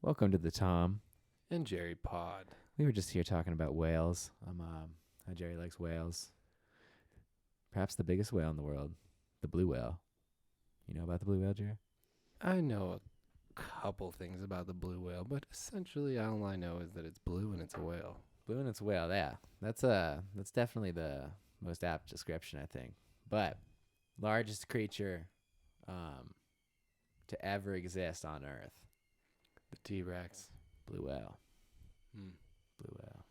Welcome to the Tom and Jerry Pod. We were just here talking about whales. How Jerry likes whales. Perhaps the biggest whale in the world, the blue whale. You know about the blue whale, Jerry? I know a couple things about the blue whale, but essentially all I know is that it's blue and it's a whale. Blue and it's a whale, yeah. That's definitely the most apt description, I think. But largest creature to ever exist on Earth. The T-Rex. Blue whale. Hmm. Blue whale.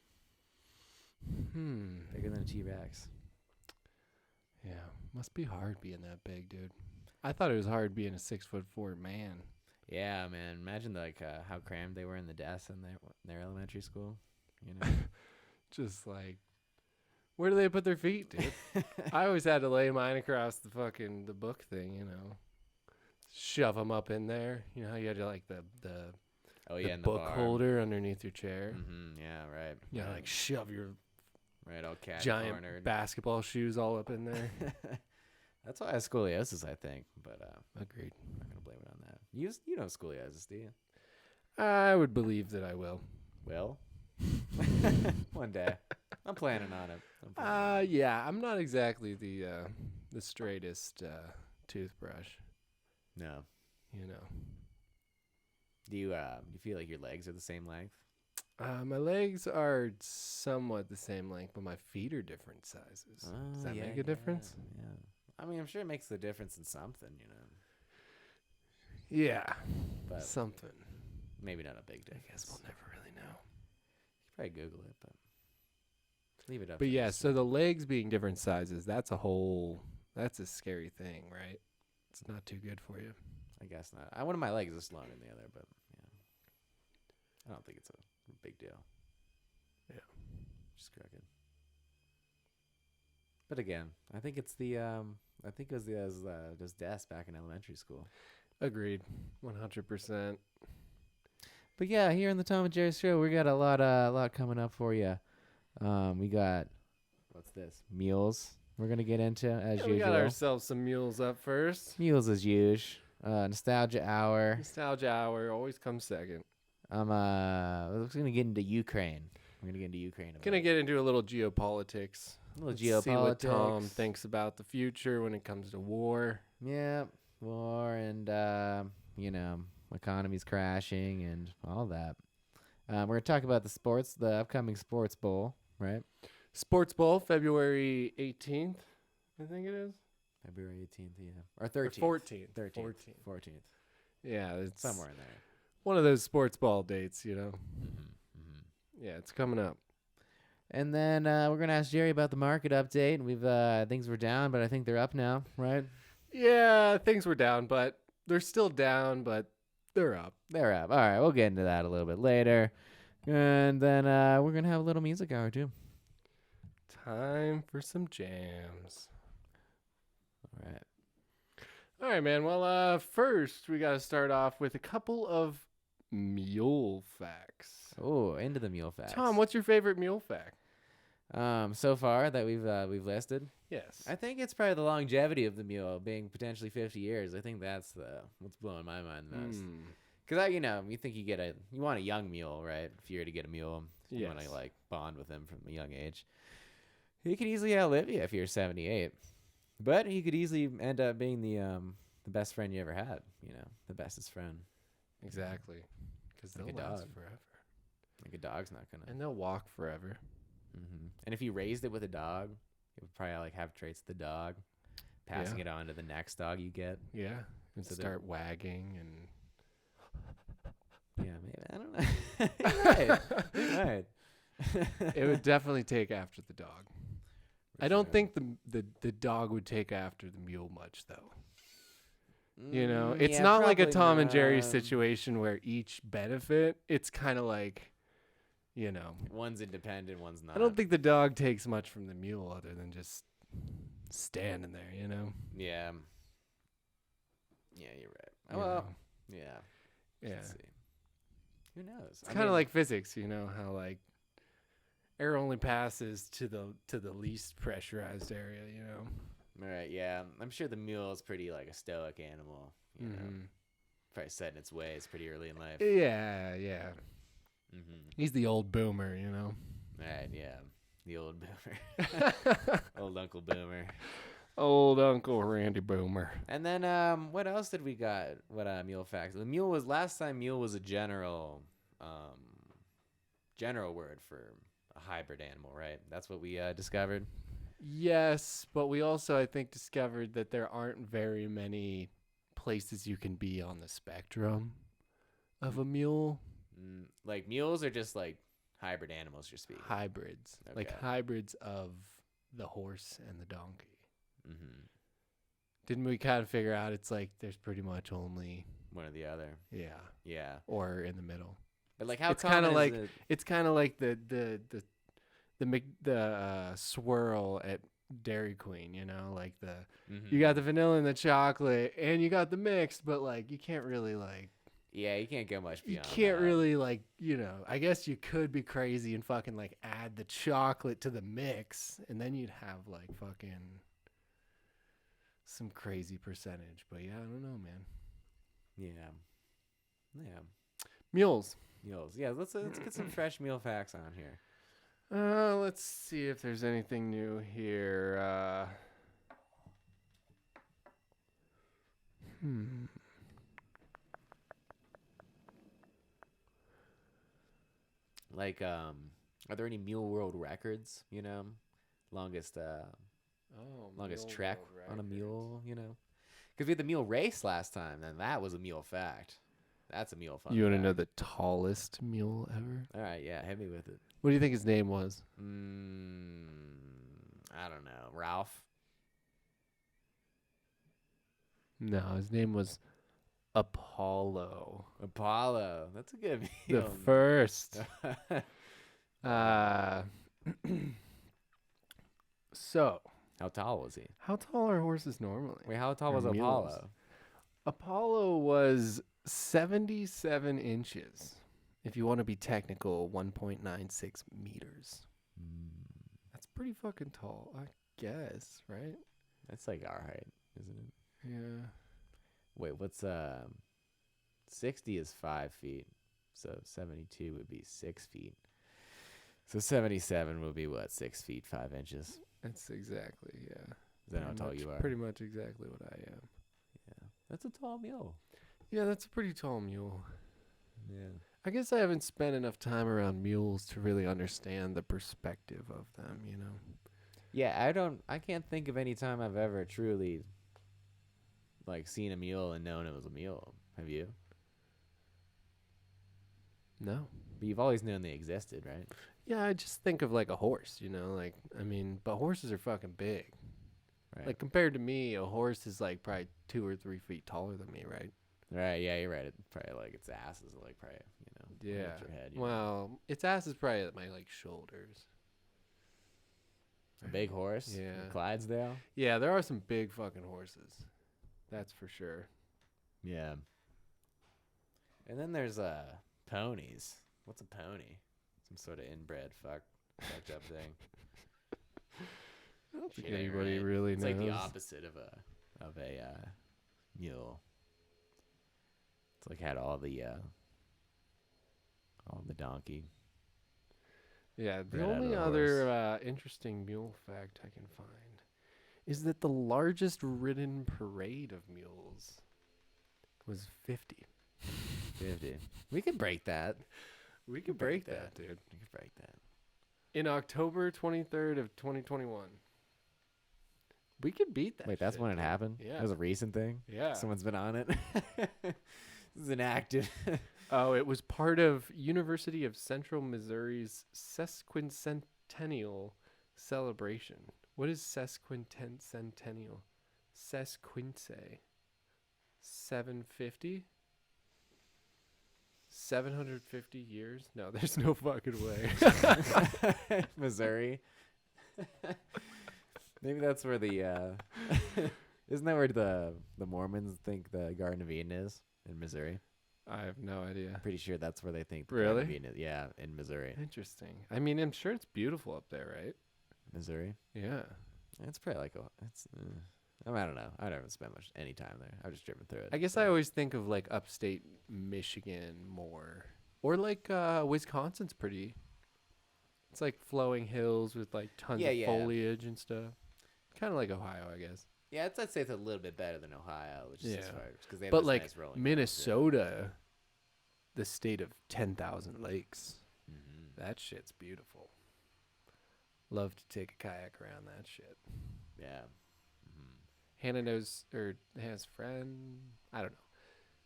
Bigger than a T-Rex. Yeah, must be hard being that big, dude. I thought it was hard being a 6'4" man. Yeah, man. Imagine how crammed they were in the desks in their elementary school. You know, Just like, where do they put their feet, dude? I always had to lay mine across the book thing, you know. Shove them up in there. You know how you had to like the in the book bar. holder underneath your chair. Mm-hmm. Yeah, right. Yeah, like shove your all cat giant cornered. basketball shoes all up in there. That's why I have scoliosis, I think. But Agreed. I'm not gonna blame it on that. You know scoliosis, do you? I would believe that I will. Well, one day. I'm planning on it. Yeah, I'm not exactly the straightest toothbrush. No. You know. Do you feel like your legs are the same length? My legs are somewhat the same length, but my feet are different sizes. Does that make a difference? Yeah. I mean, I'm sure it makes the difference in something, you know. Yeah. But something. Maybe not a big difference. I guess we'll never really know. You could probably Google it, but leave it up. But yeah, so the legs being different sizes, that's a scary thing, right? It's not too good for you. I guess not. One of my legs is longer than the other, but yeah. I don't think it's a big deal. Yeah. Just crooked. But again, I think it's it was those desks back in elementary school. Agreed. 100%. But yeah, here in the Tom and Jerry show, we got a lot coming up for you. We got, what's this? Mules. We're gonna get into as usual. We got ourselves some mules up first. Mules as usual. Nostalgia hour. Nostalgia hour always comes second. We're gonna get into Ukraine. We're gonna get into Ukraine. Gonna get into a little geopolitics. Geopolitics. See what Tom thinks about the future when it comes to war. Yeah, war and economy's crashing and all that. We're gonna talk about the upcoming sports bowl, right? Sports Bowl, February 18th, I think it is. February 18th, yeah. Or 13th. Or 14th. 14th. Yeah, it's somewhere in there. One of those sports ball dates, you know. Mm-hmm. Yeah, it's coming up. And then we're gonna ask Jerry about the market update. And we've things were down, but I think they're up now, right? Yeah, things were down, but they're still down, but they're up. They're up. All right, we'll get into that a little bit later. And then we're gonna have a little music hour too. Time for some jams. All right, man. Well, first we got to start off with a couple of mule facts. Oh, into the mule facts. Tom, what's your favorite mule fact? So far that we've listed. Yes. I think it's probably the longevity of the mule being potentially 50 years. I think that's what's blowing my mind the most. Because you think you want a young mule, right? If you were to get a mule, you want to like bond with him from a young age. He could easily outlive you if you're 78, but he could easily end up being the best friend you ever had. You know, the bestest friend. Exactly. Because they'll last forever. Like a dog's not gonna. And they'll walk forever. Mm-hmm. And if you raised it with a dog, it would probably have traits of the dog, passing it on to the next dog you get. Yeah. And so start wagging and. Yeah, maybe I don't know. Right. It would definitely take after the dog. I don't think the dog would take after the mule much, though. You know, it's not like a Tom and Jerry situation where each benefit. It's kind of like, you know. One's independent, one's not. I don't think the dog takes much from the mule other than just standing there, you know? Yeah. Yeah, you're right. Yeah. Yeah. See. Who knows? It's kind of like physics, you know, how like air only passes to the least pressurized area, you know. All right, yeah. I'm sure the mule is pretty like a stoic animal, you know. probably set in its ways pretty early in life. Yeah. Mm-hmm. He's the old boomer, you know. Right, yeah. The old boomer. Old Uncle Boomer. Old Uncle Randy Boomer. And then what else did we got? What mule facts? The mule was last time. Mule was a general word for a hybrid animal, right? That's what we discovered. Yes, but we also, I think, discovered that there aren't very many places you can be on the spectrum of a mule. Like mules are just like hybrid animals you're speaking. Hybrids. Okay. Like hybrids of the horse and the donkey. Mm-hmm. Didn't we kind of figure out it's like there's pretty much only one or the other? Yeah. Or in the middle. But like how it's kind of like it? It's kind of like the swirl at Dairy Queen, you know, like you got the vanilla and the chocolate and you got the mixed, but like you can't really like. Yeah, you can't go much beyond. You can't that. really like, you know, I guess you could be crazy and fucking like add the chocolate to the mix and then you'd have like fucking some crazy percentage. But yeah, I don't know, man. Yeah. Mules. Yeah, let's get some fresh mule facts on here. Let's see if there's anything new here. Like, are there any mule world records? You know, longest trek on a mule. You know, because we had the mule race last time, and that was a mule fact. That's a mule fun. You want to know the tallest mule ever? All right, yeah, hit me with it. What do you think his name was? I don't know, Ralph. No, his name was Apollo. Apollo. That's a good mule. The first. So, how tall was he? How tall are horses normally? Wait, how tall was mules? Apollo? Apollo was 77 inches. If you want to be technical, 1.96 meters. That's pretty fucking tall, I guess, right? That's like our height, isn't it? Yeah. Wait, what's 60 is 5 feet, so 72 would be 6 feet. So 77 would be what, 6 feet 5 inches? That's exactly, yeah. Is that how tall you are? Pretty much exactly what I am. Yeah, that's a tall mule. Yeah, that's a pretty tall mule. Yeah. I guess I haven't spent enough time around mules to really understand the perspective of them, you know? Yeah, I can't think of any time I've ever truly like seen a mule and known it was a mule. Have you? No. But you've always known they existed, right? Yeah, I just think of like a horse, you know, like, I mean, but horses are fucking big. Right. Like compared to me, a horse is like probably 2 or 3 feet taller than me, right? Right, yeah, you're right. It's probably like its ass is like probably, you know, Yeah. your head, Well, its ass is probably at my like shoulders. A big horse? Yeah. Clydesdale? Yeah, there are some big fucking horses. That's for sure. Yeah. And then there's ponies. What's a pony? Some sort of inbred fucked up thing. I don't think Shit ain't anybody right. really It's knows. like the opposite of a mule. It's like had all the donkey. Yeah, the Right out of only the other interesting mule fact I can find is that the largest ridden parade of mules was 50. 50. We could break that. We could break that, dude. We could break that. In October 23rd of 2021. We could beat that. Wait, that's shit, when it dude. happened? Yeah. That was a recent thing? Yeah. Someone's been on it? This is an active. Oh, it was part of University of Central Missouri's sesquicentennial celebration. What is sesquicentennial? Sesquince. 750? 750 years? No, there's no fucking way. Missouri. Maybe that's where the isn't that where the Mormons think the Garden of Eden is? In Missouri. I have no idea. Pretty sure that's where they think the Really? Garden of Eden is. Yeah, in Missouri. Interesting. I mean, I'm sure it's beautiful up there, right? Missouri. Yeah. It's probably like I don't know. I never spent any time there. I've just driven through it. I guess I always think of like upstate Michigan more, or like Wisconsin's pretty. It's like flowing hills with like tons of foliage and stuff. Kind of like Ohio, I guess. Yeah, I'd say it's a little bit better than Ohio, which is as far because they have but this like nice rolling Minnesota, the state of 10,000 lakes. Mm-hmm. That shit's beautiful. Love to take a kayak around that shit. Yeah. Mm-hmm. Hannah knows, or has friend. I don't know.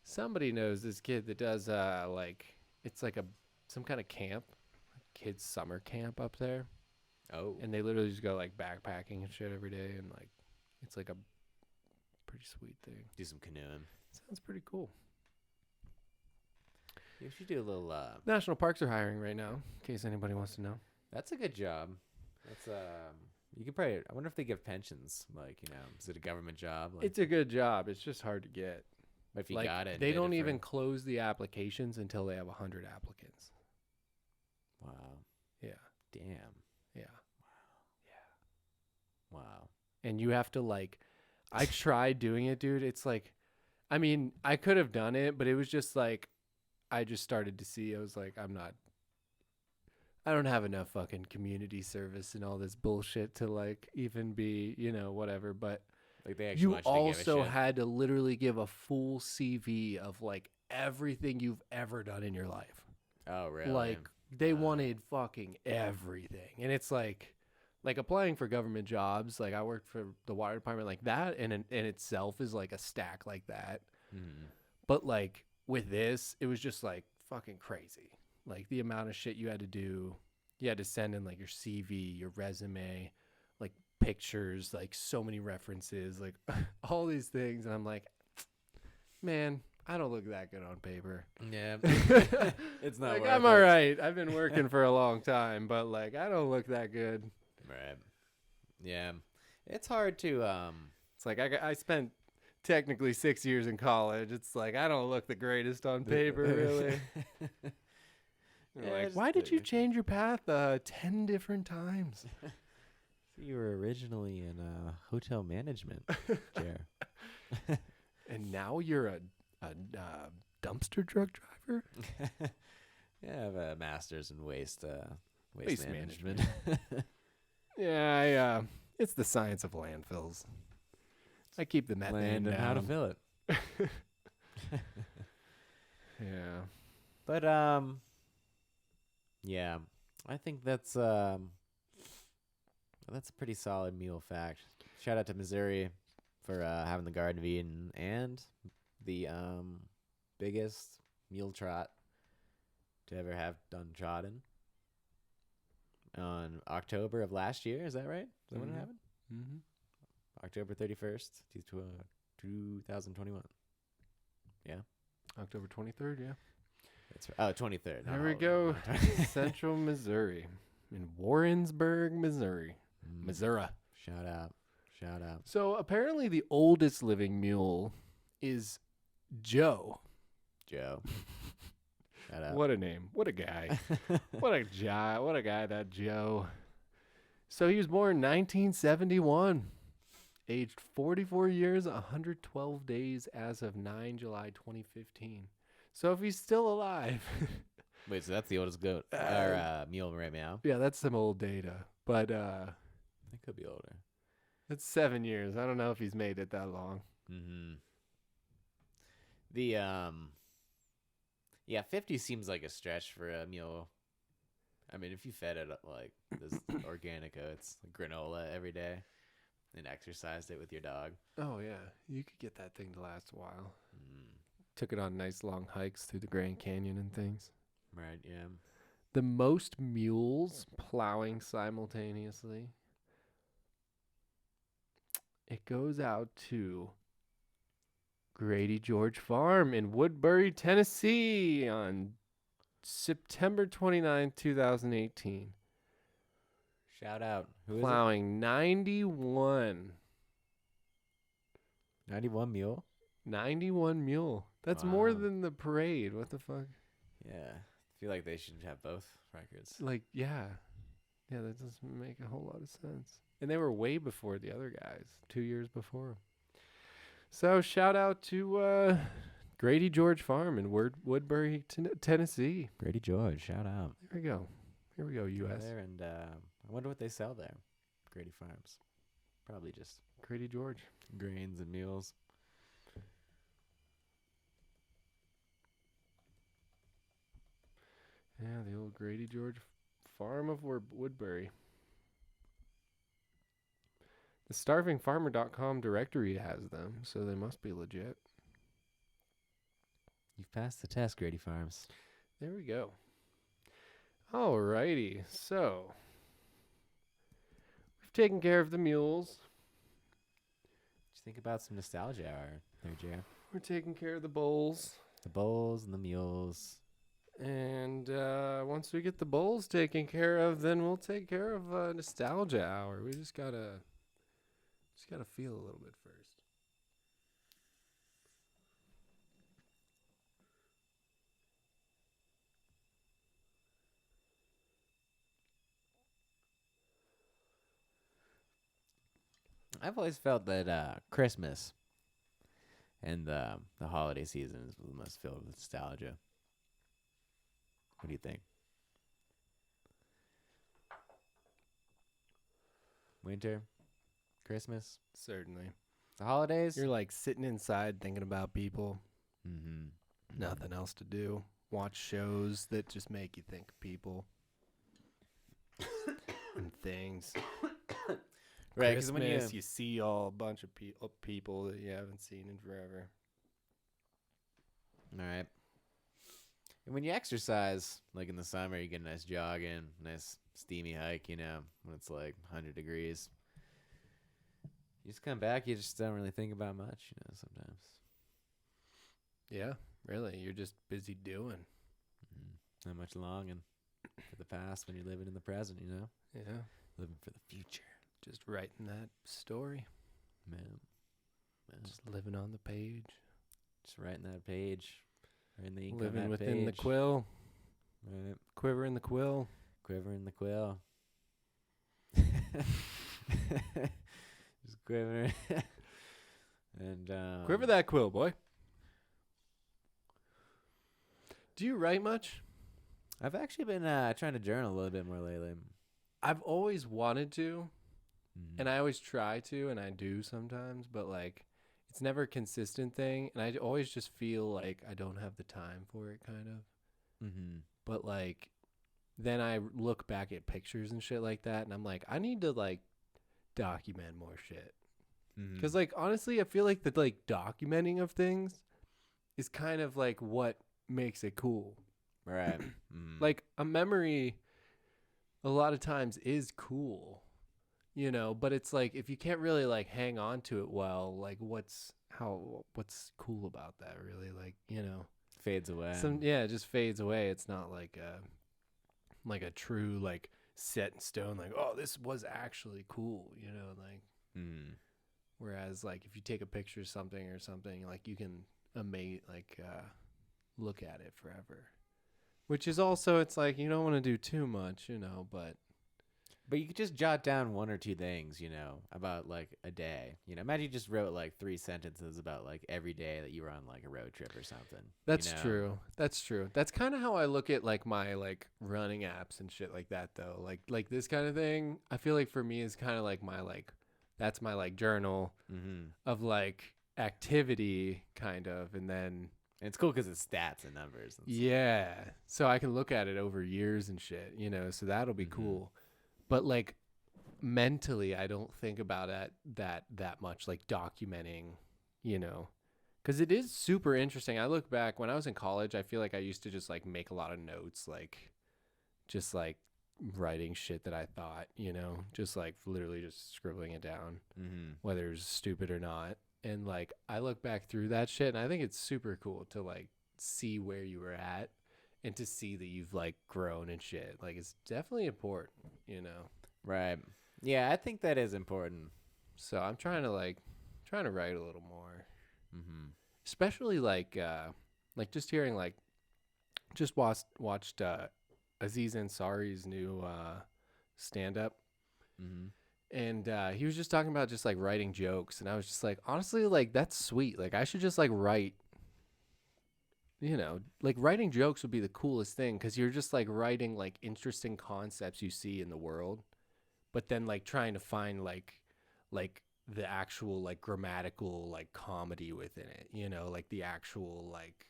Somebody knows this kid that does like it's like some kind of camp, kids summer camp up there. Oh. And they literally just go like backpacking and shit every day, and like it's like a pretty sweet thing. Do some canoeing. Sounds pretty cool. You should do a little. National parks are hiring right now, in case anybody wants to know. That's a good job. That's you could probably. I wonder if they give pensions. Like, is it a government job? Like, it's a good job. It's just hard to get. But if you like, got it, they don't even close the applications until they have 100 applicants. Wow. Yeah. Damn. Yeah. Wow. Yeah. Wow. And you have to like, I tried doing it, dude. It's like, I mean, I could have done it, but it was just like, I just started to see, I was like, I don't have enough fucking community service and all this bullshit to like even be, whatever. But like they actually you also had to literally give a full CV of like everything you've ever done in your life. Oh, really? Like they wanted fucking everything. And it's like applying for government jobs. Like I worked for the water department, like that in itself is like a stack like that. Mm. But like with this, it was just like fucking crazy. Like the amount of shit you had to do. You had to send in like your CV, your resume, like pictures, like so many references, like all these things. And I'm like, man, I don't look that good on paper. Yeah. It's not like, I'm all right. I've been working for a long time, but like, I don't look that good. Right. Yeah. It's hard to, it's like I spent technically 6 years in college. It's like, I don't look the greatest on paper, really. Yeah, like, why did you change your path 10 different times? You were originally in hotel management, Jer. And now you're a dumpster truck driver? Yeah, I have a master's in waste management. Yeah, it's the science of landfills. I keep the methane down. And how to fill it. Yeah. But, yeah, I think that's a pretty solid Mule fact. Shout out to Missouri for having the Garden of Eden and the biggest mule trot to ever have done trotting on October of last year. Is that right? Is that when it happened? Mm-hmm. October 31st, 2021. Yeah. October 23rd, yeah. That's 23rd. There we go. Central Missouri. In Warrensburg, Missouri. Missouri. Shout out. So apparently the oldest living mule is Joe. Shout out. What a name. What a guy. What a guy, that Joe. So he was born in 1971. Aged 44 years, 112 days as of 9 July 2015. So if he's still alive. Wait, so that's the oldest goat or mule right now? Yeah, that's some old data. But it could be older. It's 7 years. I don't know if he's made it that long. Mm-hmm. The 50 seems like a stretch for a mule. I mean, if you fed it like this organic oats, granola every day, and exercised it with your dog. Oh yeah, you could get that thing to last a while. Took it on nice long hikes through the Grand Canyon and things. Right, yeah. The most mules plowing simultaneously. It goes out to Grady George Farm in Woodbury, Tennessee on September 29, 2018. Shout out. Who plowing 91. 91 mule? 91 mule. That's more than the parade. What the fuck? Yeah. I feel like they should have both records. Like, yeah. Yeah, that doesn't make a whole lot of sense. And they were way before the other guys, 2 years before 'em. So shout out to Grady George Farm in Woodbury, Tennessee. Grady George, shout out. Here we go. Here we go, U.S. There, and I wonder what they sell there. Grady Farms. Probably just Grady George. grains and mules. Yeah, the old Grady George Farm of Woodbury. The starvingfarmer.com directory has them, so they must be legit. You've passed the test, Grady Farms. There we go. Alrighty, so we've taken care of the mules. What you think about some nostalgia hour there, Jer? We're taking care of the bulls. The bulls and the mules. And once we get the bulls taken care of, then we'll take care of nostalgia hour. We just gotta feel a little bit first. I've always felt that Christmas and the holiday season is the most filled with nostalgia. What do you think? Winter? Christmas? Certainly. The holidays? You're like sitting inside thinking about people. Mm-hmm. Nothing else to do. Watch shows that just make you think of people and things. Right, because when you see a bunch of people that you haven't seen in forever. All right. And when you exercise, like in the summer, you get a nice jog in, nice steamy hike, when it's like 100 degrees. You just come back, you just don't really think about much, sometimes. Yeah, really. You're just busy doing. Mm-hmm. Not much longing for the past when you're living in the present, Yeah. Living for the future. Just writing that story. Man. Just living on the page. Just writing that page. Writing the ink living on that within page. the quill. Right. Quiver in the quill. Quiver in the quill. Just quiver. And Quiver that quill, boy. Do you write much? I've actually been trying to journal a little bit more lately. I've always wanted to, Mm. and I always try to, and I do sometimes, but like it's never a consistent thing, and I always just feel like I don't have the time for it, kind of. Mm-hmm. But like then I look back at pictures and shit like that, and I'm like, I need to like document more shit. Mm-hmm. Because like honestly, I feel like the like documenting of things is kind of like what makes it cool. Right. Mm-hmm. Like a memory a lot of times is cool, but it's like if you can't really like hang on to it well, like what's cool about that really? Like, Fades away. it just fades away. It's not like a true like set in stone, like, oh, this was actually cool, like Mm. whereas like if you take a picture of something or something, like you can look at it forever. Which is also, it's like, you don't want to do too much, But you could just jot down one or two things, about like a day. Imagine you just wrote like 3 sentences about like every day that you were on like a road trip or something. That's true. That's true. That's kind of how I look at like my like running apps and shit like that though. Like this kind of thing, I feel like for me is kind of like my like, that's my like journal Mm-hmm. of like activity kind of, and then And it's cool because it's stats and numbers. And yeah, so I can look at it over years and shit, so that'll be cool. But like mentally, I don't think about that much, like documenting, because it is super interesting. I look back when I was in college, I feel like I used to just like make a lot of notes, like just like writing shit that I thought, just like literally just scribbling it down, whether it's stupid or not. And like I look back through that shit, and I think it's super cool to like see where you were at and to see that you've like grown and shit. Like it's definitely important, Right. Yeah, I think that is important. So I'm trying to write a little more, Mm-hmm. especially like just hearing like just watched Aziz Ansari's new stand up, Mm-hmm. And he was just talking about just like writing jokes, and I was just like, honestly, like that's sweet. Like I should just like write, like writing jokes would be the coolest thing because you're just like writing like interesting concepts you see in the world, but then like trying to find like the actual like grammatical like comedy within it, like the actual like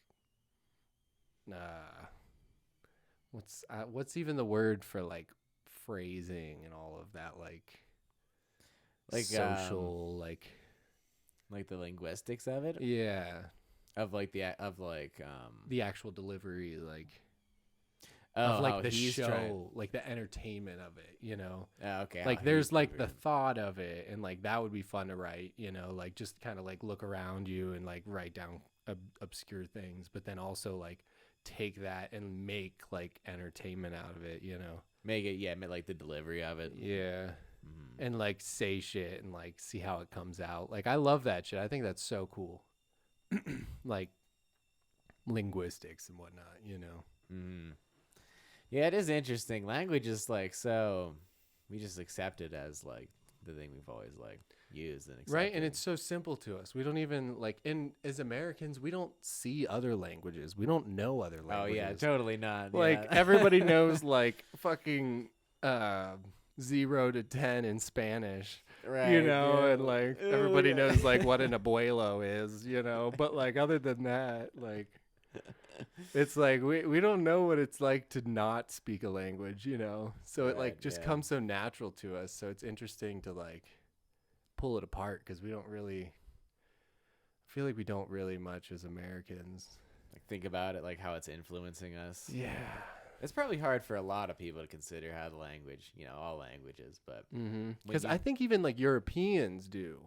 what's even the word for like phrasing and all of that like social like the linguistics of it, yeah, of the actual delivery oh, of like how the he's show, like the entertainment of it, Oh, okay, like how there's he's like the delivering. thought of it, and like that would be fun to write, like just kind of like look around you and like write down obscure things, but then also like take that and make like entertainment out of it, Make it, like the delivery of it. yeah. And like say shit and like see how it comes out. Like I love that shit. I think that's so cool. Like linguistics and whatnot, Yeah, it is interesting. Language is like, so we just accept it as like the thing we've always like used and accepted. Right, and it's so simple to us. We don't even like as Americans, we don't see other languages. We don't know other languages. Oh yeah, totally not. Like yeah. everybody knows like fucking 0 to 10 in Spanish. Right, And like everybody yeah. knows like what an abuelo is, but like other than that, like it's like we don't know what it's like to not speak a language, so it like Right, just yeah. comes so natural to us. So it's interesting to like pull it apart because I feel like we don't really much as Americans. Like think about it, like how it's influencing us. Yeah. It's probably hard for a lot of people to consider how the language, all languages, but Because I think even like Europeans do,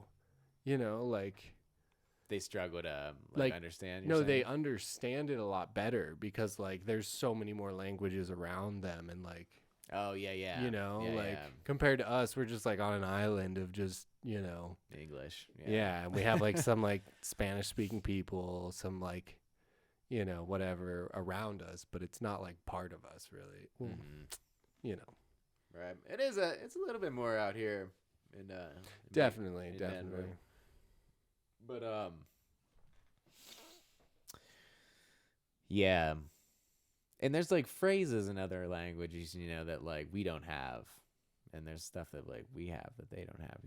like they struggle to like understand. No, they understand it a lot better because like there's so many more languages around them, and like Oh yeah, yeah. compared to us, we're just like on an island of just English. yeah, and we have like some like Spanish speaking people, some like whatever around us, but it's not like part of us really. Right. It's a little bit more out here in Definitely. Denver. But yeah. And there's like phrases in other languages, that like we don't have, and there's stuff that like we have that they don't have,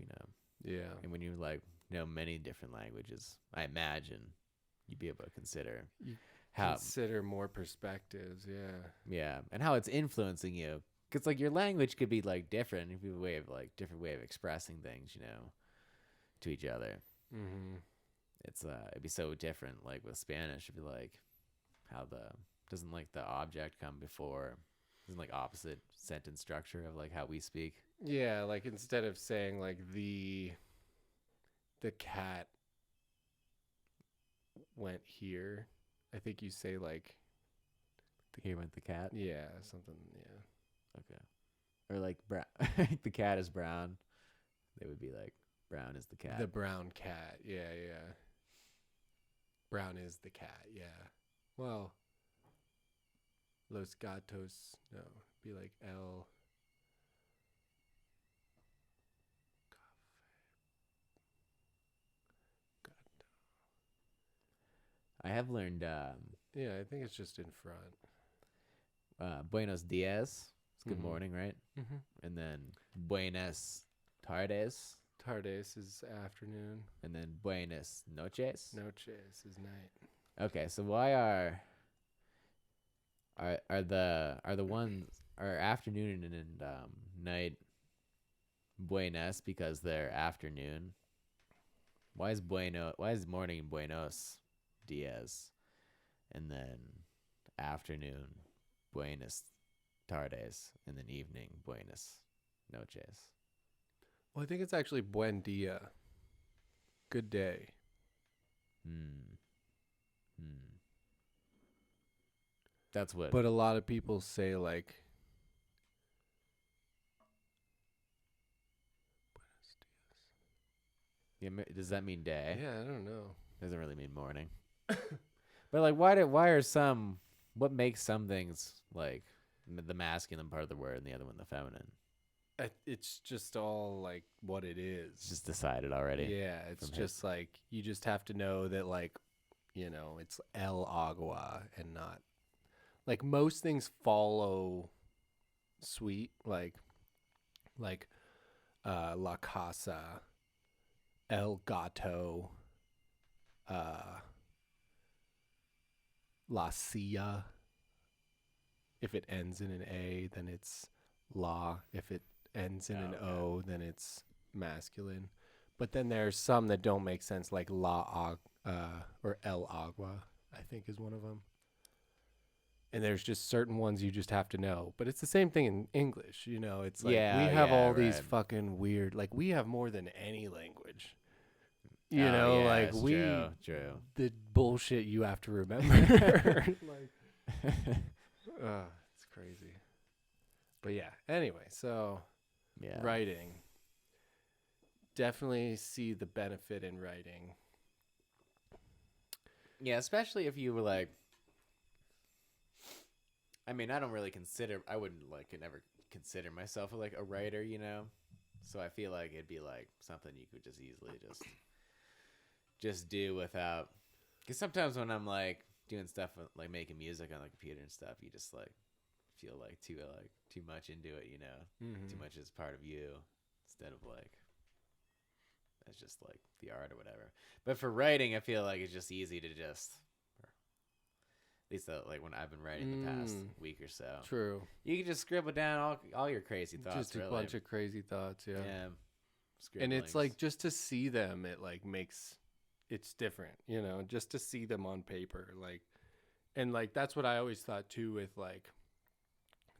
Yeah. And when you like know many different languages, I imagine you'd be able to consider Consider more perspectives, yeah, and how it's influencing you. Because like your language could be like different, it'd be a way of like different way of expressing things, to each other. Mm-hmm. It's it'd be so different. Like with Spanish, it'd be like how doesn't like the object come before, isn't like opposite sentence structure of like how we speak. Yeah, like instead of saying like the cat went here, I think you say like Here went the cat. yeah, something, yeah. Okay. Or like brown. The cat is brown. They would be like brown is the cat. The brown cat. Yeah. Brown is the cat. Yeah. Well, los gatos. No, be like el. I have learned Yeah, I think it's just in front. buenos dias. It's good Mhm. morning, right? Mm-hmm. And then buenas tardes. Tardes is afternoon. And then buenas noches. Noches is night. Okay, so why are the ones are afternoon and night buenas because they're afternoon? Why is morning buenos dias and then afternoon buenas tardes and then evening buenas noches? Well, I think it's actually buen dia. Good day. That's what. But a lot of people say like Yeah, does that mean day? yeah, I don't know. Doesn't really mean morning. But like, what makes some things like the masculine part of the word and the other one the feminine? it's just all like what it is. It's just decided already. Yeah, it's just like you just have to know that like, it's El Agua and not like most things follow suite like La Casa, El Gato, La Cia. If it ends in an A, then it's La. If it ends in an O, then it's masculine. But then there's some that don't make sense, like or El Agua, I think is one of them. And there's just certain ones you just have to know. But it's the same thing in English, It's like we have all these fucking weird, like we have more than any language. Like we, true. The bullshit you have to remember. It's crazy. But yeah, anyway, so writing. Definitely see the benefit in writing. Yeah, especially if you were like, I mean, I wouldn't like never consider myself like a writer, So I feel like it'd be like something you could just easily just do without, because sometimes when I'm like doing stuff like making music on the computer and stuff, you just like feel like too much into it, Mm-hmm. Too much is part of you instead of like that's just like the art or whatever. But for writing, I feel like it's just easy to just, or at least like when I've been writing the past week or so. True. You can just scribble down all your crazy thoughts. Just a bunch of crazy thoughts, yeah. Yeah. And it's like just to see them, it like makes it's different, just to see them on paper, like, and like that's what I always thought too with like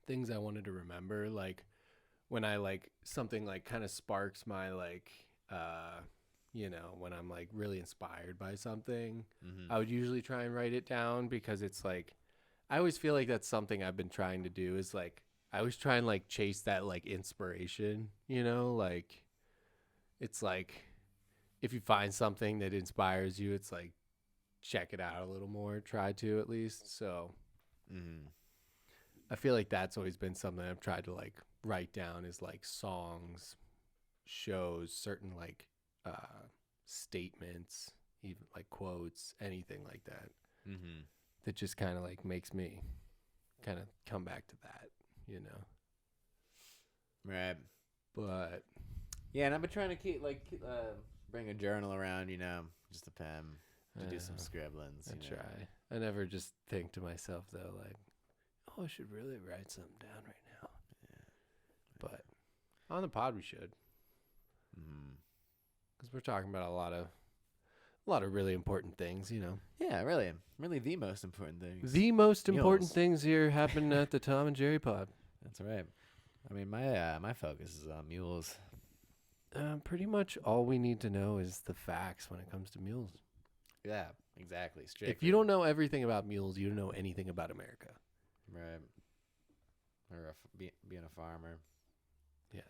things I wanted to remember, like when I like something like kind of sparks my like when I'm like really inspired by something, I would usually try and write it down, because it's like I always feel like that's something I've been trying to do, is like I always try and like chase that like inspiration, like it's like if you find something that inspires you, it's like check it out a little more, try to at least. So I feel like that's always been something I've tried to like write down, is like songs, shows, certain like statements, even like quotes, anything like that, that just kind of like makes me kind of come back to that, Right. But yeah, and I've been trying to keep bring a journal around, just a pen to do some scribblings. I try. I never just think to myself though, like, oh, I should really write something down right now. Yeah. But on the pod we should, because we're talking about a lot of really important things, Yeah, really the most important things. The most important things here happen at the Tom and Jerry Pod. That's right. I mean, my focus is on mules. Pretty much all we need to know is the facts when it comes to mules. Yeah, exactly. Strictly. If you don't know everything about mules, you don't know anything about America. Right. Or being a farmer. Yes.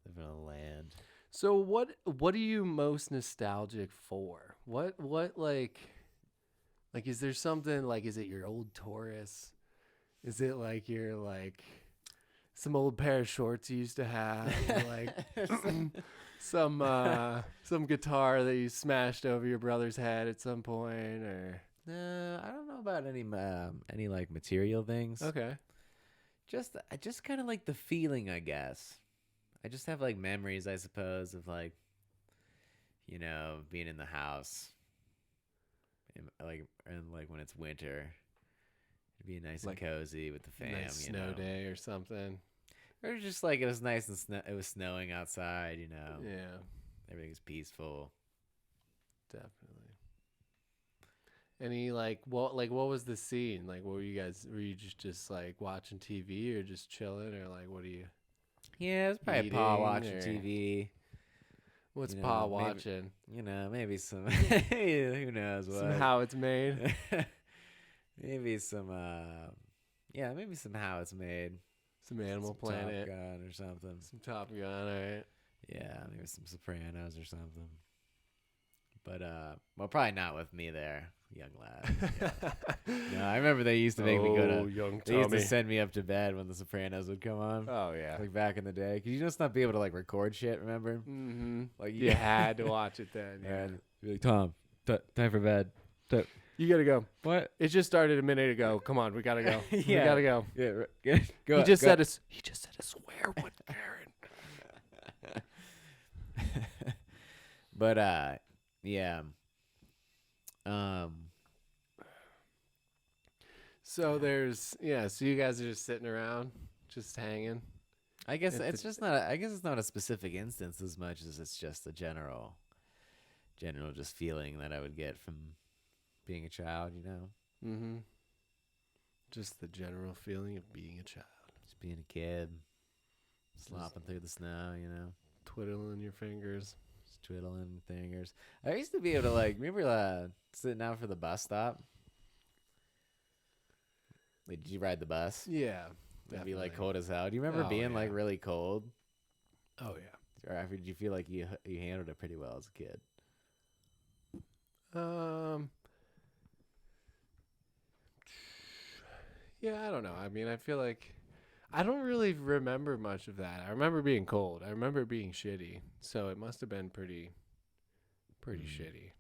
Living on the land. So what are you most nostalgic for? What like is there something like, is it your old Taurus? Is it like your like some old pair of shorts you used to have? Like some guitar that you smashed over your brother's head at some point, or I don't know about any like material things. Okay. I just kind of like the feeling, I guess. I just have like memories, I suppose, of like, being in the house, and like when it's winter, it'd be nice like and cozy with the fam. Nice snow day or something. Or just like it was nice and it was snowing outside. Yeah. Everything's peaceful. Definitely. Any what was the scene? Like, what were you just like watching TV or just chilling, or like what are you? Yeah, it's probably Pa watching TV. What's Pa watching? Maybe some who knows what. Some How It's Made. Maybe some maybe some How It's Made. Some Animal Planet. Top Gun or something. Some Top Gun, all right. Yeah, maybe some Sopranos or something. But well, probably not with me there. Young lad. Yeah. No, I remember they used to make me go to. Young They used Tommy. to send me up to bed when The Sopranos would come on. Oh yeah. Like back in the day, cause you just not be able to like record shit. Remember? Mm-hmm. Like You had to watch it then. Yeah. And be like, Tom, time for bed. You gotta go. What? It just started a minute ago. Come on, we gotta go. We Yeah. gotta go. Yeah, go. He just go. said a swear word, Karen. But yeah. So so you guys are just sitting around, just hanging. I guess It's it's just not. I guess it's not a specific instance as much as it's just a general just feeling that I would get from being a child. You know, Mm-hmm. Just the general feeling of being a child. just being a kid, slopping through the snow. You know, Twiddling your fingers. just twiddling fingers. I used to be able to like remember sitting out for the bus stop. Like, did you ride the bus? Yeah. It'd be like cold as hell. Do you remember Oh, being yeah. like really cold? Oh yeah. Or did you feel like you handled it pretty well as a kid? Yeah, I don't know. I mean, I feel like I don't really remember much of that. I remember being cold. I remember it being shitty. So it must have been pretty shitty.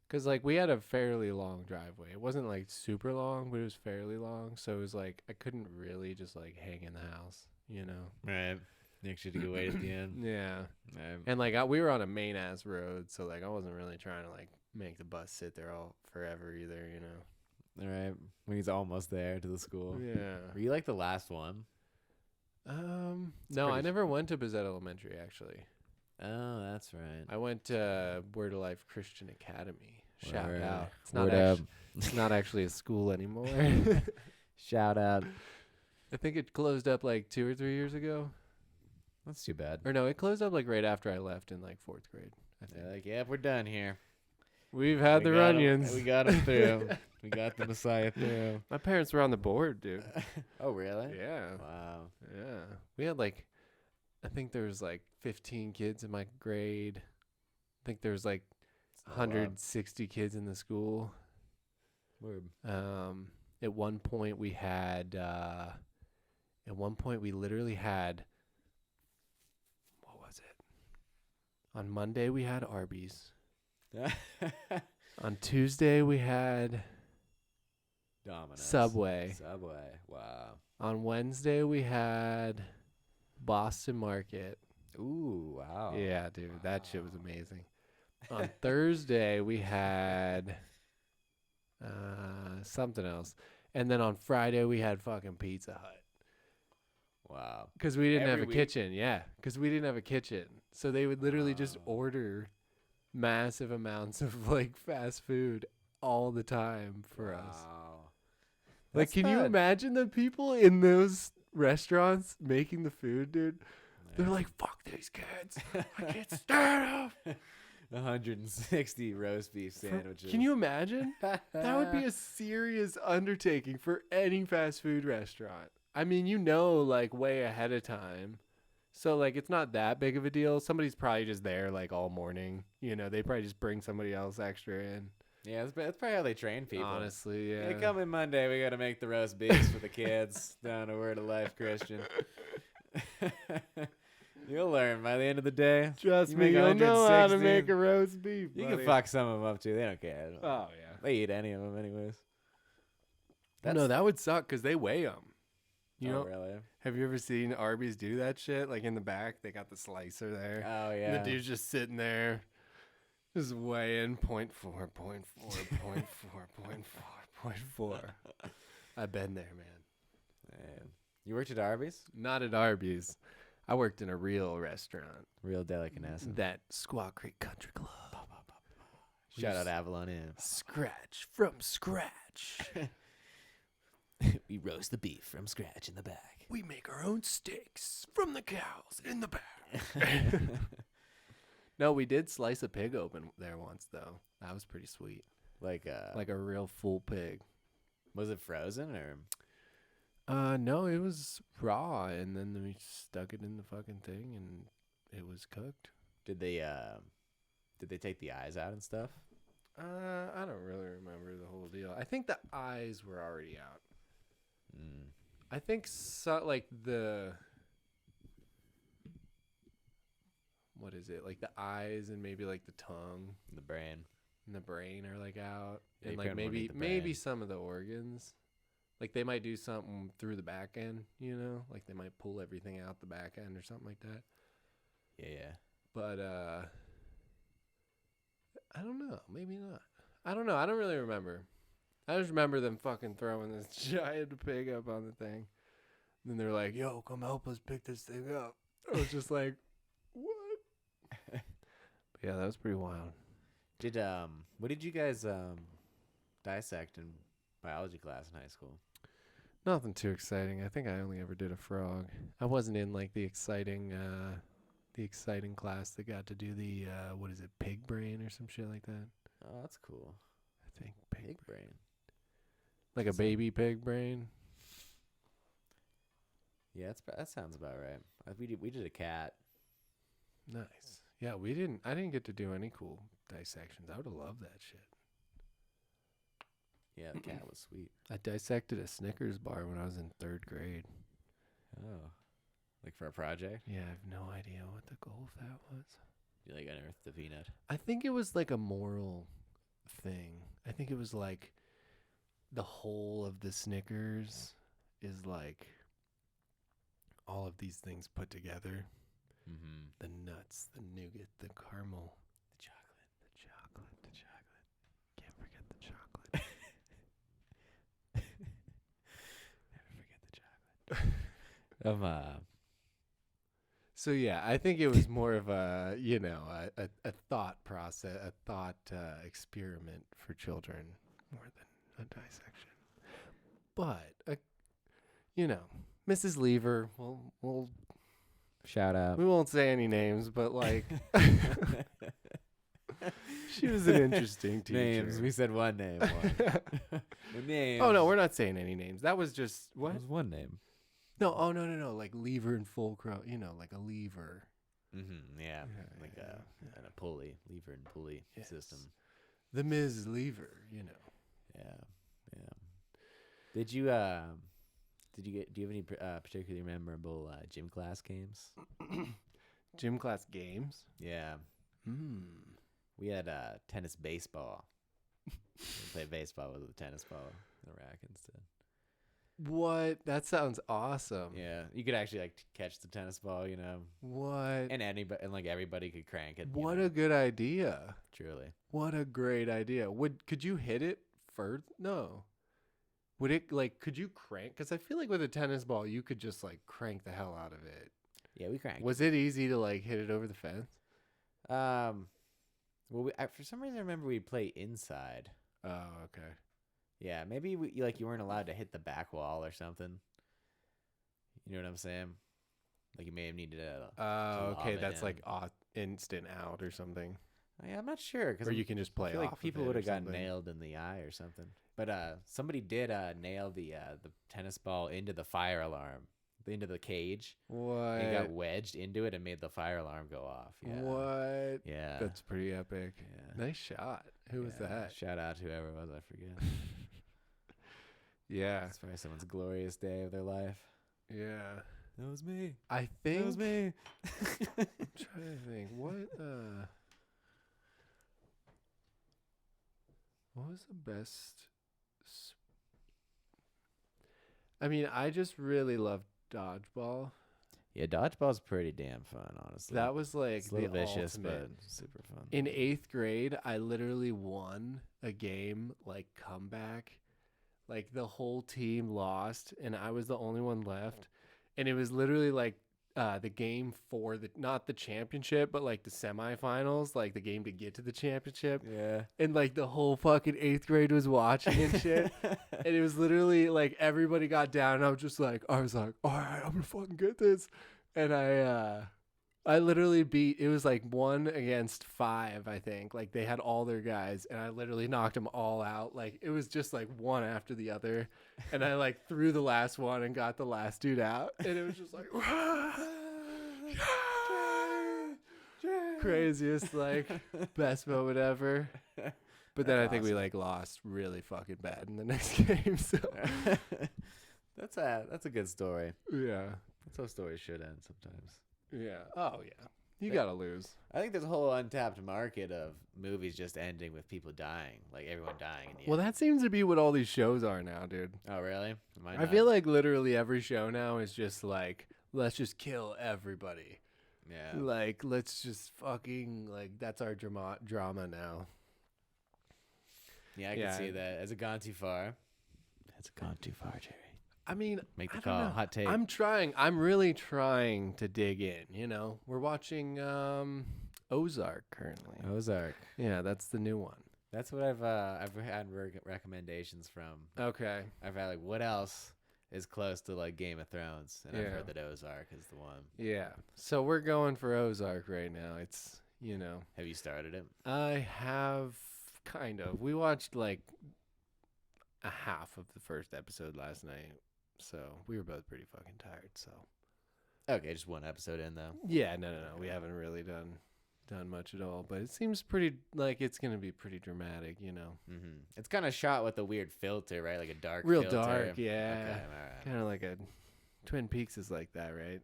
Cuz like we had a fairly long driveway. It wasn't like super long, but it was fairly long. So it was like I couldn't really just like hang in the house, you know. Right. You actually had to go wait at the end. Yeah. Right. And like we were on a main ass road, so like I wasn't really trying to like make the bus sit there all forever either, you know. All right. When he's almost there to the school. Yeah. Were you like the last one? No, I pretty never went to Bezette Elementary actually. Oh, that's right. I went to Word of Life Christian Academy. Shout Word. out. It's Word not up. it's not actually a school anymore. Shout out. I think it closed up like 2 or 3 years ago. That's too bad. Or no, it closed up like right after I left in like 4th grade, I think. They're like, yeah, we're done here. We've had the Runyons. We got them through. We got the Messiah through. My parents were on the board, dude. Oh, really? Yeah. Wow. Yeah. We had like, I think there was like 15 kids in my grade. I think there was like It's not a lot. 160 kids in the school. Word. At one point we literally had, what was it? On Monday we had Arby's. On Tuesday we had Domino's. Subway. Wow. On Wednesday we had Boston Market. Ooh, wow. Yeah, dude, that shit was amazing. On Thursday we had something else. And then on Friday we had fucking Pizza Hut. Wow. Because we didn't Every have a week? kitchen. Yeah, because we didn't have a kitchen. So they would literally just Wow. order massive amounts of like fast food all the time for us. Wow. Like, That's can you not- imagine the people in those restaurants making the food, dude? They're Yeah. like, fuck these kids. I can't stand them. 160 roast beef sandwiches. Can you imagine? That would be a serious undertaking for any fast food restaurant. I mean, you know, like way ahead of time. So like it's not that big of a deal. Somebody's probably just there like all morning. You know, they probably just bring somebody else extra in. Yeah, that's probably how they train people. Honestly, yeah. Hey, come in Monday. We got to make the roast beefs for the kids down to Word of Life Christian. You'll learn by the end of the day. Trust You me, make you'll know how to 160. make a roast beef. You buddy. can fuck some of them up too. They don't care. Oh yeah. They eat any of them anyways. No, that would suck because they weigh them. You know, really? have you ever seen Arby's do that shit? Like in the back, they got the slicer there. Oh And yeah. the dude's just sitting there, just weighing 0.4, 0.4, 0.4, 0.4, 0.4. I've been there, man. Man. You worked at Arby's? Not at Arby's. I worked in a real restaurant. Real delicatessen. That Squaw Creek Country Club. Shout out Avalon Inn. Scratch from scratch. We roast the beef from scratch in the back. We make our own steaks from the cows in the back. No, we did slice a pig open there once, though. That was pretty sweet. Like Like a real full pig. was it frozen or? No, it was raw, and then we stuck it in the fucking thing, and it was cooked. Did they take the eyes out and stuff? I don't really remember. I think the eyes were already out. I think so, like what is it? Like the eyes and maybe like the tongue, The brain. and the brain are like out, Yeah, and you like couldn't eat the maybe brain. some of the organs. Like they might do something through the back end, you know? Like they might pull everything out the back end or something like that. Yeah. But I don't know. Maybe not. I don't know. I don't really remember. I just remember them fucking throwing this giant pig up on the thing. And then they're like, yo, come help us pick this thing up. I was just like, what? But yeah, that was pretty wild. What did you guys dissect in biology class in high school? Nothing too exciting. I think I only ever did a frog. I wasn't in like the exciting class that got to do the what is it, pig brain or some shit like that. Oh, that's cool. I think Pig brain. like a baby pig brain. Yeah, that sounds about right. We did a cat. Nice. Yeah, I didn't get to do any cool dissections. I would have loved that shit. Yeah, the cat was sweet. I dissected a Snickers bar when I was in 3rd grade. Oh, like for a project? Yeah, I have no idea what the goal of that was. You like unearthed the peanut? I think it was like a moral thing. I think it was like the whole of the Snickers is like all of these things put together. Mm-hmm. The nuts, the nougat, the caramel, The chocolate. the chocolate. Can't forget the chocolate. Never forget the chocolate. So yeah, I think it was more of a, you know, a thought process, a thought experiment for children more than a dissection. But you know, Mrs. Lever, we'll Shout out. we won't say any names, but like she was an interesting teacher. Names. We said one name. The name. Oh no, we're not saying any names. That was just what? That was one name. No, oh no, like lever and fulcrum, you know, like a lever. Mm-hmm. Yeah. Like and a pulley, lever and pulley system. The Ms. Lever, you know. Yeah. Do you have any particularly memorable gym class games? Gym class games? Yeah. We had tennis baseball. We played baseball with a tennis ball and a racket instead. What? That sounds awesome. Yeah, you could actually like catch the tennis ball, you know. What? And everybody could crank it. What a good idea. Truly. What a great idea. Could you hit it further? No. Would it could you crank? Because I feel like with a tennis ball, you could just like crank the hell out of it. Yeah, we cranked. Was it easy to like hit it over the fence? Well, for some reason I remember we'd play inside. Oh, okay. Yeah, maybe you weren't allowed to hit the back wall or something. You know what I'm saying? Like you may have needed a. Okay, that's like instant out or something. Yeah, I'm not sure Or you can just play I feel off. like people would have gotten nailed in the eye or something. But somebody did nail the tennis ball into the fire alarm, into the cage. What? And he got wedged into it and made the fire alarm go off. Yeah. What? Yeah. That's pretty epic. Yeah. Nice shot. Who was that? Shout out to whoever it was. I forget. Yeah. It's probably someone's glorious day of their life. Yeah. That was me. I think. That was me. I'm trying to think. What was the best? I mean, I just really loved dodgeball. Yeah, dodgeball's pretty damn fun, honestly. That was like it's a little the vicious, ultimate. but super fun. In 8th grade, I literally won a game like comeback. Like the whole team lost, and I was the only one left. And it was literally like the game for not the championship, but like the semifinals, like the game to get to the championship. Yeah. And like the whole fucking 8th grade was watching and shit. And it was literally like everybody got down, and I was like, all right, I'm gonna fucking get this. And I literally beat, it was like 1 against 5, I think. Like they had all their guys, and I literally knocked them all out. Like it was just like one after the other. And I like threw the last one and got the last dude out. And it was just like, craziest, like best moment ever. But then I think we like lost really fucking bad in the next game. So that's a good story. Yeah, that's how stories should end sometimes. Yeah. Oh yeah. You gotta lose. I think there's a whole untapped market of movies just ending with people dying, like everyone dying. Well, that seems to be what all these shows are now, dude. Oh, really? I feel like literally every show now is just like, let's just kill everybody. Yeah. Like, let's just fucking, like, that's our drama now. Yeah, I can see that. Has it gone too far? Has it gone too far, Jerry? I mean, make the call. Hot take. I'm really trying to dig in, you know. We're watching Ozark currently. Ozark. Yeah, that's the new one. That's what I've had recommendations from. Okay. I've had like, what else is close to like Game of Thrones? And I've heard that Ozark is the one. Yeah. So we're going for Ozark right now. It's, you know. Have you started it? I have kind of. We watched like a half of the first episode last night. So we were both pretty fucking tired. So okay, just one episode in though. Yeah, no. We haven't really done much at all. But it seems pretty like it's gonna be pretty dramatic, you know. Mm-hmm. It's kind of shot with a weird filter, right? Like a dark, real filter. Dark, yeah. Okay, all right. Kind of like a Twin Peaks is like that, right?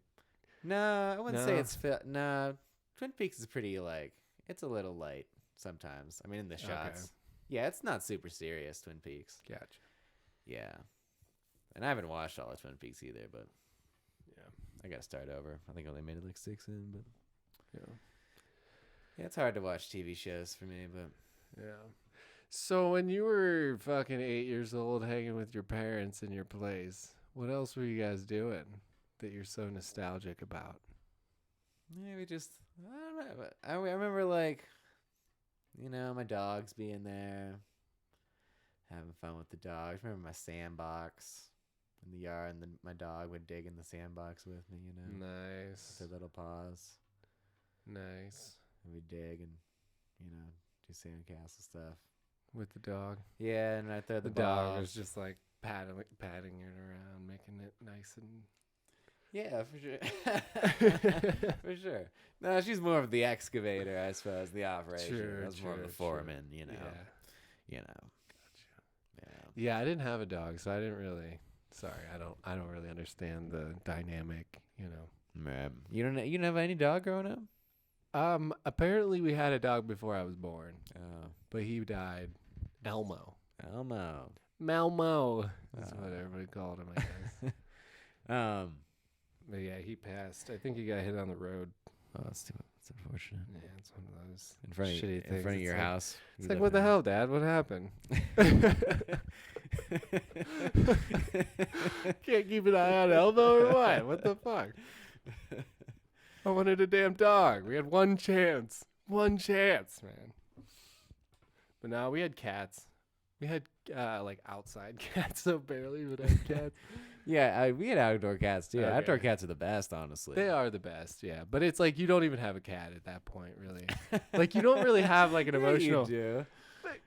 No, I wouldn't say it's no. Twin Peaks is pretty like it's a little light sometimes. I mean, in the shots. Okay. Yeah, it's not super serious. Twin Peaks. Gotcha. Yeah. And I haven't watched all of Twin Peaks either, but yeah, I gotta start over. I think I only made it like 6 in, but yeah, it's hard to watch TV shows for me, but yeah. So when you were fucking 8 years old, hanging with your parents in your place, what else were you guys doing that you're so nostalgic about? Yeah, we just I don't know. I remember like, you know, my dogs being there, having fun with the dogs. I remember my sandbox in the yard, and then my dog would dig in the sandbox with me, you know. Nice. With their little paws. Nice. And we'd dig and, you know, do sandcastle stuff. With the dog? Yeah, and I throw the dog was just like patting it around, making it nice and... Yeah, for sure. For sure. No, she's more of the excavator, I suppose, the operation. Sure, I was more of the foreman, you know. Yeah. You know. Gotcha. Yeah, I didn't have a dog, so I didn't really... Sorry, I don't really understand the dynamic, you know. Man, you didn't have any dog growing up? Apparently we had a dog before I was born. But he died. Elmo. Malmo. That's what everybody called him, I guess. But yeah, he passed. I think he got hit on the road. Oh, that's unfortunate. Yeah, it's one of those shitty things. In front of your house. It's like, what the hell, Dad? What happened? Can't keep an eye on Elmo or what? What the fuck? I wanted a damn dog. We had one chance. One chance, man. But no, we had cats. We had like outside cats, so barely, but I had cats. Yeah, we had outdoor cats too. Okay. Outdoor cats are the best, honestly. They are the best, yeah. But it's like you don't even have a cat at that point, really. Like you don't really have like an emotional. You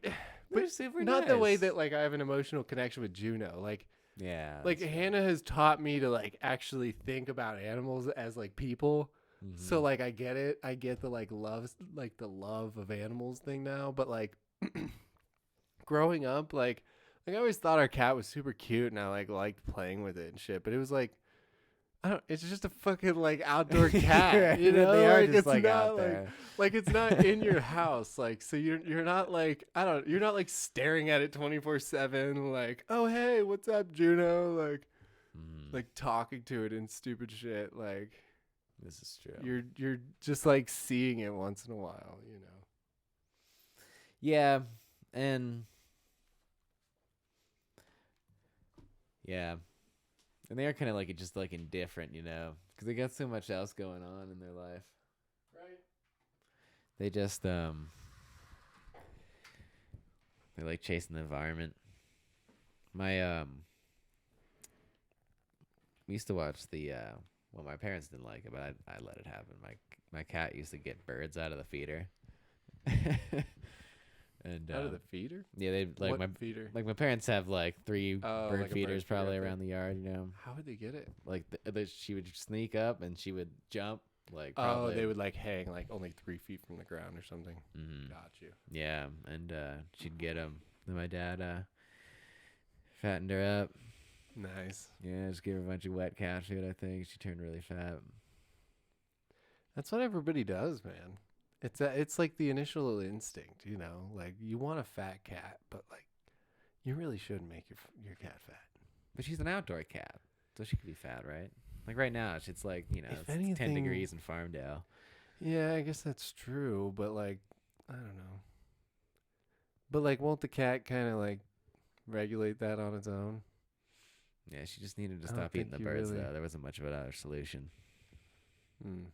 do. But super not nice. The way that like I have an emotional connection with Juno. Like yeah, like Hannah has taught me to like actually think about animals as like people. Mm-hmm. So like I get it. I get the like the love of animals thing now. But like growing up, like I always thought our cat was super cute, and I like liked playing with it and shit. But it was like, it's just a fucking like outdoor cat, you know? They are like, just it's like not out there. Like it's not in your house, like so you're not like you're not like staring at it 24/7, like oh hey what's up Juno, like talking to it and stupid shit. Like this is true. You're just like seeing it once in a while, you know. Yeah, and. Yeah, and they are kind of like just like indifferent, you know, because they got so much else going on in their life. Right. They just they're like chasing the environment. My we used to watch the well, my parents didn't like it, but I let it happen. My cat used to get birds out of the feeder. And out of the feeder? Yeah, they like what feeder? Like my parents have like 3 bird like feeders bird probably feeder around the yard, you know. How would they get it? Like she would sneak up and she would jump Like, probably. Oh, they would like hang like only 3 feet from the ground or something. Mm-hmm. Got you. Yeah, and she'd get them. Then my dad fattened her up. Nice. Yeah, just gave her a bunch of wet cat food. I think she turned really fat. That's what everybody does, man. It's like the initial instinct, you know. Like you want a fat cat, but like you really shouldn't make your cat fat. But she's an outdoor cat, so she could be fat, right? Like right now, it's like, If it's anything, 10 degrees in Farmdale. Yeah, I guess that's true, but like I don't know. But like, won't the cat kind of like regulate that on its own? Yeah, she just needed to I don't stop eating think the you birds, really- though. There wasn't much of another solution. Hmm.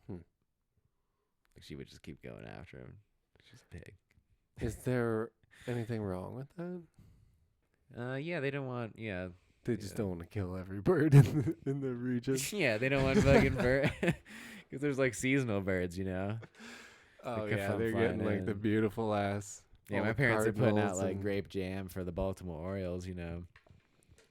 Like, she would just keep going after him. She's a pig. Is there anything wrong with that? Yeah, they don't want, yeah. They just Yeah. don't want to kill every bird in the region. Yeah, they don't want fucking bird. Because there's like seasonal birds, Oh They kept yeah, on they're getting flying like the in. beautiful ass. Yeah, all my the parents are putting out cardinals like and- grape jam for the Baltimore Orioles,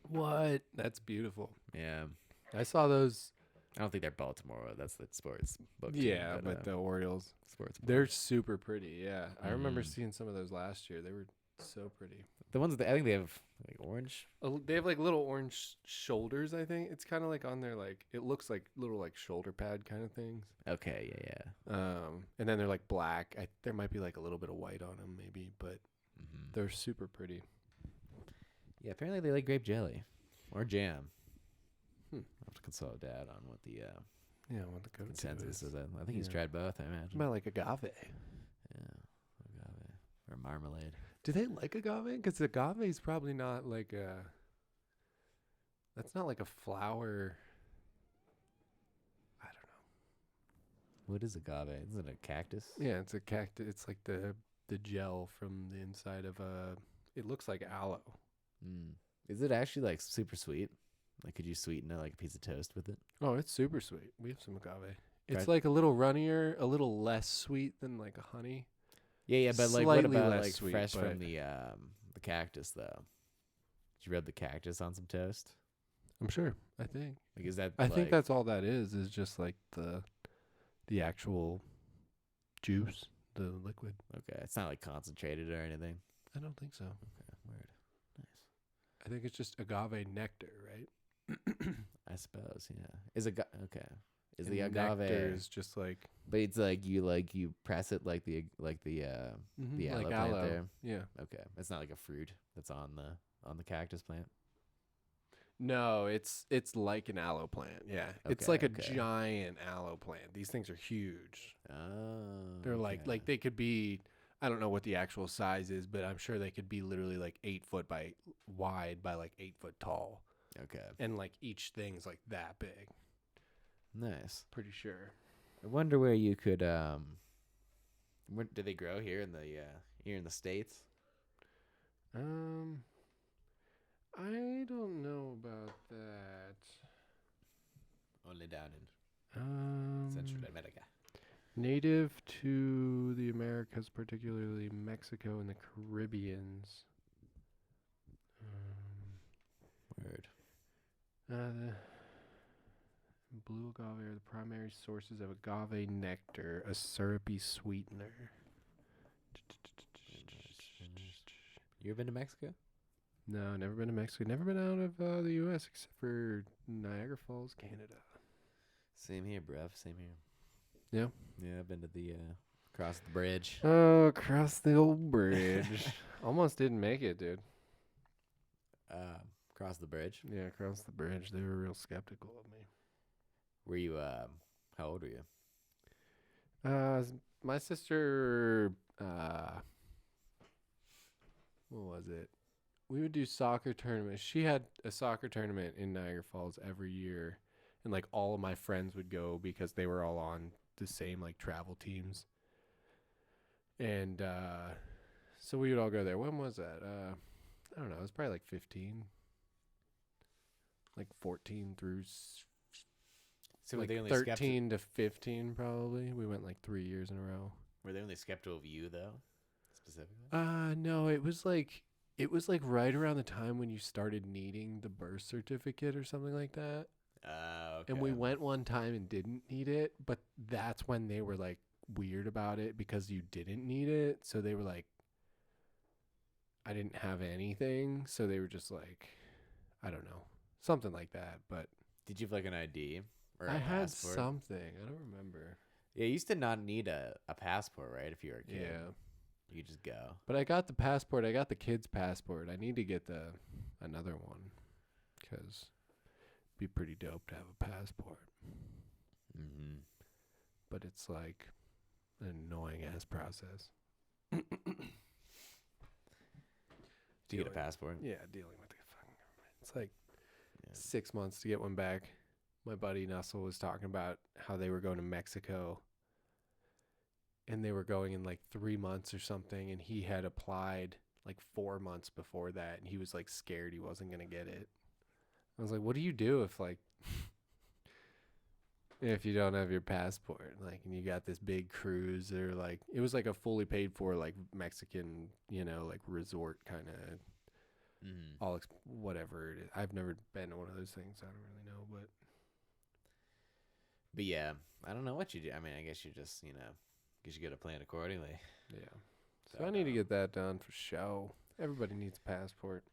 What? That's beautiful. Yeah. I saw those. I don't think they're Baltimore. That's the sports book team, Yeah, but the Orioles, sports book. they're super pretty. Yeah, I remember Mhm. seeing some of those last year. They were so pretty. The ones that I think they have like orange. They have like little orange shoulders. I think it's kind of like on their like it looks like little like shoulder pad kind of things. Okay, yeah. And then they're like black. There might be like a little bit of white on them, maybe, but Mm-hmm. they're super pretty. Yeah, apparently they like grape jelly or jam. Hmm. I'll have to consult Dad on what the Yeah, what the consensus is. I think he's Yeah. tried both, I What imagine. about like agave? Yeah. Agave. Or marmalade. Do they like agave? Because agave is probably not like a. That's not like a flower. I don't know. What is agave? Isn't it a cactus? Yeah, it's a cactus. It's like the gel from the inside of a. It looks like aloe. Mm. Is it actually like super sweet? Like, could you sweeten like a piece of toast with it? Oh, it's super sweet. We have some agave. It's Right. like a little runnier, a little less sweet than like a honey. Yeah, but like, what Slightly about less like sweet, fresh but- from the cactus though? Did you rub the cactus on some toast? I'm sure. I think. Like, is that? I think like- that's all that is just like the actual juice, the liquid. okay. It's not like concentrated or anything. I don't think so. Okay, word. Nice. I think it's just agave nectar, right? I suppose. Yeah. Is it okay? Is And the agave? nectar is just like But it's like you press it like the the aloe like plant aloe. there. Yeah. Okay, it's not like a fruit that's on the cactus plant. No, it's like an aloe plant. Yeah. It's Okay, like a okay. giant aloe plant. These things are huge. Oh. They're like okay. they could be. I don't know what the actual size is, but I'm sure they could be literally like 8 foot by wide by like 8 foot tall, Okay. and like each thing's like that big. Nice. Pretty sure. I wonder where you could where do they grow here in the States? I don't know about that. Only down in Central America. Native to the Americas, particularly Mexico and the Caribbeans. Word. The blue agave are the primary sources of agave nectar, a syrupy sweetener. You ever been to Mexico? No, never been to Mexico. Never been out of the U.S. except for Niagara Falls, Canada. Same here, bruv. Same here. Yeah. Yeah, I've been to the across the bridge. Oh, across the old bridge. Almost didn't make it, dude. Across the bridge. Yeah, across the bridge. They were real skeptical of me. Were you how old were you? My sister, what was it? We would do soccer tournaments. She had a soccer tournament in Niagara Falls every year, and like all of my friends would go because they were all on the same like travel teams. And so we would all go there. When was that? I don't know. It was probably like 15. Like 14 through So like were they only 13 to 15 probably. We went like 3 years in a row. Were they only skeptical of you though, specifically? No, it was like right around the time when you started needing the birth certificate or something like that. Okay. And we went one time and didn't need it, but that's when they were like weird about it because you didn't need it. So they were like, I didn't have anything. So they were just like, I don't know, something like that. But did you have like an ID or a I had passport? something. I don't remember. Yeah, you used to not need a passport, right? If you were a kid. Yeah. You could just go. But I got the passport. I got the kid's passport. I need to get another one because it'd be pretty dope to have a passport. Mm-hmm. But it's like an annoying ass process. Do you get a passport? Yeah, dealing with the fucking government. It's like 6 months to get one back. My buddy Nussel was talking about how they were going to Mexico. And they were going in like 3 months or something. And he had applied like 4 months before that. And he was like scared he wasn't going to get it. I was like, what do you do if like, if you don't have your passport? Like, and you got this big cruise or like, it was like a fully paid for like Mexican, like resort kind of whatever it is. I've never been to one of those things. I don't really know, But yeah, I don't know what you do. I mean, I guess you just, guess you got to plan accordingly. Yeah. So I need to get that done for show. Everybody needs a passport.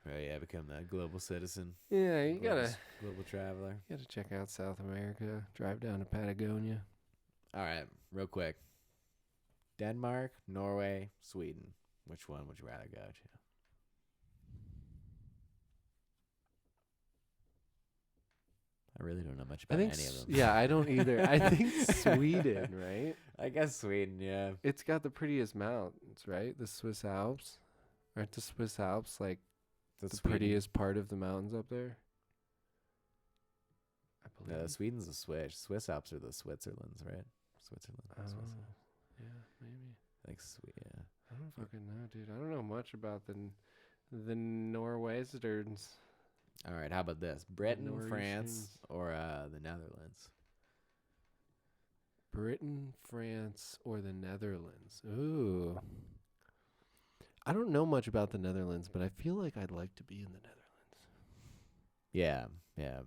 Right, yeah, become that global citizen. Yeah, you gotta global traveler. You gotta check out South America. Drive down to Patagonia. All right, real quick. Denmark, Norway, Sweden. Which one would you rather go to? I really don't know much about any of them. Yeah, I don't either. I think Sweden, right? I guess Sweden, yeah. It's got the prettiest mountains, right? The Swiss Alps. Aren't the Swiss Alps like the prettiest part of the mountains up there? I believe. No, Sweden's the Swiss. Swiss Alps are the Switzerlands, right? Switzerland. Oh, Switzerland. yeah, maybe. Like sweet, yeah. I don't fucking know, dude. I don't know much about the Norwegians. All right, how about this? Britain, Norwegians. France, or the Netherlands? Britain, France, or the Netherlands? Ooh. I don't know much about the Netherlands, but I feel like I'd like to be in the Netherlands. Yeah, yeah.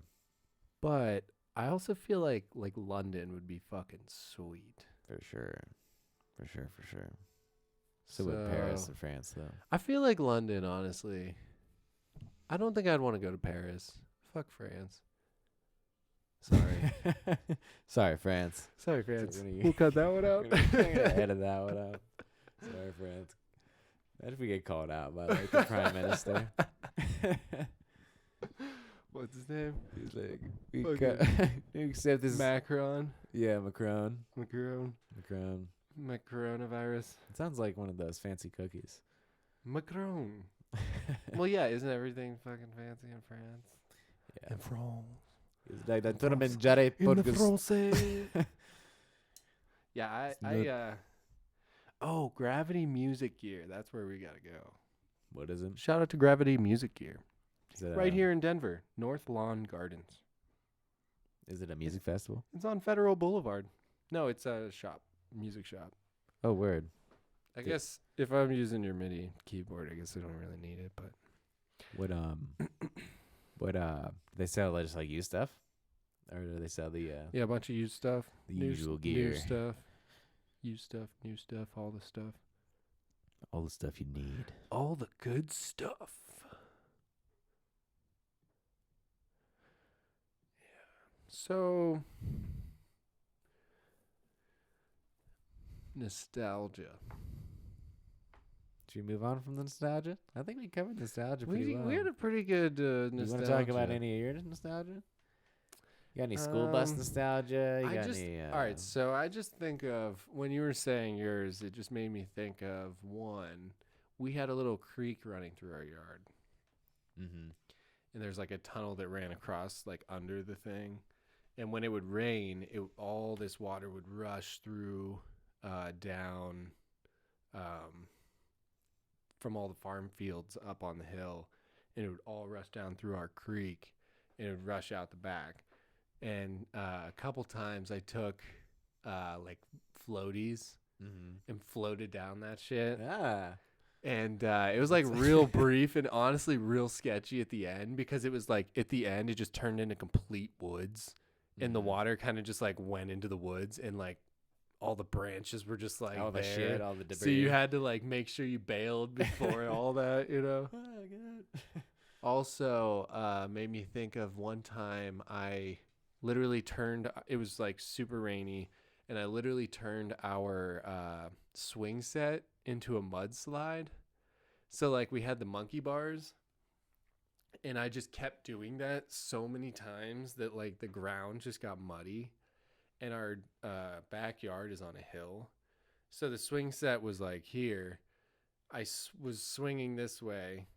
But I also feel like London would be fucking sweet. For sure. So with Paris or France, though? I feel like London, honestly. I don't think I'd want to go to Paris. Fuck France. Sorry. Sorry, France. Sorry, France. We'll cut that one out. I'm gonna edit that one out. Sorry, France. Imagine if we get called out by like the Prime Minister. What's his name? He's like, we accept this. Macron. Yeah, Macron. Macronavirus. It sounds like one of those fancy cookies. Macron. Well, yeah, isn't everything fucking fancy in France? Yeah. In France. It's like that TomandJerryPod. In the France. Yeah, oh, Gravity Music Gear. That's where we gotta go. What is it? Shout out to Gravity Music Gear. Is it right here in Denver, North Lawn Gardens. Is it a music festival? It's on Federal Boulevard. No, it's a shop, music shop. Oh, word. I guess if I'm using your MIDI keyboard, I guess I don't really need it, but what do they sell just like used stuff? Or do they sell the a bunch of used stuff. The usual gear. New stuff. Used stuff, new stuff, all the stuff. All the stuff you need. All the good stuff. Yeah. So nostalgia. Should we move on from the nostalgia? I think we covered nostalgia pretty well. We had a pretty good nostalgia. You want to talk about any of your nostalgia? You got any school bus nostalgia? All right, so I just think of, when you were saying yours, it just made me think of one. We had a little creek running through our yard. Mm-hmm. And there's like a tunnel that ran across like under the thing. And when it would rain, all this water would rush through down from all the farm fields up on the hill. And it would all rush down through our creek. And it would rush out the back. And a couple times I took like floaties and floated down that shit. Ah. And it was like real brief and honestly real sketchy at the end, because it was like at the end it just turned into complete woods, and the water kind of just like went into the woods, and like all the branches were just like all the there. shit, all the debris. So you had to like make sure you bailed before all that, you know. Oh, God. Also, made me think of one time I literally turned. It was like super rainy, and I literally turned our swing set into a mudslide. So like we had the monkey bars, and I just kept doing that so many times that like the ground just got muddy, and our backyard is on a hill. So the swing set was like here. I was swinging this way,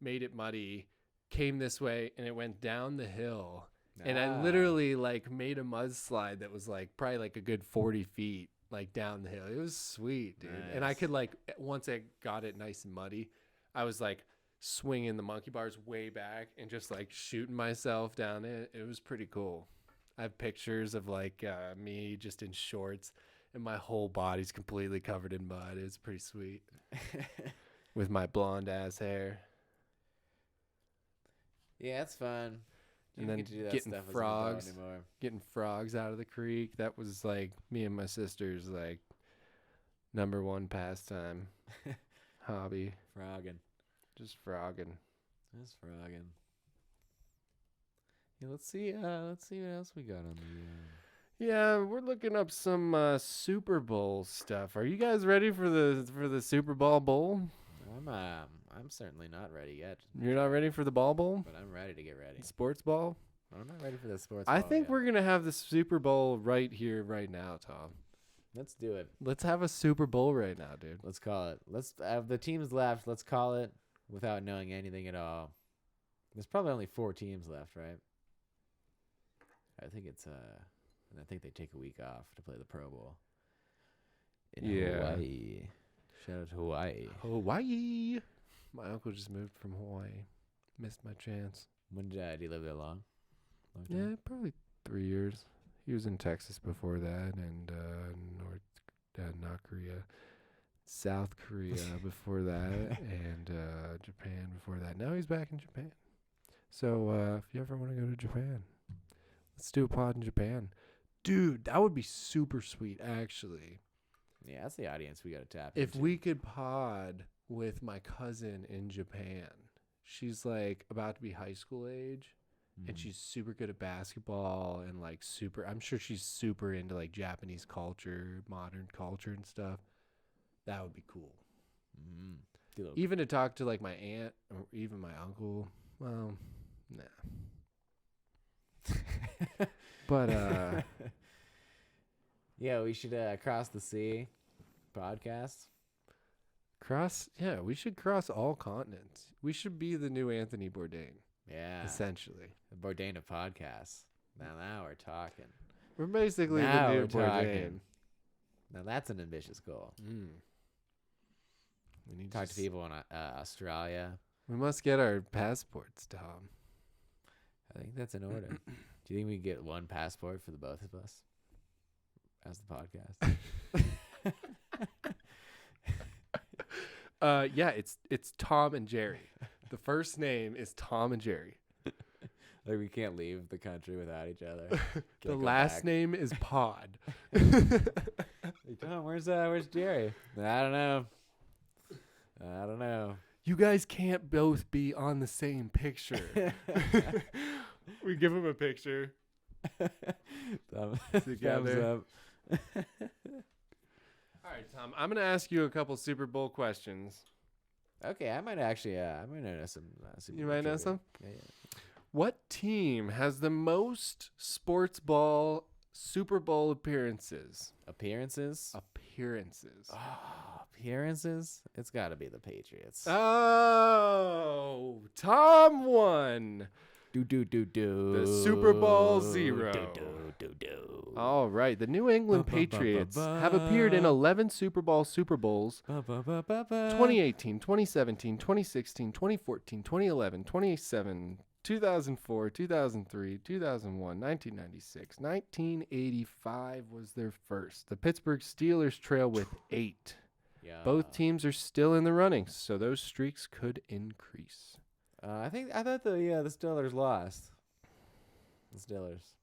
made it muddy, came this way, and it went down the hill. And I literally like made a mudslide that was like probably like a good 40 feet like down the hill. It was sweet, dude. Nice. And I could like, once I got it nice and muddy, I was like swinging the monkey bars way back and just like shooting myself down it. It was pretty cool. I have pictures of like me just in shorts, and my whole body's completely covered in mud. It's pretty sweet. With my blonde ass hair. Yeah, it's fun. And then getting frogs out of the creek. That was like me and my sister's like number one pastime hobby. Frogging. Just frogging. Just frogging. Yeah, let's see what else we got on the Yeah, we're looking up some Super Bowl stuff. Are you guys ready for the Super Bowl? I'm certainly not ready yet. You're not ready for the Bowl? But I'm ready to get ready. Sports ball? I'm not ready for the sports I ball think yet. we're going to have the Super Bowl right here, right now, Tom. Let's do it. Let's have a Super Bowl right now, dude. Let's call it. Let's have the teams left. Let's call it without knowing anything at all. There's probably only 4 teams left, right? I think it's and I think they take a week off to play the Pro Bowl in Hawaii. Shout out to Hawaii. Hawaii. My uncle just moved from Hawaii. Missed my chance. When did he live there long? Yeah, probably 3 years. He was in Texas before that, and not Korea, South Korea before that, and Japan before that. Now he's back in Japan. So if you ever want to go to Japan, let's do a pod in Japan. Dude, that would be super sweet, actually. Yeah, that's the audience we got to tap If into. we could pod with my cousin in Japan. She's like about to be high school age, and she's super good at basketball and like I'm sure she's super into like Japanese culture, modern culture and stuff. That would be cool. Even to talk to like my aunt or even my uncle. Well, nah. But yeah, we should cross the sea podcast. We should cross all continents. We should be the new Anthony Bourdain. Yeah. Essentially. The Bourdain of podcasts. Now we're talking. We're basically now the new we're Bourdain. talking. Now that's an ambitious goal. We need to talk to people in Australia. We must get our passports, Tom. I think that's in order. Do you think we can get one passport for the both of us as the podcast? Yeah, it's Tom and Jerry. The first name is Tom and Jerry. Like we can't leave the country without each other. The last name is Pod. Like, Tom, where's Jerry? I don't know. You guys can't both be on the same picture. We give him a picture. Together. Thumbs up. All right, Tom. I'm gonna ask you a couple Super Bowl questions. Okay, I might actually. I might know some. Super You Bowl might know trivia. some. Yeah. What team has the most sports ball Super Bowl appearances? Appearances. Appearances. Appearances. It's got to be the Patriots. Oh, Tom won. The Super Bowl 0. Do. All right. The New England Patriots have appeared in 11 Super Bowls 2018, 2017, 2016, 2014, 2011, 2007, 2004, 2003, 2001, 1996, 1985 was their first. The Pittsburgh Steelers trail with 8. Yeah. Both teams are still in the running, so those streaks could increase. I thought the Steelers lost. The Steelers.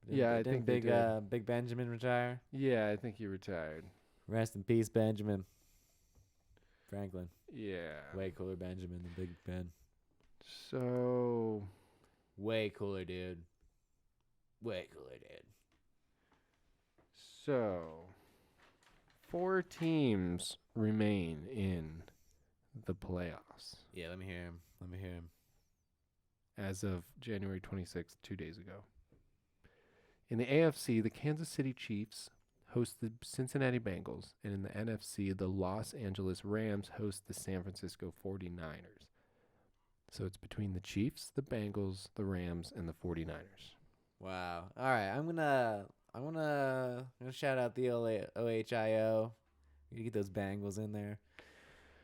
I think they did. Big Benjamin retire. Yeah, I think he retired. Rest in peace, Benjamin Franklin. Yeah. Way cooler Benjamin than Big Ben. So. Way cooler, dude. Way cooler, dude. So, 4 teams remain in the playoffs. Yeah, let me hear him. As of January 26th, 2 days ago. In the AFC, the Kansas City Chiefs host the Cincinnati Bengals, and in the NFC, the Los Angeles Rams host the San Francisco 49ers. So it's between the Chiefs, the Bengals, the Rams, and the 49ers. Wow. All right, I'm gonna shout out the OHIO. You get those Bengals in there.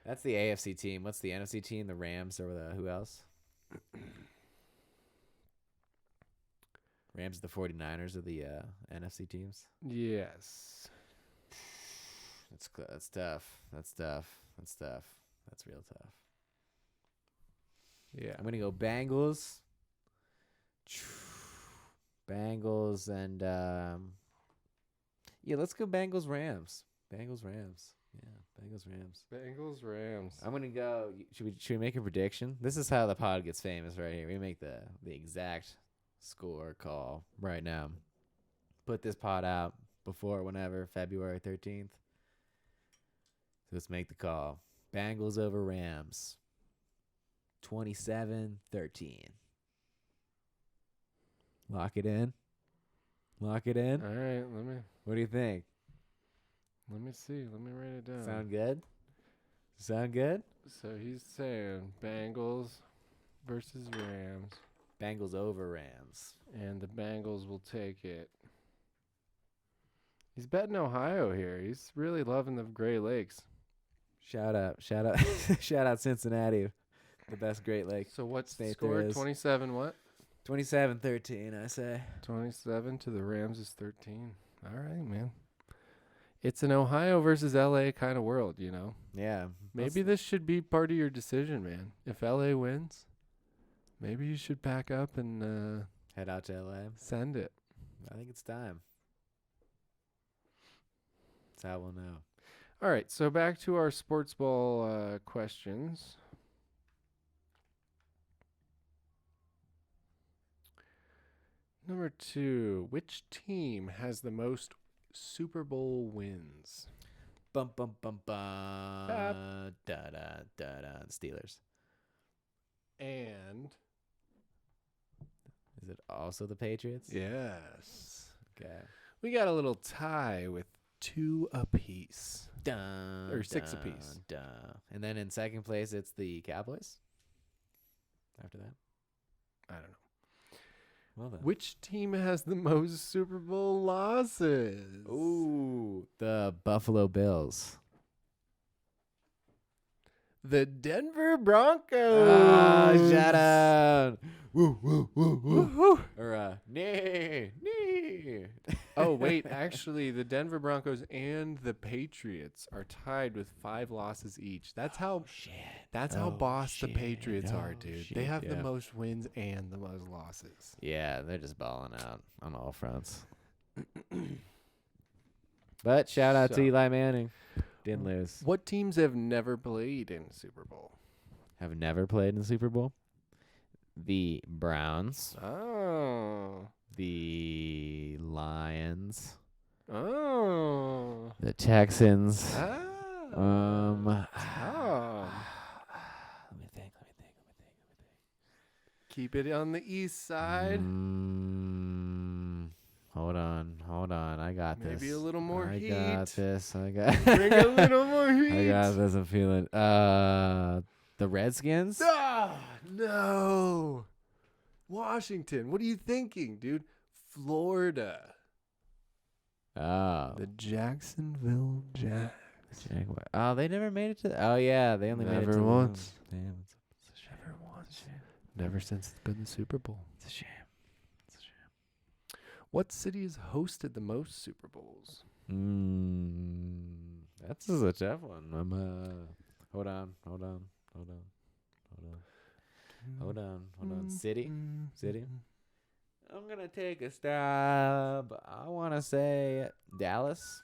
That's the AFC team. What's the NFC team? The Rams or who else? Rams, the 49ers are the NFC teams. Yes. That's tough. That's real tough. Yeah. I'm going to go Bengals. Bengals and let's go Bengals Rams. Bengals Rams. Yeah, Bengals Rams. Bengals Rams. I'm going to go. Should we make a prediction? This is how the pod gets famous right here. We make the exact score call right now. Put this pod out before whenever, February 13th. So let's make the call. Bengals over Rams. 27-13. Lock it in. Lock it in. All right, What do you think? let me see. Let me write it down. Sound good? Sound good? So he's saying Bengals versus Rams. Bengals over Rams. And the Bengals will take it. He's betting Ohio here. He's really loving the Great Lakes. Shout out, shout out Cincinnati, the best Great Lakes. So what's the state score? there is. 27 what? 27-13, I say. 27 to the Rams is 13. All right, man. It's an Ohio versus LA kind of world, you know? Yeah. Maybe this should be part of your decision, man. If LA wins, maybe you should pack up and head out to LA. send it. I think it's time. That's how we'll know. All right, so back to our sports ball questions. Number 2, which team has the most Super Bowl wins? Bum bum bum bum. Da da da da. Steelers. And is it also the Patriots? yes. Okay. We got a little tie with 2 apiece. Dun, Or 6 dun, apiece. Dun. And then in second place, it's the Cowboys. After that, I don't know. Well then. Which team has the most Super Bowl losses? Ooh, the Buffalo Bills. The Denver Broncos. Oh, shout out. Woo, woo, woo, woo, woo. Or, nee. Oh, wait. Actually, the Denver Broncos and the Patriots are tied with 5 losses each. That's how That's how boss the Patriots are, dude. They have the most wins and the most losses. Yeah, they're just balling out on all fronts. But shout out to Eli Manning. Didn't lose. What teams have never played in Super Bowl? Have never played in the Super Bowl? The Browns. Oh. The Lions. Oh. The Texans. Oh. Let me think. Keep it on the east side. Hold on. I got this. Maybe a little more heat. I got this. Bring a little more heat. I got this. I'm feeling. The Redskins. Ah, no. Washington. What are you thinking, dude? Florida. Oh. The Jacksonville Jags. Jaguar. Oh, they never made it to. Oh yeah, they only made it to Never once. Damn, it's a shame. Never once. Never since it's been the Super Bowl. It's a shame. What city has hosted the most Super Bowls? That's a tough one. Hold on. City. I'm gonna take a stab. I want to say Dallas.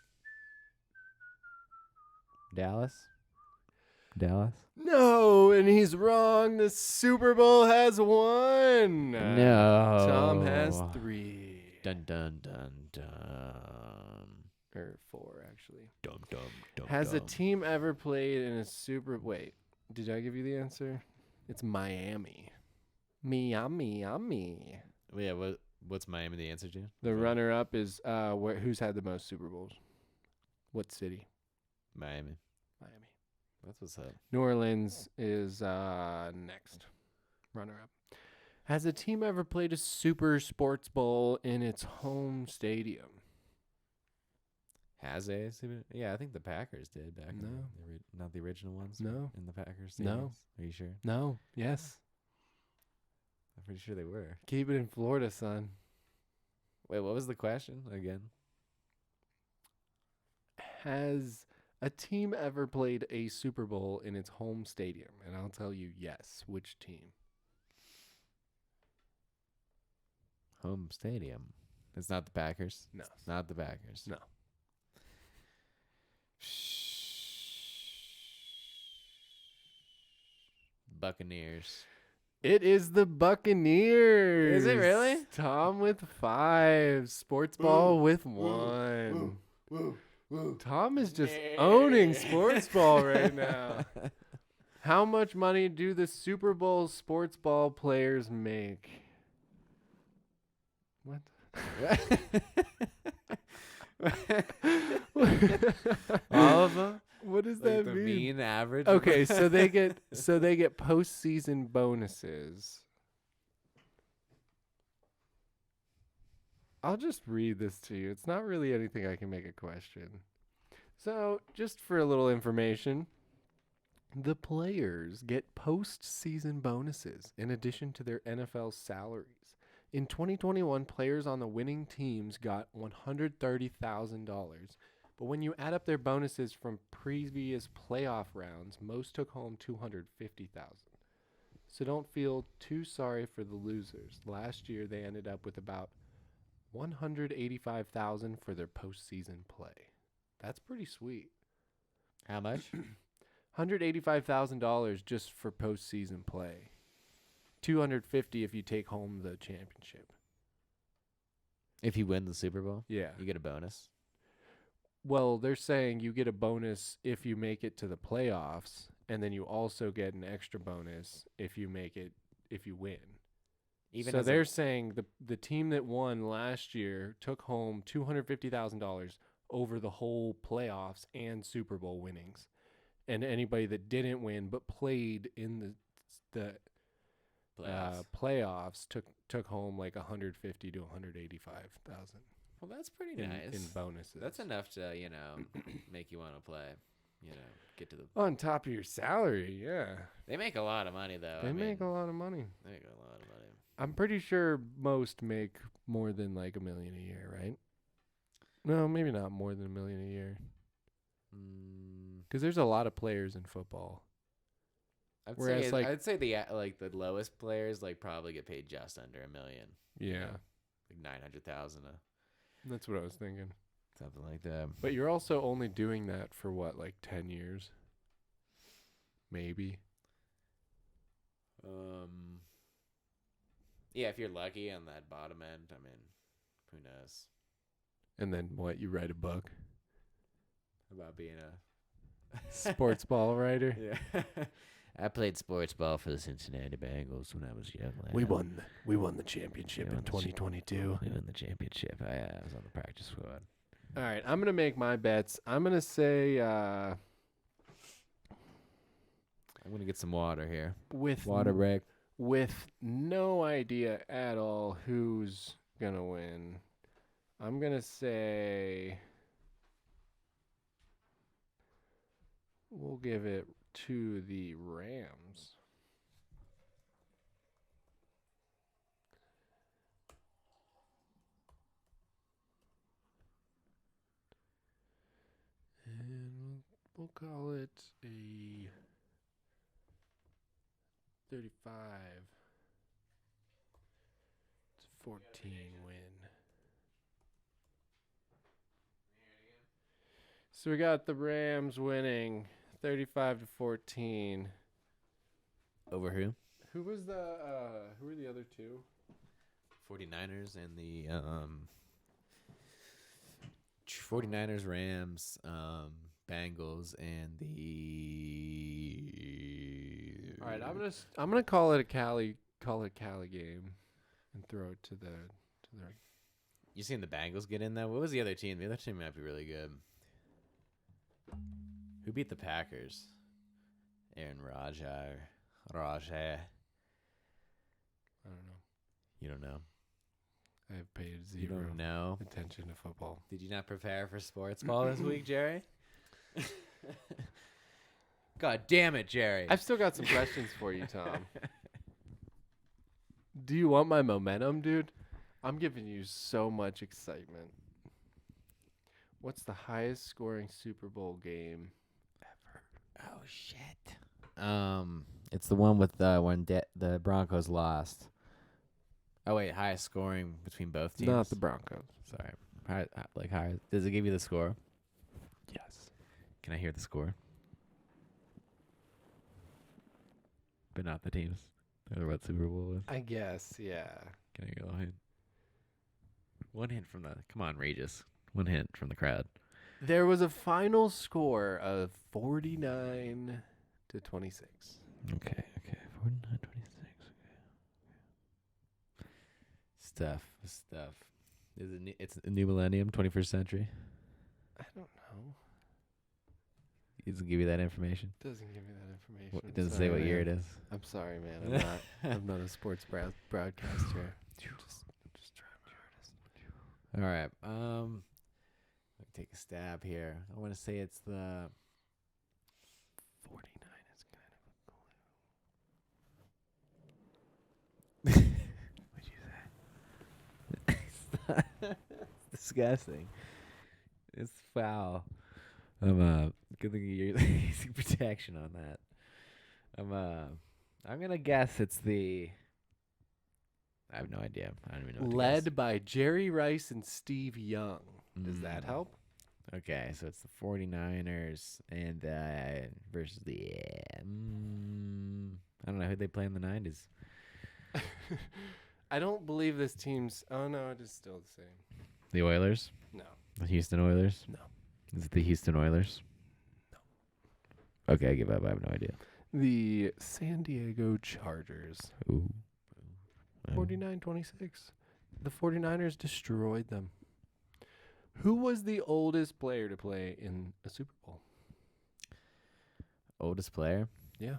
No, and he's wrong. The Super Bowl has won. No. Tom has 3. Dun dun dun dun. Or 4, actually. Dum dum dum. Has a team ever played in a Super... Wait, did I give you the answer? It's Miami. Miami. Yeah, what's Miami the answer to? The runner-up is who's had the most Super Bowls? What city? Miami. That's what's up. New Orleans is next. Runner-up. Has a team ever played a Super Sports Bowl in its home stadium? Has a Super? Yeah, I think the Packers did back. No. Not the original ones? No. In the Packers stadiums? No. Are you sure? No. Yes. I'm pretty sure they were. Keep it in Florida, son. Wait, what was the question again? Has a team ever played a Super Bowl in its home stadium? And I'll tell you yes. Which team? Home stadium. It's not the Packers. No. It's not the Packers. No. Buccaneers. It is the Buccaneers. Is it really? Tom with 5. Sports ball with 1. Tom is just owning sports ball right now. How much money do the Super Bowl sports ball players make? What? All of them? What does Like that the mean? mean average? Okay, so they get postseason bonuses. I'll just read this to you. It's not really anything I can make a question. So, just for a little information, the players get postseason bonuses in addition to their NFL salaries. In 2021, players on the winning teams got $130,000. But when you add up their bonuses from previous playoff rounds, most took home $250,000. So don't feel too sorry for the losers. Last year, they ended up with about $185,000 for their postseason play. That's pretty sweet. How much? $185,000 just for postseason play. $250,000 if you take home the championship. If you win the Super Bowl? Yeah. You get a bonus? Well, they're saying you get a bonus if you make it to the playoffs, and then you also get an extra bonus if you win. So they're saying the team that won last year took home $250,000 over the whole playoffs and Super Bowl winnings. And anybody that didn't win but played in the playoffs took home like $150,000 to $185,000. Well, that's pretty nice. In bonuses. That's enough to, make you want to play. Get to the... On top of your salary, yeah. They make a lot of money, though. They make a lot of money. They make a lot of money. I'm pretty sure most make more than like $1 million a year, right? No, maybe not more than $1 million a year. Because there's a lot of players in football. I'd say the lowest players probably get paid just under $1 million. Yeah, like 900,000. That's what I was thinking. Something like that. But you're also only doing that for what, like 10 years? Maybe. Yeah, if you're lucky on that bottom end, who knows? And then what? You write a book About being a sports ball writer? Yeah. I played sports ball for the Cincinnati Bengals when I was young. We won the championship in 2022. We won the championship. I was on the practice squad. All right, I'm going to make my bets. I'm going to say I'm going to get some water here. Water break. With no idea at all who's going to win, I'm going to say we'll give it to the Rams. And we'll it a 35 to 14 win. So we got the Rams winning 35 to 14. Over who? Who were the other two? 49ers and the 49ers, Rams, Bengals, and the. All right, I'm gonna call it a Cali game, and throw it to the. You seen the Bengals get in though? What was the other team? The other team might be really good. Who beat the Packers? Aaron Rodgers. I don't know. You don't know. I have paid You zero don't know. attention to football. Did you not prepare for sports ball this week, Jerry? God damn it, Jerry. I've still got some questions for you, Tom. Do you want my momentum, dude? I'm giving you so much excitement. What's the highest scoring Super Bowl game ever? Oh shit. It's the one with when the Broncos lost. Oh wait, highest scoring between both teams. Not the Broncos. Sorry. High. Does it give you the score? Yes. Can I hear the score? But not the teams. Or what Super Bowl was. I guess, yeah. Can I get a little hint? One hint from the. Come on, Regis. One hint from the crowd. There was a final score of 49 to 26. Okay. 49-26. Okay. Stuff. It's a new millennium, 21st century. I don't know. It doesn't give you that information. Doesn't give me that information. It doesn't say what year it is. I'm sorry, man. I'm not a sports broadcaster. Just trying my hardest. All right. Let me take a stab here. I want to say it's the 49 is kind of a clue. What'd you say? It's disgusting. It's foul. I'm good thing you're using protection on that. I'm gonna guess it's the. I have no idea. I don't even know. What to Led guess. by Jerry Rice and Steve Young. Does that help? Okay, so it's the 49ers and versus the. I don't know who they play in the 90s. I don't believe this team's. Oh no, it is still the same. The Oilers. No. The Houston Oilers. No. Is it the Houston Oilers? No. Okay, I give up. I have no idea. The San Diego Chargers. Ooh. 49-26. The 49ers destroyed them. Who was the oldest player to play in a Super Bowl? Oldest player? Yeah.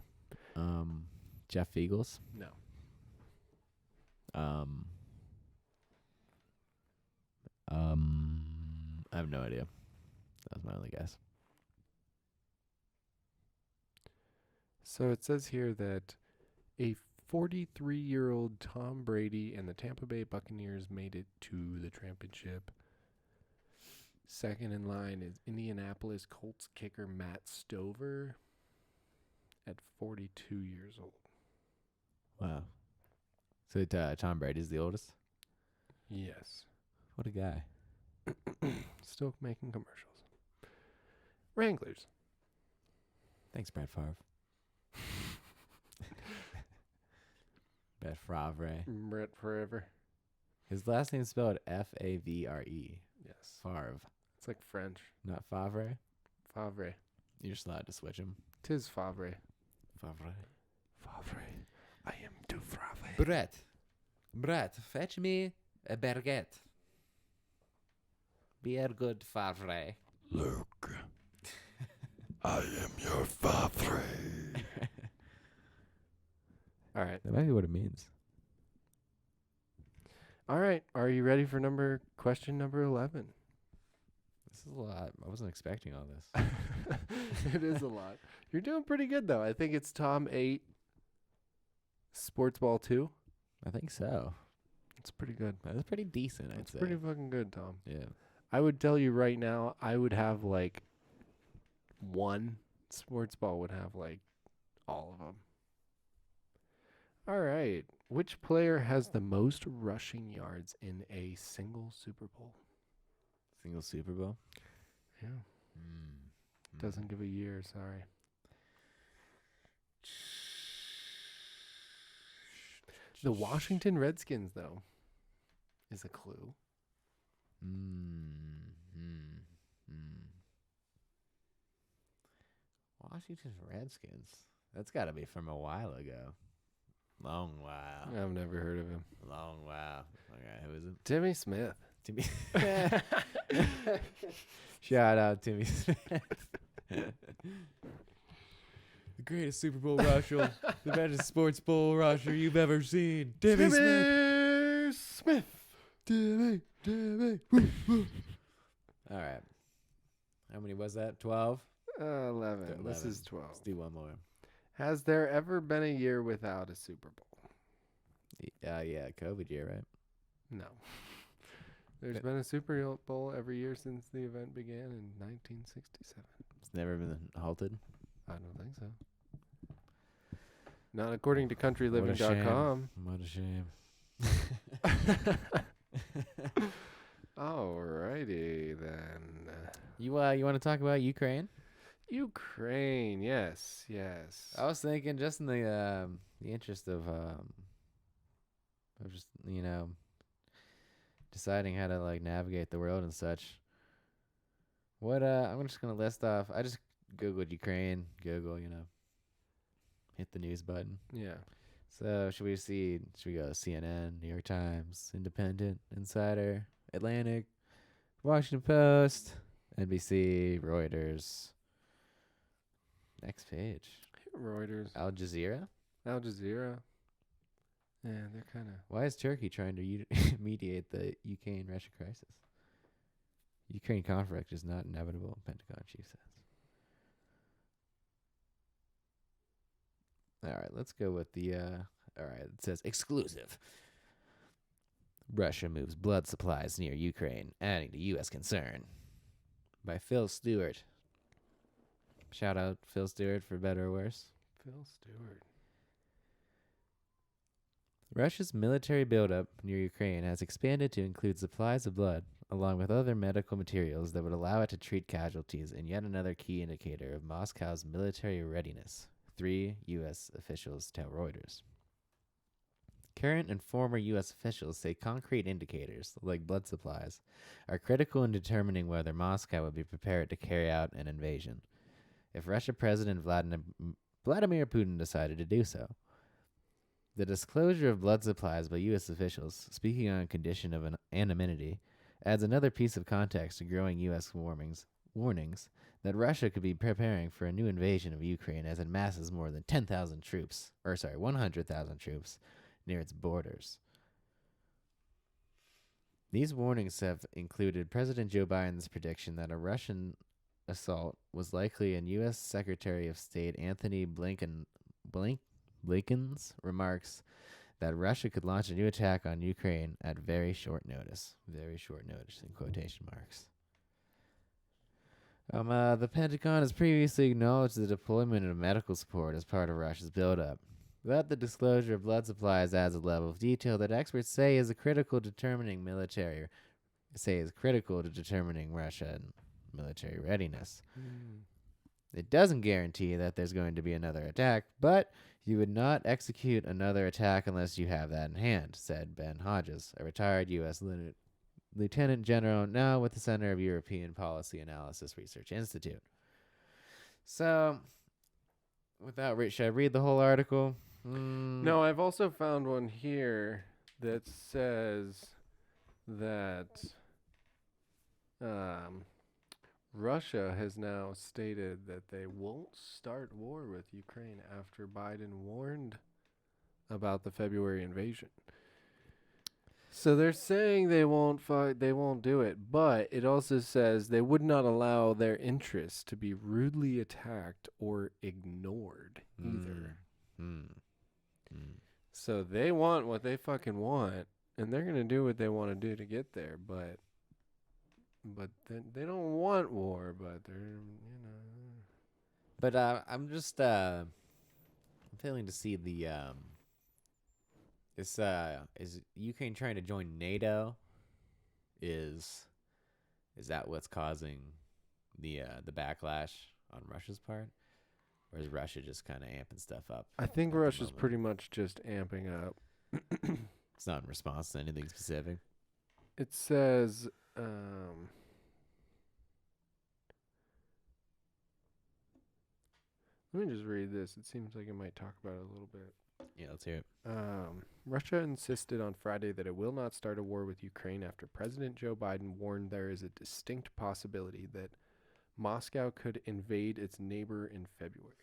Jeff Eagles. No. I have no idea. That was my only guess. So it says here that a 43-year-old Tom Brady and the Tampa Bay Buccaneers made it to the championship. Second in line is Indianapolis Colts kicker Matt Stover at 42 years old. Wow. So Tom Brady's the oldest? Yes. What a guy. Still making commercials. Wranglers. Thanks, Brett Favre. Brett Favre. Brett Forever. His last name's spelled Favre. Yes. Favre. It's like French. Not Favre? Favre. You're just allowed to switch him. Tis Favre. Favre. Favre. I am too Favre. Brett, fetch me a baguette. Be a good Favre. Luke. I am your Favre. All right. That might be what it means. All right. Are you ready for question number 11? This is a lot. I wasn't expecting all this. It is a lot. You're doing pretty good, though. I think it's Tom 8, Sports Ball 2. I think so. It's pretty good. That's pretty decent, I'd It's say. pretty fucking good, Tom. Yeah. I would tell you right now, I would have like 1, sports ball would have like all of them. All right. Which player has the most rushing yards in a single Super Bowl? Single Super Bowl? Yeah. Doesn't give a year, sorry. The Washington Redskins, though, is a clue. Washington Redskins. That's got to be from a while ago. Long while. I've never heard of him. Long while. Okay, who is it? Timmy Smith. Timmy. Shout out Timmy Smith. The greatest Super Bowl rusher, the best sports bowl rusher you've ever seen. Timmy Smith. Timmy. All right. How many was that? 12? 11. This is 12. Let's do one more. Has there ever been a year without a Super Bowl? Yeah, COVID year, right? No. There's been a Super Bowl every year since the event began in 1967. It's never been halted? I don't think so. Not according to countryliving.com. What a shame. Alrighty then. You want to talk about Ukraine? Ukraine, yes. I was thinking, just in the interest of just deciding how to like navigate the world and such. What I'm just gonna list off. I just googled Ukraine. Google, hit the news button. Yeah. So should we go CNN, New York Times, Independent, Insider, Atlantic, Washington Post, NBC, Reuters. Next page. Reuters. Al Jazeera. Yeah, they're kind of. Why is Turkey trying to mediate the Ukraine-Russia crisis? Ukraine conflict is not inevitable, Pentagon chief says. All right, let's go with the. All right, it says exclusive. Russia moves blood supplies near Ukraine, adding to U.S. concern. By Phil Stewart. Shout out Phil Stewart for better or worse. Phil Stewart. Russia's military buildup near Ukraine has expanded to include supplies of blood, along with other medical materials that would allow it to treat casualties, in yet another key indicator of Moscow's military readiness, 3 U.S. officials tell Reuters. Current and former U.S. officials say concrete indicators, like blood supplies, are critical in determining whether Moscow would be prepared to carry out an invasion, if Russia President Vladimir Putin decided to do so. The disclosure of blood supplies by U.S. officials, speaking on condition of anonymity, adds another piece of context to growing U.S. warnings that Russia could be preparing for a new invasion of Ukraine as it masses more than 100,000 troops near its borders. These warnings have included President Joe Biden's prediction that a Russian assault was likely, and U.S. Secretary of State Anthony Blinken's remarks that Russia could launch a new attack on Ukraine at very short notice. Very short notice in quotation marks. The Pentagon has previously acknowledged the deployment of medical support as part of Russia's buildup. But the disclosure of blood supplies adds a level of detail that experts say is critical to determining Russian military readiness. It doesn't guarantee that there's going to be another attack, but you would not execute another attack unless you have that in hand, said Ben Hodges, a retired U.S. Lieutenant General now with the Center of European Policy Analysis Research Institute. So, should I read the whole article? No, I've also found one here that says that Russia has now stated that they won't start war with Ukraine after Biden warned about the February invasion. So they're saying they won't fight, they won't do it, but it also says they would not allow their interests to be rudely attacked or ignored either. So they want what they fucking want, and they're going to do what they want to do to get there, but they don't want war, but they're, But I'm just failing to see the is Ukraine trying to join NATO? Is that what's causing the backlash on Russia's part, or is Russia just kind of amping stuff up? I think Russia's pretty much just amping up. It's not in response to anything specific. It says, let me just read this. It seems like it might talk about it a little bit. Yeah, let's hear it. Russia insisted on Friday that it will not start a war with Ukraine after President Joe Biden warned there is a distinct possibility that Moscow could invade its neighbor in February.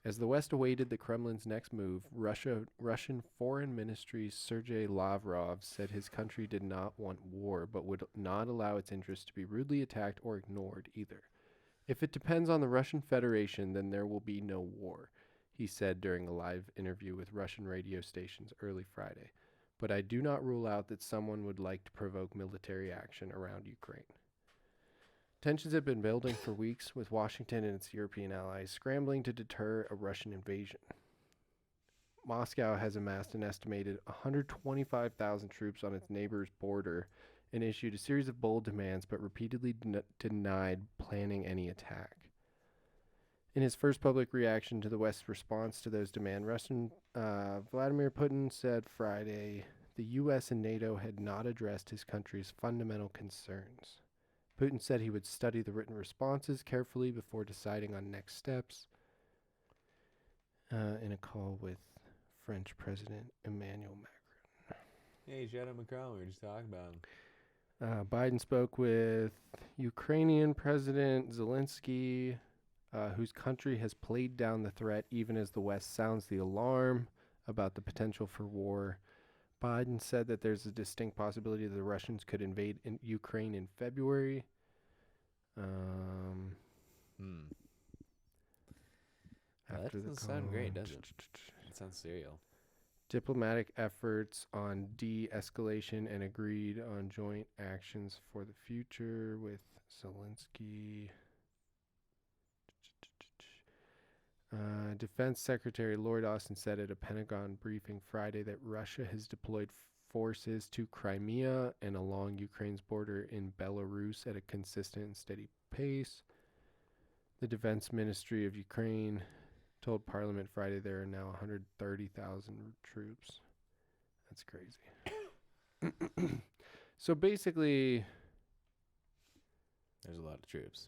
As the West awaited the Kremlin's next move, Russian Foreign Ministry Sergei Lavrov said his country did not want war, but would not allow its interests to be rudely attacked or ignored either. If it depends on the Russian Federation, then there will be no war, he said during a live interview with Russian radio stations early Friday. But I do not rule out that someone would like to provoke military action around Ukraine. Tensions have been building for weeks, with Washington and its European allies scrambling to deter a Russian invasion. Moscow has amassed an estimated 125,000 troops on its neighbor's border and issued a series of bold demands, but repeatedly denied planning any attack. In his first public reaction to the West's response to those demands, Russian Vladimir Putin said Friday the U.S. and NATO had not addressed his country's fundamental concerns. Putin said he would study the written responses carefully before deciding on next steps. In a call with French President Emmanuel Macron. Hey, shout out Macron. We were just talking about him. Biden spoke with Ukrainian President Zelensky, whose country has played down the threat even as the West sounds the alarm about the potential for war. Biden said that there's a distinct possibility that the Russians could invade Ukraine in February. That doesn't sound great, does it? It sounds serial. Diplomatic efforts on de-escalation and agreed on joint actions for the future with Zelensky. Defense Secretary Lloyd Austin said at a Pentagon briefing Friday that Russia has deployed forces to Crimea and along Ukraine's border in Belarus at a consistent and steady pace. The Defense Ministry of Ukraine told Parliament Friday there are now 130,000 troops. That's crazy. So basically, there's a lot of troops.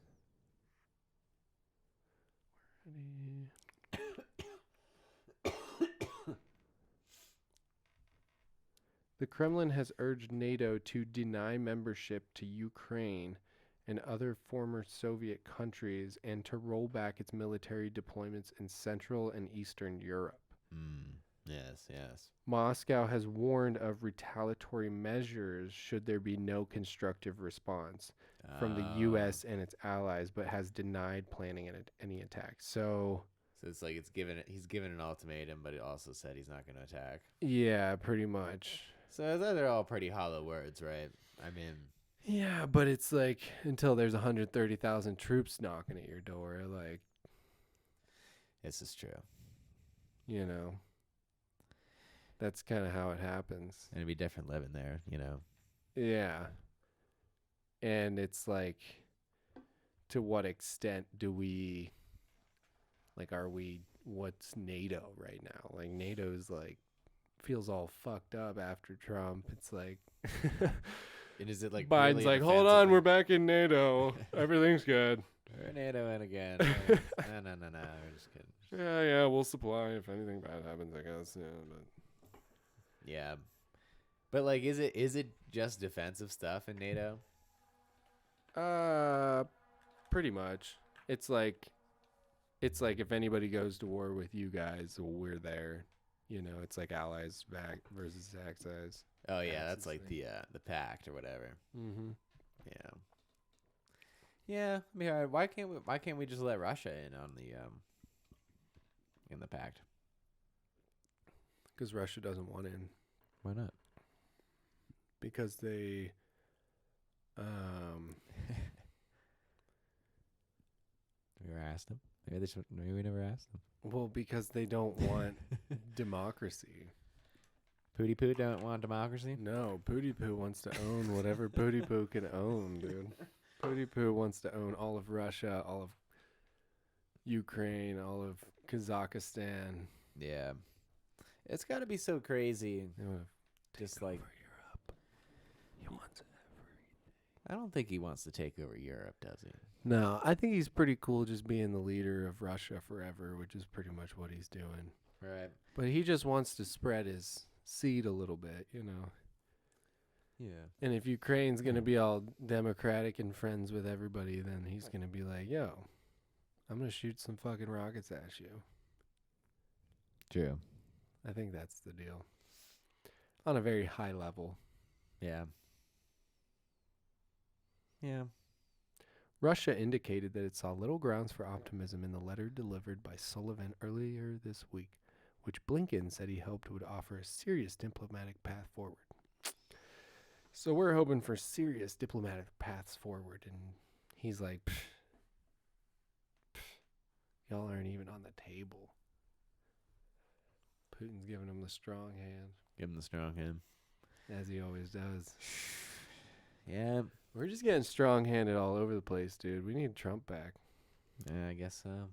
The Kremlin has urged NATO to deny membership to Ukraine and other former Soviet countries and to roll back its military deployments in Central and Eastern Europe. Yes. Moscow has warned of retaliatory measures should there be no constructive response from the U.S. and its allies, but has denied planning any attacks. So it's like he's given an ultimatum, but it also said he's not going to attack. Yeah, pretty much. So they're all pretty hollow words, right? I mean, yeah, but it's like until there's 130,000 troops knocking at your door, like, this is true. You know, that's kind of how it happens. And it'd be different living there, you know. Yeah. And it's like, to what extent do we, like, what's NATO right now? Like, NATO's like, feels all fucked up after Trump. It's like, and is it like Biden's like, hold on, we're back in NATO. Everything's good. We're NATO in again. No. We're just kidding. Yeah, we'll supply if anything bad happens, I guess. Yeah. But like, is it just defensive stuff in NATO? Pretty much. It's like if anybody goes to war with you guys, well, we're there. You know, it's like allies back versus axis. Oh yeah, that's like the pact or whatever. Mm-hmm. Yeah. Yeah. I mean, why can't we just let Russia in on the pact? Because Russia doesn't want in. Why not? Because they We were asked them. Maybe we never asked them. Well, because they don't want democracy. Pooty Poo don't want democracy? No, Pooty Poo wants to own whatever Pooty Poo can own, dude. Pooty Poo wants to own all of Russia, all of Ukraine, all of Kazakhstan. Yeah. It's got to be so crazy. Just like Europe. He wants everything. I don't think he wants to take over Europe, does he? No, I think he's pretty cool just being the leader of Russia forever, which is pretty much what he's doing. Right. But he just wants to spread his seed a little bit, you know. Yeah. And if Ukraine's going to be all democratic and friends with everybody, then he's going to be like, yo, I'm going to shoot some fucking rockets at you. True. I think that's the deal. On a very high level. Yeah. Yeah. Russia indicated that it saw little grounds for optimism in the letter delivered by Sullivan earlier this week, which Blinken said he hoped would offer a serious diplomatic path forward. So we're hoping for serious diplomatic paths forward, and he's like, y'all aren't even on the table. Putin's giving him the strong hand. Give him the strong hand. As he always does. Yeah. We're just getting strong-handed all over the place, dude. We need Trump back. Yeah, I guess so.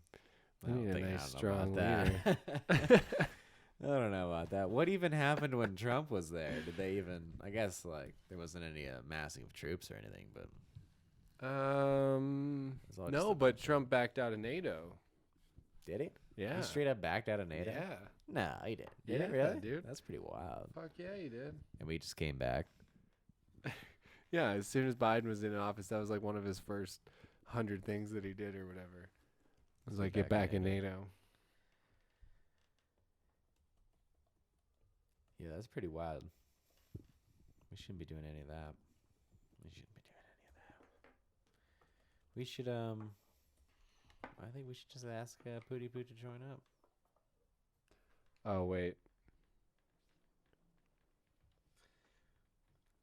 We need a nice, strong that. leader. I don't know about that. What even happened when Trump was there? Did they even... I guess, like, there wasn't any massing of troops or anything, but... No, but Trump backed out of NATO. Did he? Yeah. He straight up backed out of NATO? Yeah. No, he didn't. Did Yeah, he really? dude. That's pretty wild. Fuck yeah, he did. And we just came back. Yeah, as soon as Biden was in office, that was like one of his first 100 things that he did or whatever. It was like, get back in NATO. Yeah, that's pretty wild. We shouldn't be doing any of that. We should, I think we should just ask Pooty Poo to join up. Oh, wait.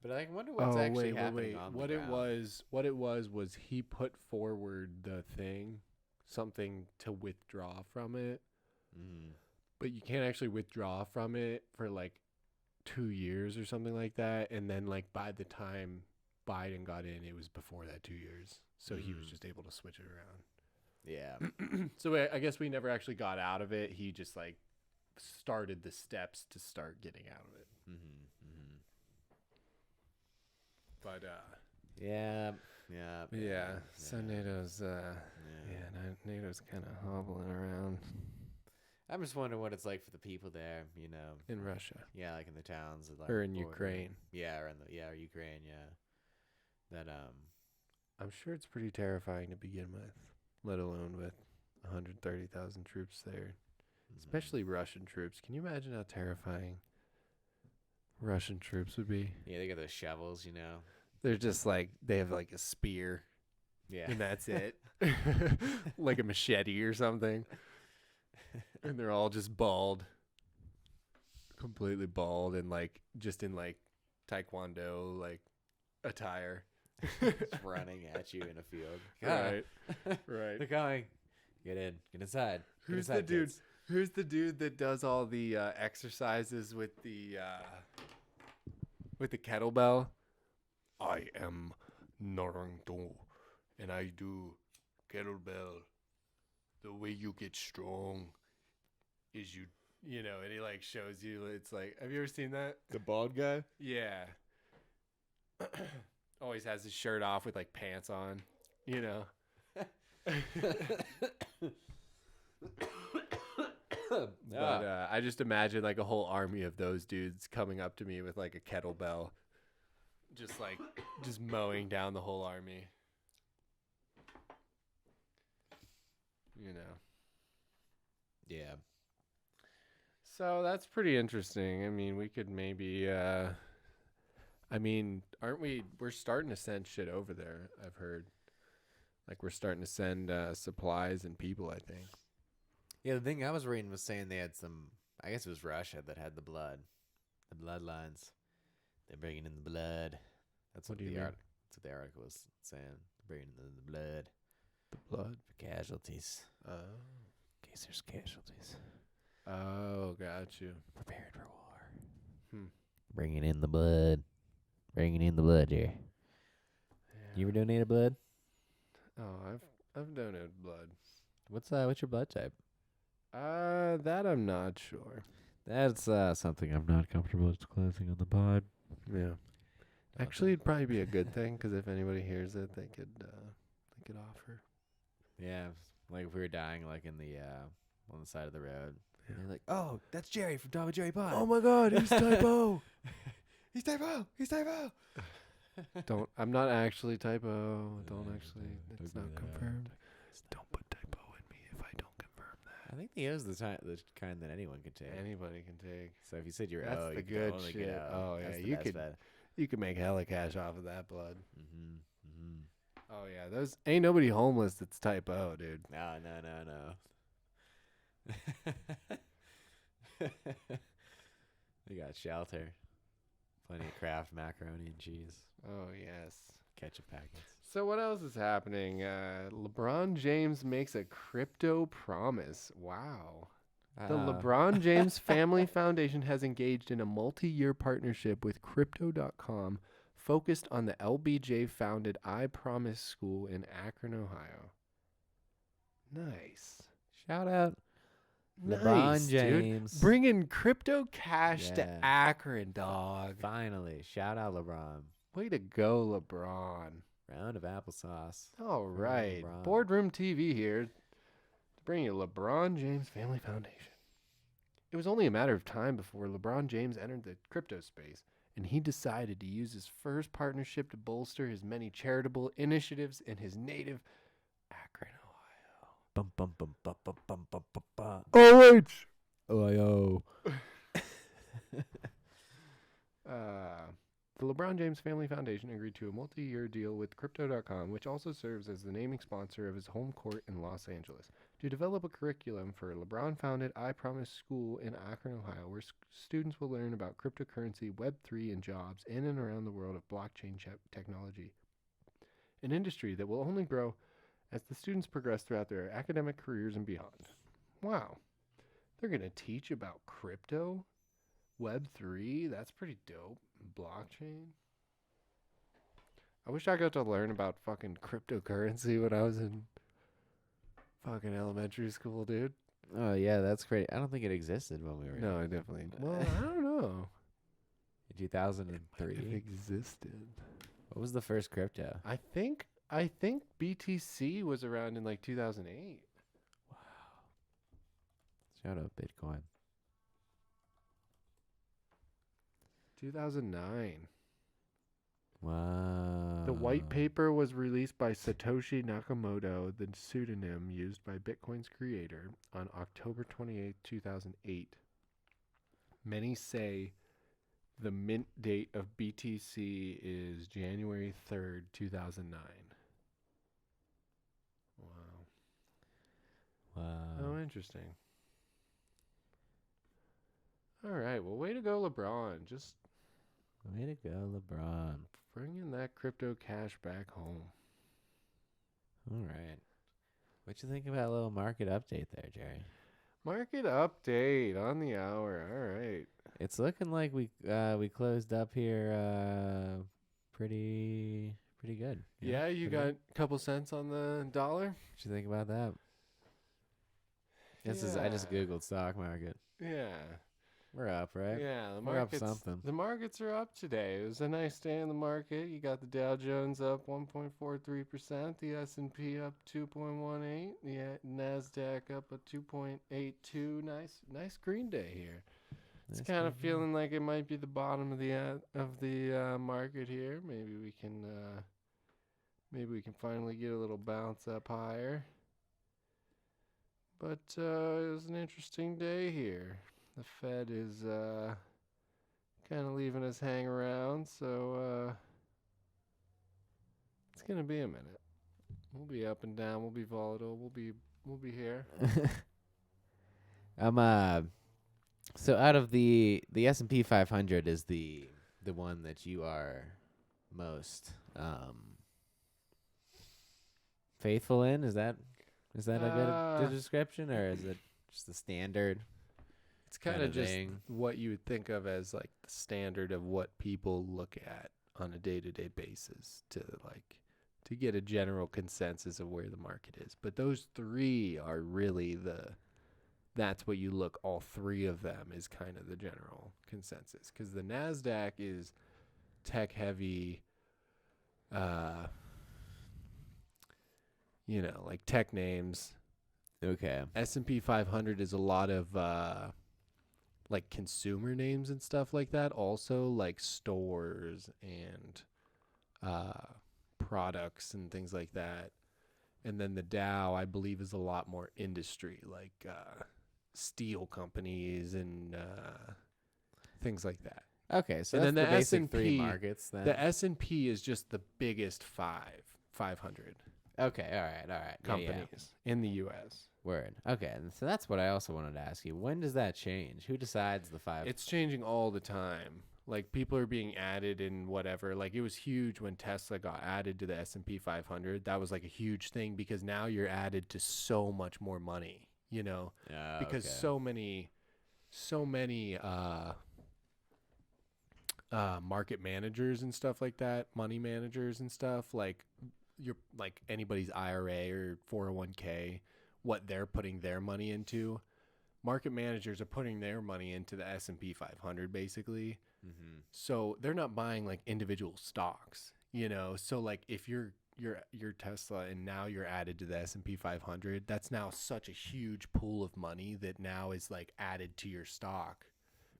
But I wonder what's actually happening on what the it ground. What it was he put forward the thing, something to withdraw from it. Mm. But you can't actually withdraw from it for like 2 years or something like that. And then like by the time Biden got in, it was before that 2 years. So he was just able to switch it around. Yeah. So I guess we never actually got out of it. He just like started the steps to start getting out of it. But yeah. So NATO's NATO's kind of hobbling around I'm just wondering what it's like for the people there, you know, in Russia. Yeah, like in the towns, like or in Ukraine. Yeah, or Ukraine. Yeah, that I'm sure it's pretty terrifying to begin with, let alone with 130,000 troops there, especially Russian troops. Can you imagine how terrifying Russian troops would be? Yeah, they got those shovels, you know. They're just like, they have like a spear. Yeah. And that's it. Like a machete or something. And they're all just bald. Completely bald and like, just in like taekwondo, like attire. Just running at you in a field. Right. Right. They're coming. Get in. Get inside. Who's the dude? Kids. Who's the dude that does all the exercises with the kettlebell? I am Naruto, and I do kettlebell. The way you get strong is you know, and he like shows you. It's like, have you ever seen that? The bald guy? Yeah. Always has his shirt off with like pants on, you know. But I just imagine like a whole army of those dudes coming up to me with like a kettlebell, just mowing down the whole army. You know. Yeah. So that's pretty interesting. I mean, we could maybe we're starting to send shit over there, I've heard. Like we're starting to send supplies and people, I think. Yeah, the thing I was reading was saying they had I guess it was Russia that had the bloodlines. They're bringing in the blood. That's what the article was saying. Bringing in the blood. The blood. Casualties. Oh. In case there's casualties. Oh, got you. Prepared for war. Hmm. Bringing in the blood. Bringing in the blood here. Yeah. You ever donated blood? Oh, I've donated blood. What's your blood type? That I'm not sure. That's something I'm not comfortable disclosing on the pod. Yeah. Actually, it'd probably be a good thing because if anybody hears it, they could offer. Yeah, like if we were dying, like in the on the side of the road. Yeah. And they're like, "Oh, that's Jerry from TomandJerryPod." Oh my God, he's typo. He's typo. He's typo. I'm not actually typo. Don't Yeah, actually. don't It's give not that out. confirmed. Don't put typo in me if I don't confirm that. I think the O is the kind that anyone could take. Anybody can take. So if you said your That's O, the you could good only shit. get O. Oh, yeah, That's the you best could- bet. You can make hella cash off of that blood. Mm-hmm. Mm-hmm. Oh yeah, those ain't nobody homeless that's typo, dude. No. They got shelter. Plenty of Kraft macaroni and cheese. Oh yes. Ketchup packets. So what else is happening? LeBron James makes a crypto promise. Wow. The LeBron James Family Foundation has engaged in a multi-year partnership with Crypto.com focused on the LBJ-founded I Promise School in Akron, Ohio. Nice. Shout out Nice, LeBron dude. James. Bringing crypto cash to Yeah. Akron, dog. Finally. Shout out LeBron. Way to go, LeBron. Round of applesauce. All right. LeBron. Boardroom TV here to bring you LeBron James Family Foundation. It was only a matter of time before LeBron James entered the crypto space, and he decided to use his first partnership to bolster his many charitable initiatives in his native Akron, Ohio. Bum bum bum bum bum bum bum bum bum. OH! Ohio. The LeBron James Family Foundation agreed to a multi-year deal with Crypto.com, which also serves as the naming sponsor of his home court in Los Angeles, to develop a curriculum for a LeBron-founded I Promise School in Akron, Ohio, where students will learn about cryptocurrency, Web3, and jobs in and around the world of blockchain technology, an industry that will only grow as the students progress throughout their academic careers and beyond. Wow. They're going to teach about crypto? Web3? That's pretty dope. Blockchain? I wish I got to learn about fucking cryptocurrency when I was in fucking elementary school, dude. Oh, yeah, that's great. I don't think it existed when we were No, I definitely. Well, I don't know. in 2003. It existed. What was the first crypto? I think BTC was around in like 2008. Wow. Shout out Bitcoin. 2009. Wow. The white paper was released by Satoshi Nakamoto, the pseudonym used by Bitcoin's creator, on October 28, 2008. Many say the mint date of BTC is January 3rd, 2009. Wow. Oh, interesting. All right. Well, way to go, LeBron. Just Way to go, LeBron. bringing that crypto cash back home. All right. What you think about a little market update there, Jerry? Market update on the hour. All right. It's looking like we closed up here pretty good. Yeah, you pretty got good. a couple cents on the dollar? What you think about that? I just googled stock market. Yeah. We're up, right? Yeah, the We're up markets, something. The markets are up today. It was a nice day in the market. You got the Dow Jones up 1.43%, the S&P up 2.18, the Nasdaq up at 2.82. Nice green day here. It's Nice kind of green day. feeling like it might be the bottom of the market here. Maybe we can finally get a little bounce up higher. But it was an interesting day here. The Fed is kind of leaving us hang around, so it's gonna be a minute. We'll be up and down. We'll be volatile. We'll be here. So out of the S&P 500 is the one that you are most faithful in? Is that a good description, or is it just the standard? It's kind of just thing? what you would think of as like the standard of what people look at on a day-to-day basis to get a general consensus of where the market is. But those three are really that's what you look, all three of them is kind of the general consensus, because the NASDAQ is tech heavy, like tech names. Okay. S&P 500 is a lot of like consumer names and stuff like that, also like stores and products and things like that. And then the Dow, I believe, is a lot more industry, like steel companies and things like that. Okay, so and that's then the basic three markets. Then the S&P is just the biggest 500 okay, all right, companies in the U.S. Word. Okay, and so that's what I also wanted to ask you. When does that change? Who decides the five? It's changing all the time. Like, people are being added in whatever. Like, it was huge when Tesla got added to the S&P 500. That was like a huge thing, because now you're added to so much more money, because so many market managers and stuff like that, money managers and stuff, like you're like anybody's IRA or 401k, what they're putting their money into. Market managers are putting their money into the S&P 500 basically. Mm-hmm. So they're not buying like individual stocks, So like if you're Tesla and now you're added to the S&P 500, that's now such a huge pool of money that now is like added to your stock.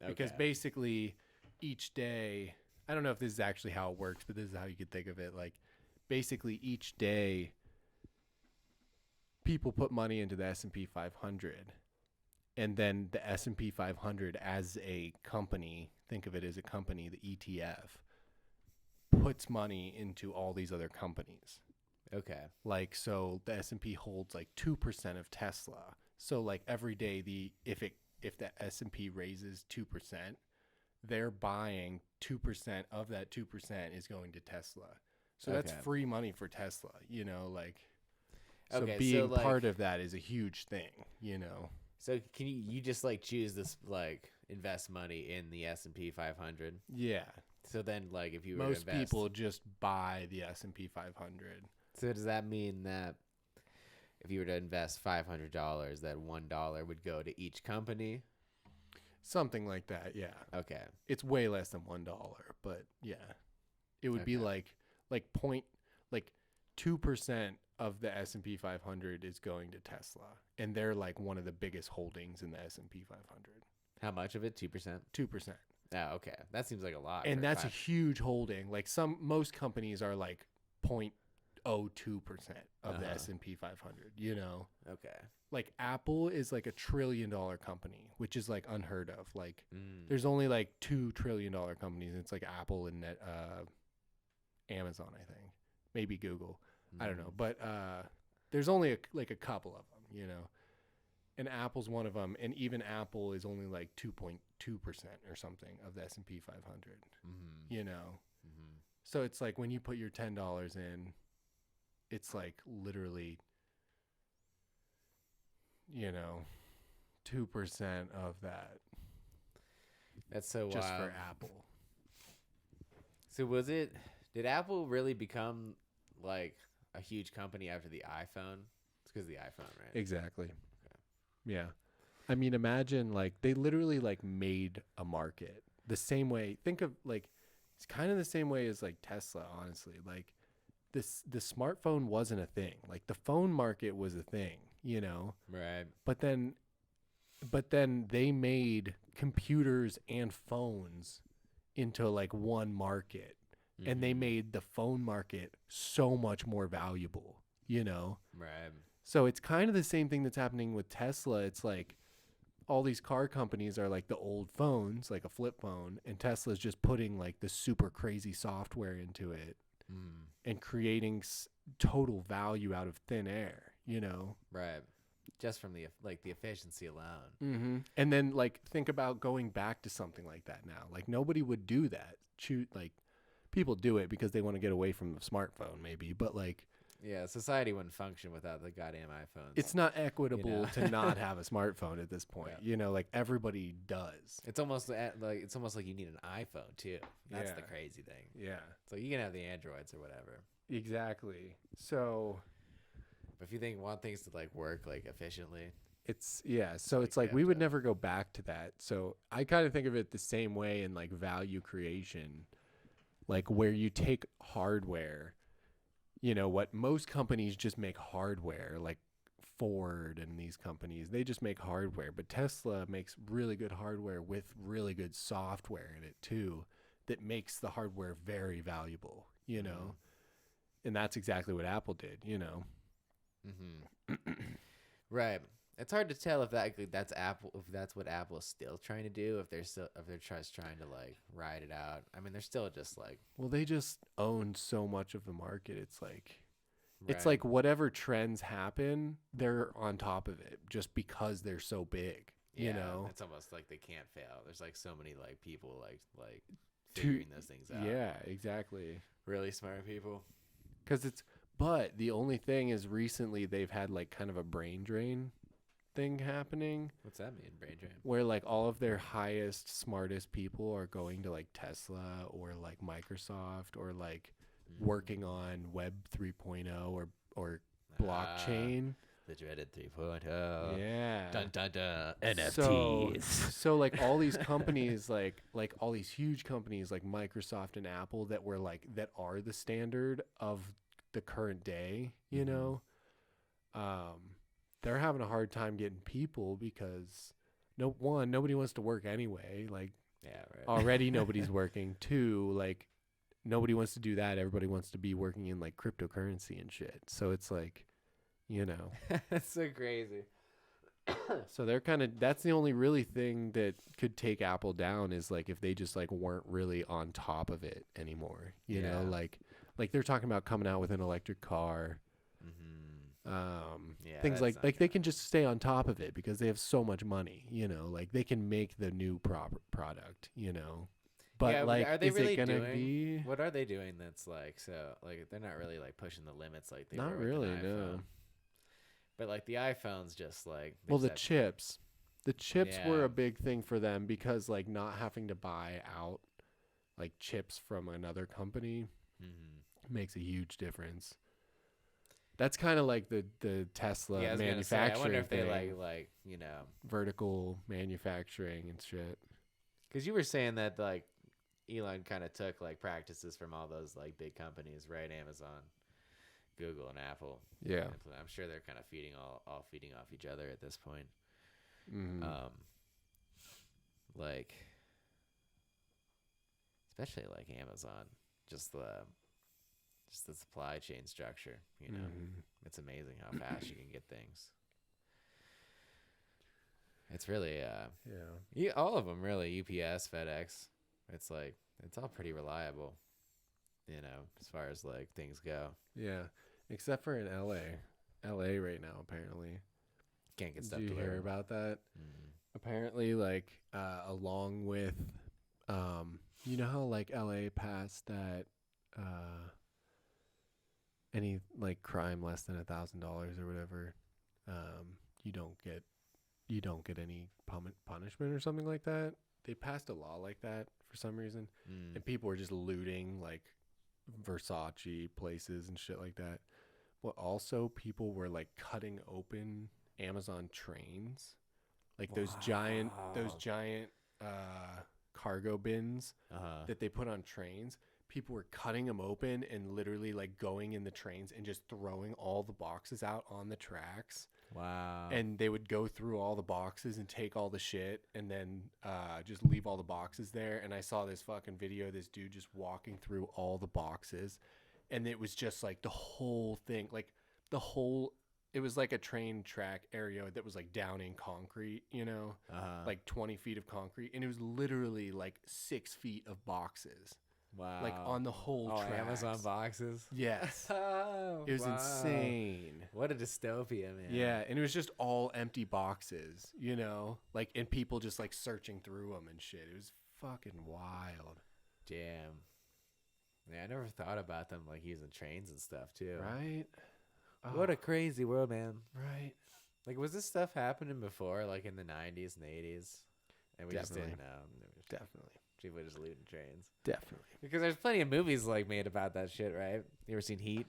Okay. Because basically each day, I don't know if this is actually how it works, but this is how you could think of it. Like basically each day people put money into the S&P 500. And then the S&P 500 as a company, think of it as a company, the ETF, puts money into all these other companies. Okay. Like, so the S&P holds like 2% of Tesla. So like every day, if the S&P raises 2%, they're buying 2% of that 2% is going to Tesla. So that's free money for Tesla, So being part of that is a huge thing, So can you just like choose this like invest money in the S&P 500? Yeah. So then like if you were most to invest, people just buy the S&P 500. So does that mean that if you were to invest $500, that $1 would go to each company? Something like that, yeah. Okay. It's way less than $1, but yeah. It would be like 2% of the S&P 500 is going to Tesla, and they're like one of the biggest holdings in the S&P 500. How much of it? 2%? 2%. Oh, okay. That seems like a lot. And that's a huge holding. Like most companies are like 0.02% of the S&P 500, Okay. Like Apple is like $1 trillion company, which is like unheard of. Like there's only like $2 trillion companies. It's like Apple and Amazon, I think, maybe Google. I don't know, but there's only a couple of them, and Apple's one of them, and even Apple is only like 2.2% or something of the S&P 500, So it's like when you put your $10 in, it's like literally, 2% of that. That's so just wild. for Apple. So did Apple really become like a huge company after the iPhone? It's because of the iPhone, right? Exactly. Okay. Yeah. I mean, imagine like they literally like made a market the same way. Think of like, it's kind of the same way as like Tesla, honestly. Like the smartphone wasn't a thing. Like the phone market was a thing, Right. But then they made computers and phones into like one market. And they made the phone market so much more valuable, Right. So it's kind of the same thing that's happening with Tesla. It's like all these car companies are like the old phones, like a flip phone, and Tesla's just putting like the super crazy software into it and creating total value out of thin air, Right. Just from the efficiency alone. Mm-hmm. And then like think about going back to something like that now. Like nobody would do that. People do it because they want to get away from the smartphone maybe, but like Yeah, society wouldn't function without the goddamn iPhones. It's not equitable to not have a smartphone at this point. Yeah. Like everybody does. It's almost like you need an iPhone too. That's the crazy thing. Yeah. So you can have the Androids or whatever. Exactly. So, but if you want things to like work like efficiently, so it's like we would never go back to that. So I kind of think of it the same way in like value creation, like where you take hardware. What most companies just make hardware, like Ford and these companies, they just make hardware. But Tesla makes really good hardware with really good software in it too, that makes the hardware very valuable, and that's exactly what Apple did, Mm-hmm. Right. It's hard to tell if that's Apple, if that's what Apple's still trying to do, if they're just trying to like ride it out. I mean, they're still just like, well, they just own so much of the market. It's like whatever trends happen, they're on top of it just because they're so big. It's almost like they can't fail. There's like so many like people like figuring those things out. Yeah, exactly. Really smart people. But the only thing is recently they've had like kind of a brain drain thing happening. What's that mean, brain drain? Where like all of their highest, smartest people are going to like Tesla or like Microsoft or like working on Web 3.0 or blockchain. The dreaded 3.0. Yeah. Dun dun dun. NFTs. So like all these companies, like all these huge companies like Microsoft and Apple that are the standard of the current day, they're having a hard time getting people because nobody wants to work anyway. Like, already nobody's working. 2, like nobody wants to do that. Everybody wants to be working in like cryptocurrency and shit. So it's like, That's so crazy. So they're that's the only really thing that could take Apple down is like if they just like weren't really on top of it anymore. Like they're talking about coming out with an electric car. Things like they can just stay on top of it because they have so much money, like they can make the new product, but like, are they is really it gonna doing, be? What are they doing that's like, so like they're not really like pushing the limits like they Not were with really, an iPhone. no. But like the iPhone's just like, Well, the chips were a big thing for them because like not having to buy out like chips from another company makes a huge difference. That's kind of like the Tesla manufacturing. I wonder if thing. they like vertical manufacturing and shit. Because you were saying that like Elon kind of took like practices from all those like big companies, right? Amazon, Google, and Apple. Yeah, I'm sure they're kind of all feeding off each other at this point. Like, especially like Amazon, just the supply chain structure. It's amazing how fast you can get things. It's really all of them really. UPS, FedEx. It's like it's all pretty reliable. As far as like things go. Yeah, except for in LA right now apparently. Can't get stuff. Did you hear about that? Apparently, like along with, how like LA passed that any like crime less than $1,000 or whatever, you don't get any punishment or something like that. They passed a law like that for some reason, and people were just looting like Versace places and shit like that. But also people were like cutting open Amazon trains, like those giant cargo bins that they put on trains. People were cutting them open and literally like going in the trains and just throwing all the boxes out on the tracks. Wow. And they would go through all the boxes and take all the shit and then just leave all the boxes there. And I saw this fucking video of this dude just walking through all the boxes. And it was just like the whole thing, it was like a train track area that was like down in concrete, like 20 feet of concrete. And it was literally like 6 feet of boxes. Wow. Like on the whole tracks. Amazon boxes? Yes. Oh, it was insane. What a dystopia, man. Yeah, and it was just all empty boxes, like, and people just like searching through them and shit. It was fucking wild. Damn. Yeah, I never thought about them like using trains and stuff too. Right? What a crazy world, man. Right. Like, was this stuff happening before, like in the 90s and the 80s? And we just Definitely. didn't know. Definitely. People were just looting trains. Definitely. Because there's plenty of movies like made about that shit, right? You ever seen Heat?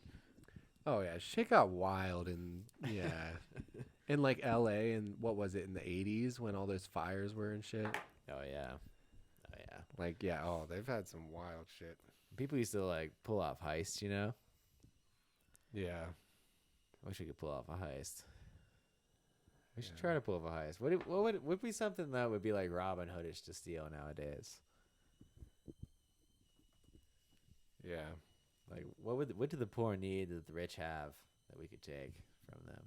Oh yeah, shit got wild in like L.A. and what was it in the 80s when all those fires were and shit. Oh yeah. Like yeah, they've had some wild shit. People used to like pull off heists, you know? Yeah. I wish we could pull off a heist. We should try to pull off a heist. What would be something that would be like Robin Hoodish to steal nowadays? Yeah. Like what do the poor need that the rich have that we could take from them?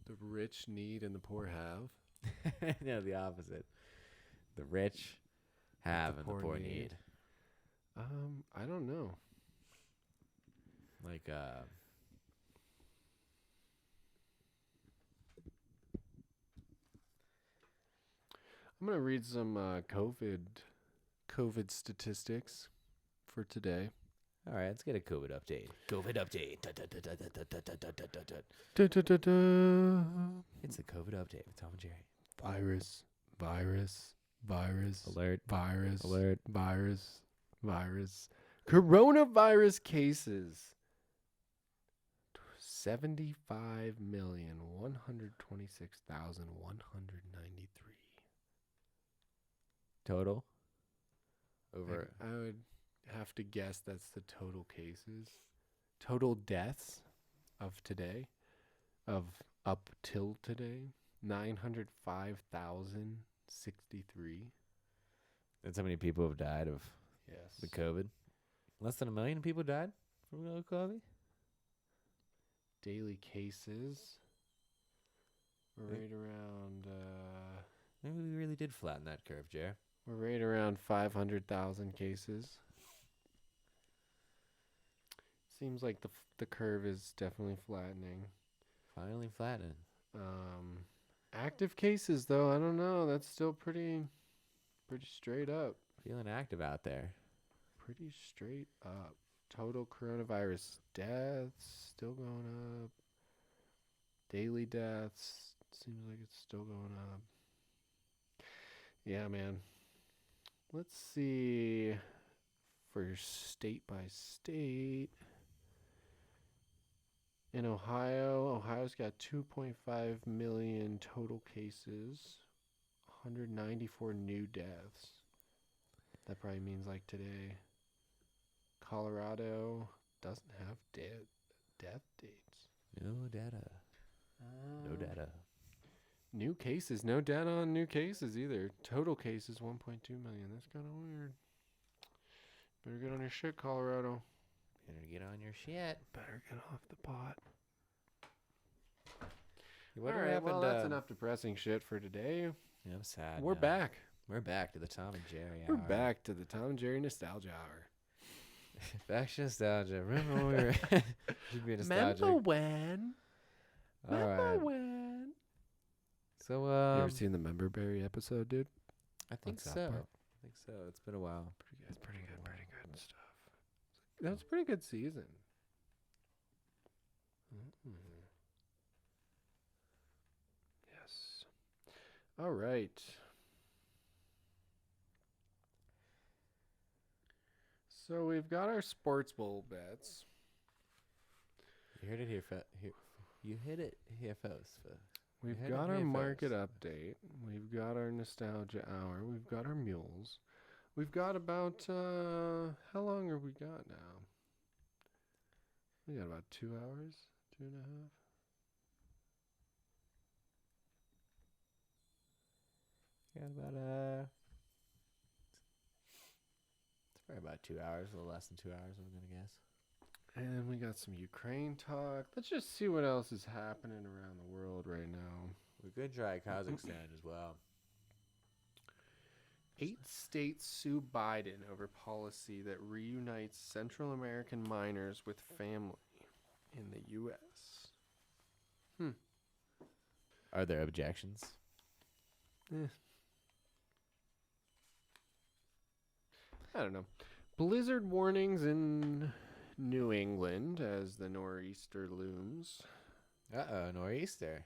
The rich need and the poor have. No, the opposite. The rich have and the poor need. I don't know. Like I'm gonna read some COVID statistics for today. all right, let's get a COVID update. COVID update. It's the COVID update with Tom and Jerry. Virus. Alert. Virus. Alert. Virus. Coronavirus cases. 75,126,193. Total. Over. I would have to guess that's the total cases. Total deaths of today. Of up till today. 905,063. That's how many people have died of the COVID. Less than 1 million people died from COVID. Daily cases. We're right around. Maybe we really did flatten that curve, Jer. We're right around 500,000 cases. Seems like the curve is definitely flattening. Finally flattening. Active cases though, I don't know. That's still pretty straight up. Feeling active out there. Pretty straight up. Total coronavirus deaths still going up. Daily deaths seems like it's still going up. Yeah, man. Let's see for state by state. In Ohio's got 2.5 million total cases, 194 new deaths. That probably means like today. Colorado doesn't have death dates. No data. No data. New cases. No data on new cases either. Total cases 1.2 million. That's kind of weird. Better get on your shit, Colorado. Better get on your shit. Better get off the pot. What All right, well, that's enough depressing shit for today. Yeah, I'm sad. We're back. We're back to the Tom and Jerry We're hour. back to the Tom and Jerry Nostalgia Hour. Back to nostalgia. Remember when we were... Should be nostalgic. Remember when? All right. When? So, you ever seen the Member Berry episode, dude? I think South so. Park? I think so. It's been a while. It's pretty good stuff. That was a pretty good season. Yes. All right. So we've got our sports bowl bets. You heard it here. You hit it here first. We've got our market update. We've got our nostalgia hour. We've got our mules. We've got about, how long have we got now? We got about 2 hours, 2.5. Got about, it's probably about 2 hours, a little less than 2 hours, I'm going to guess. And we got some Ukraine talk. Let's just see what else is happening around the world right now. We could try Kazakhstan as well. 8 states sue Biden over policy that reunites Central American minors with family in the U.S. Are there objections? I don't know. Blizzard warnings in New England as the nor'easter looms. Nor'easter.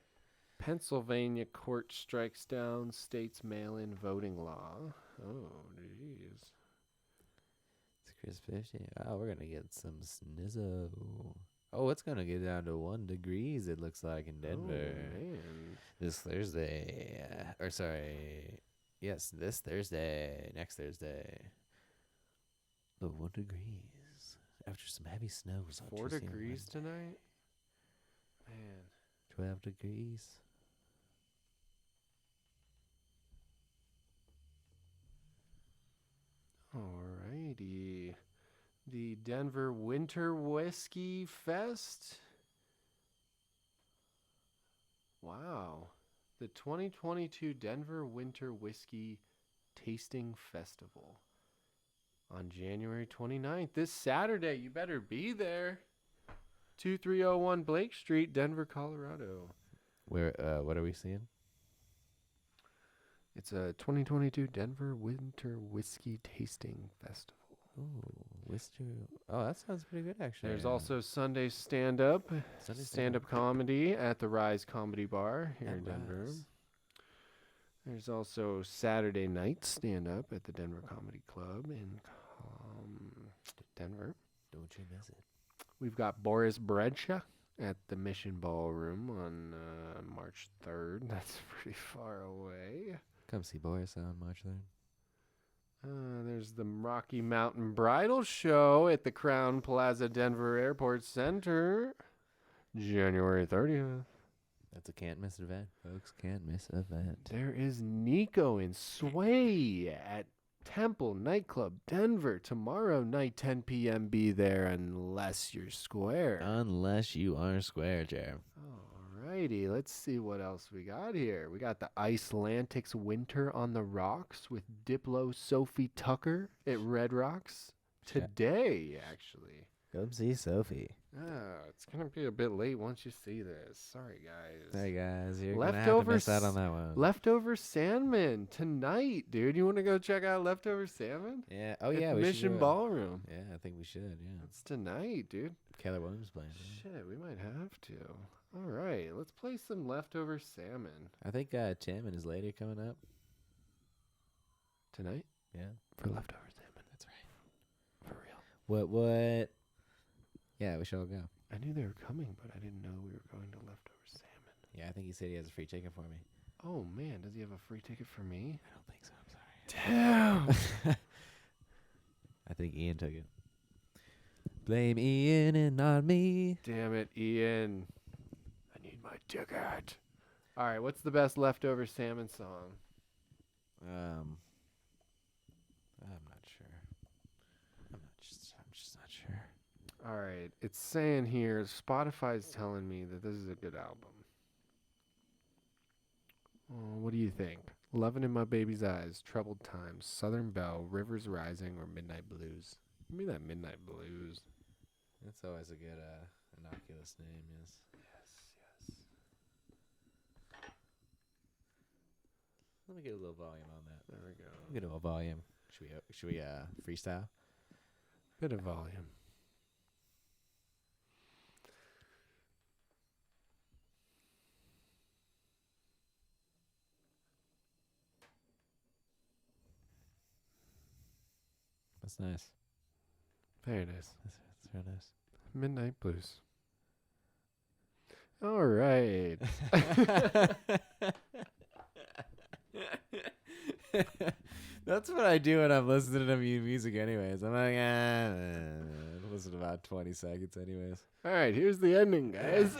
Pennsylvania court strikes down state's mail-in voting law. Oh, jeez. It's Chris 50. Oh, we're going to get some snizzo. Oh, it's going to get down to 1 degrees, it looks like, in Denver. Oh, man. This Thursday. Yes, this Thursday. Next Thursday. Oh, 1 degrees. After some heavy snows. 4 degrees tonight? Man. 12 degrees. Alrighty. The Denver Winter Whiskey Fest. Wow. The 2022 Denver Winter Whiskey Tasting Festival on January 29th. This Saturday. You better be there. 2301 Blake Street, Denver, Colorado. Where? What are we seeing? It's a 2022 Denver Winter Whiskey Tasting Festival. Oh, Worcester. Oh, that sounds pretty good, actually. There's also Sunday stand-up comedy at the Rise Comedy Bar here in Denver. There's also Saturday night stand-up at the Denver Comedy Club in Denver. Don't you miss it. We've got Boris Bredsha at the Mission Ballroom on March 3rd. That's pretty far away. Come see Boris on March 3rd. There's the Rocky Mountain Bridal Show at the Crown Plaza Denver Airport Center, January 30th. That's a can't miss event, folks. Can't miss event. There is Nico and Sway at Temple Nightclub, Denver, tomorrow night, 10 p.m. Be there unless you're square. Unless you are square, Jer. Alrighty, let's see what else we got here. We got the Icelantics Winter on the Rocks with Diplo Sophie Tucker at Red Rocks today, actually. Come see Sophie. Oh, it's going to be a bit late once you see this. Sorry, guys. Hey, guys. You're going to have to miss out on that one. Leftover Salmon tonight, dude. You want to go check out Leftover Salmon? Yeah. Oh, yeah. We Mission Ballroom. Yeah, I think we should, yeah. It's tonight, dude. Keller Williams playing. Shit, we might have to. All right, let's play some Leftover Salmon. I think Tim and his lady are coming up. Tonight? Yeah. For Leftover Salmon. That's right. For real. What? Yeah, we should all go. I knew they were coming, but I didn't know we were going to Leftover Salmon. Yeah, I think he said he has a free ticket for me. Oh, man. Does he have a free ticket for me? I don't think so. I'm sorry. Damn. I think Ian took it. Blame Ian and not me. Damn it, Ian. I need my ticket. All right, what's the best Leftover Salmon song? I'm not sure. I'm just not sure. All right, it's saying here, Spotify's telling me that this is a good album. What do you think? Lovin' in My Baby's Eyes, Troubled Times, Southern Belle, Rivers Rising, or Midnight Blues? Give me that Midnight Blues. That's always a good innocuous name, yes. Yes. Let me get a little volume on that. There we go. Get a little volume. Should we freestyle? Bit of volume. That's nice. Very nice. That's very nice. Midnight Blues. All right. That's what I do when I'm listening to music anyways. I'm like, I'll listen to about 20 seconds anyways. All right, here's the ending, guys.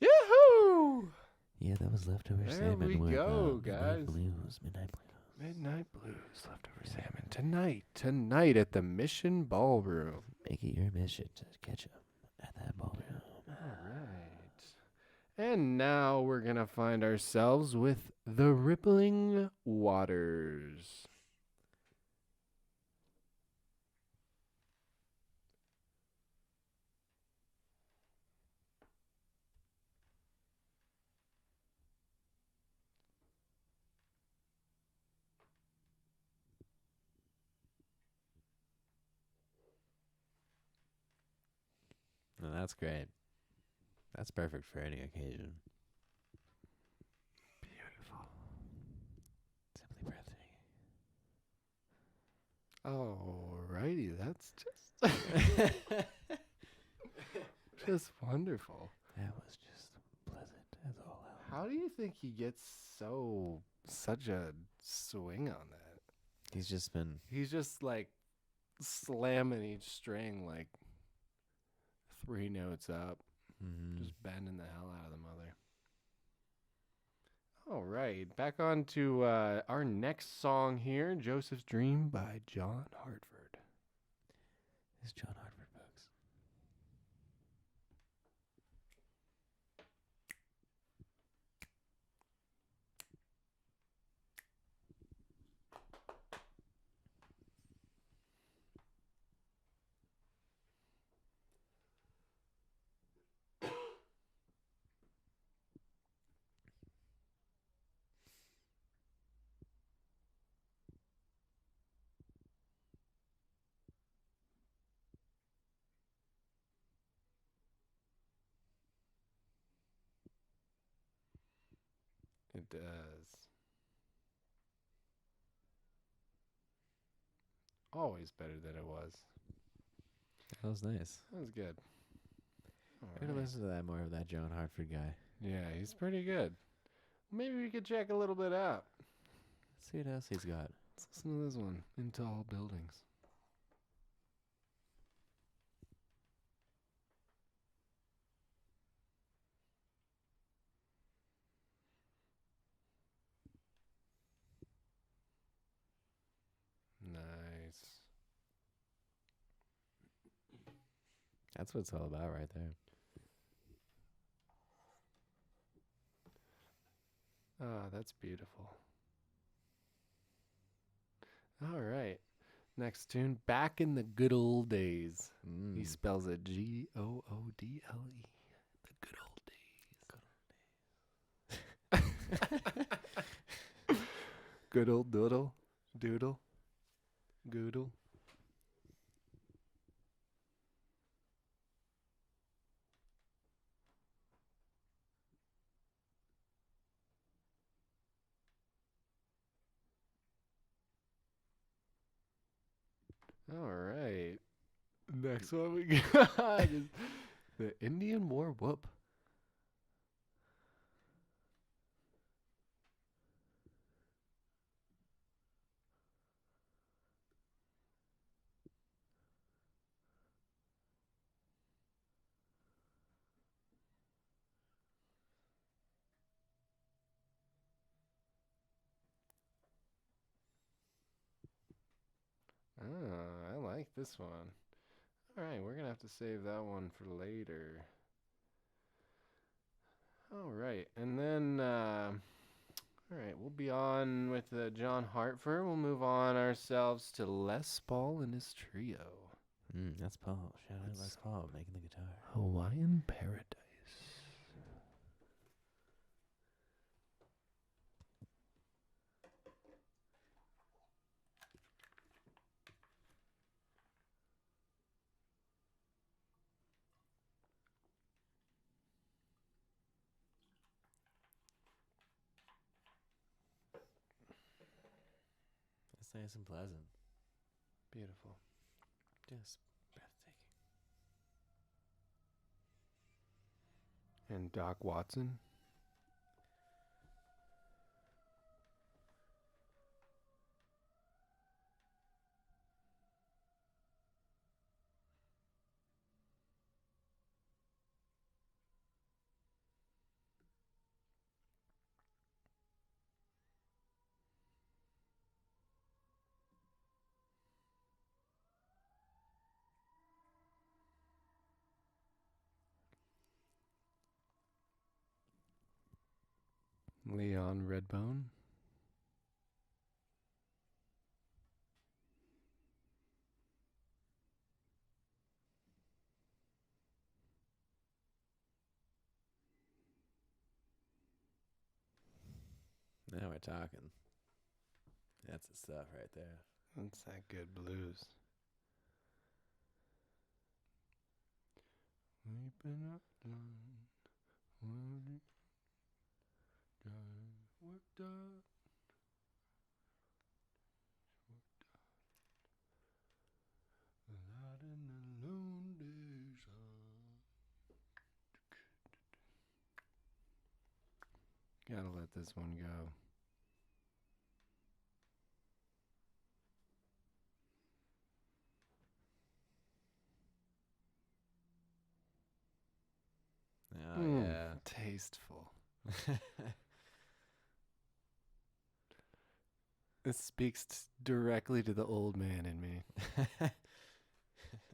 Yahoo! Yeah, that was Leftover There Salmon. we go, guys. Midnight Blues. Midnight Blues, Leftover Salmon. Tonight at the Mission Ballroom. Make it your mission to catch up at that ballroom. All right. And now we're going to find ourselves with the Rippling Waters. No, that's great. That's perfect for any occasion. Beautiful. Simply breathtaking. Alrighty, that's just just wonderful. That was just pleasant as all hell. How do you think he gets such a swing on that? He's just like slamming each string like 3 notes up, just bending the hell out of the mother. All right, back on to our next song here, Joseph's Dream by John Hartford. It's John Hartford, folks. It does. Always better than it was. That was nice. That was good. I'm gonna listen to that more of that John Hartford guy. Yeah, he's pretty good. Maybe we could check a little bit out. Let's see what else he's got. Let's listen to this one, In Tall Buildings. Nice. That's what it's all about right there. Ah, that's beautiful. All right. Next tune, Back in the Good Old Days. He spells it Goodle. The good old days. Good old doodle. Doodle. Goodle. All right. Next one we got is the Indian War Whoop. I like this one. All right, we're going to have to save that one for later. All right, and then, all right, we'll be on with John Hartford. We'll move on ourselves to Les Paul and his trio. That's Paul. Shout out Les Paul making the guitar. Hawaiian Paradise. It's nice and pleasant. Beautiful. Just breathtaking. And Doc Watson. Leon Redbone. Now we're talking. That's the stuff right there. That's that good blues. been up line. Worked up. A lot in the lone days. Gotta let this one go. Oh, yeah. Tasteful. This speaks directly to the old man in me.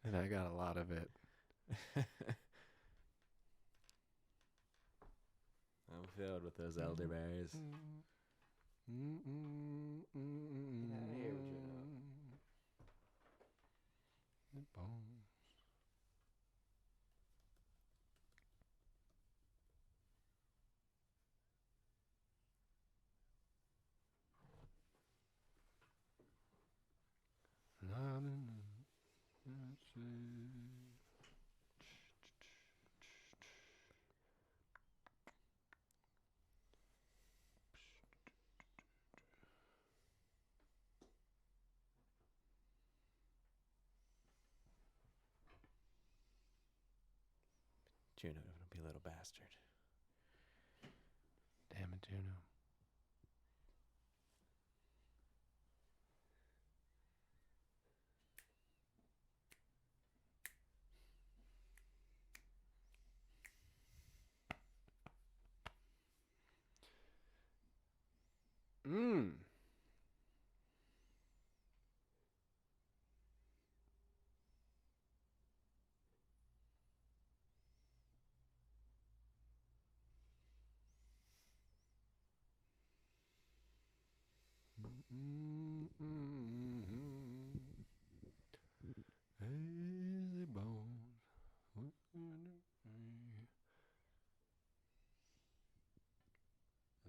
And I got a lot of it. I'm filled with those elderberries. Get out of here with your Juno, don't be a little bastard. Damn it, Juno. Lazy bones.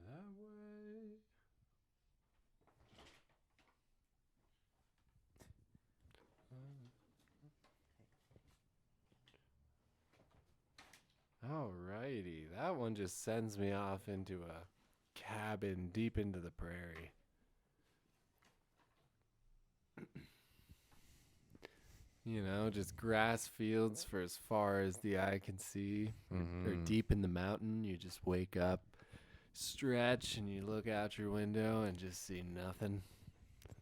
That way. Alrighty, that one just sends me off into a cabin deep into the prairie. You know, just grass fields for as far as the eye can see. Or deep in the mountain, you just wake up, stretch, and you look out your window and just see nothing.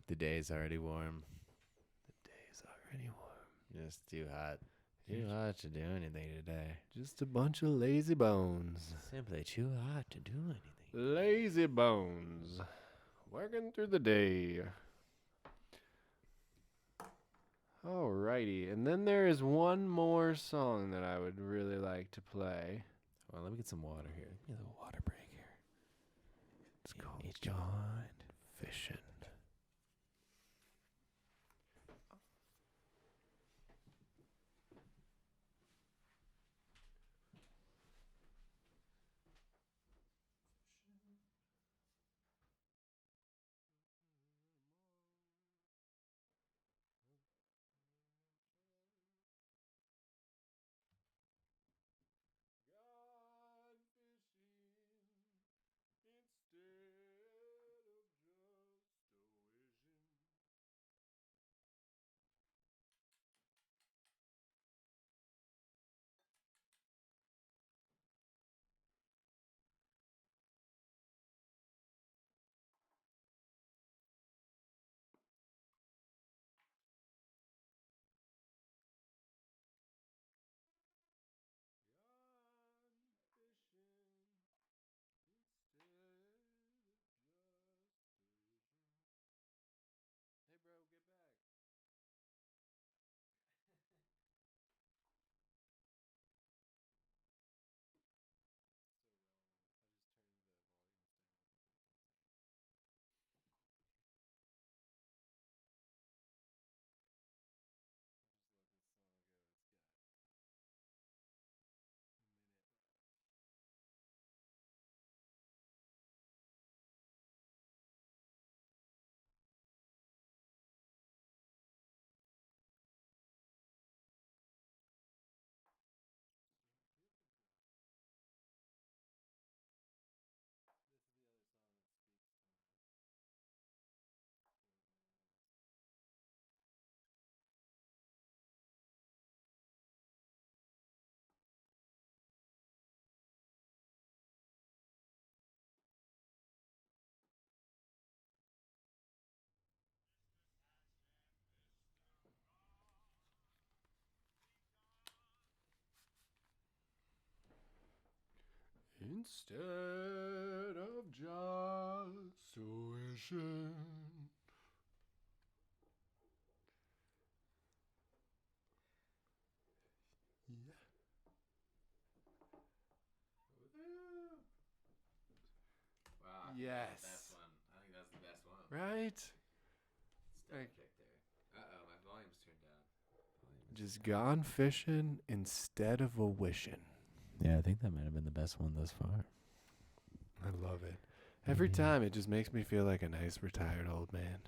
The day's already warm. The day's already warm. Just too hot. Too hot to do anything today. Just a bunch of lazy bones. Simply too hot to do anything. Lazy bones. Working through the day. Alrighty, and then there is one more song that I would really like to play. Well, let me get some water here. Give me a little water break here. It's called John Fishing. instead of just wishing. Yeah. Wow. Yes. Best one. I think that's the best one. Right? Step pick there. Uh-oh, my volume's turned down. Just gone fishing instead of a wishing. Yeah, I think that might have been the best one thus far. I love it. Every time it just makes me feel like a nice retired old man.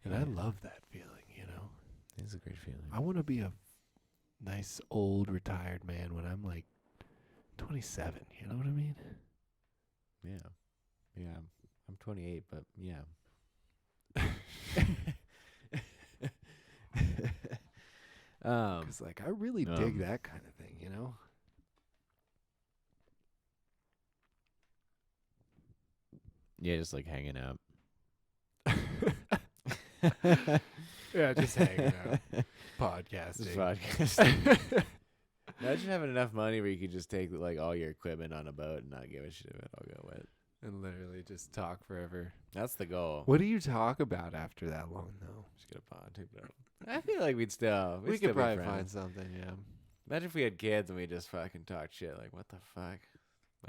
And I love that feeling, you know? It's a great feeling. I want to be a nice old retired man when I'm like 27. You know what I mean? Yeah. Yeah. I'm 28, but yeah. Because like I really dig that kind of thing, you know? Yeah, just like hanging out. Yeah, just hanging out. Podcasting. Just podcasting. Imagine having enough money where you could just take like all your equipment on a boat and not give a shit if it all go wet. And literally just talk forever. That's the goal. What do you talk about after that long, though? Just get a pod, take it out. I feel like we'd still We could probably find something, yeah. Imagine if we had kids and we just fucking talk shit. Like, what the fuck?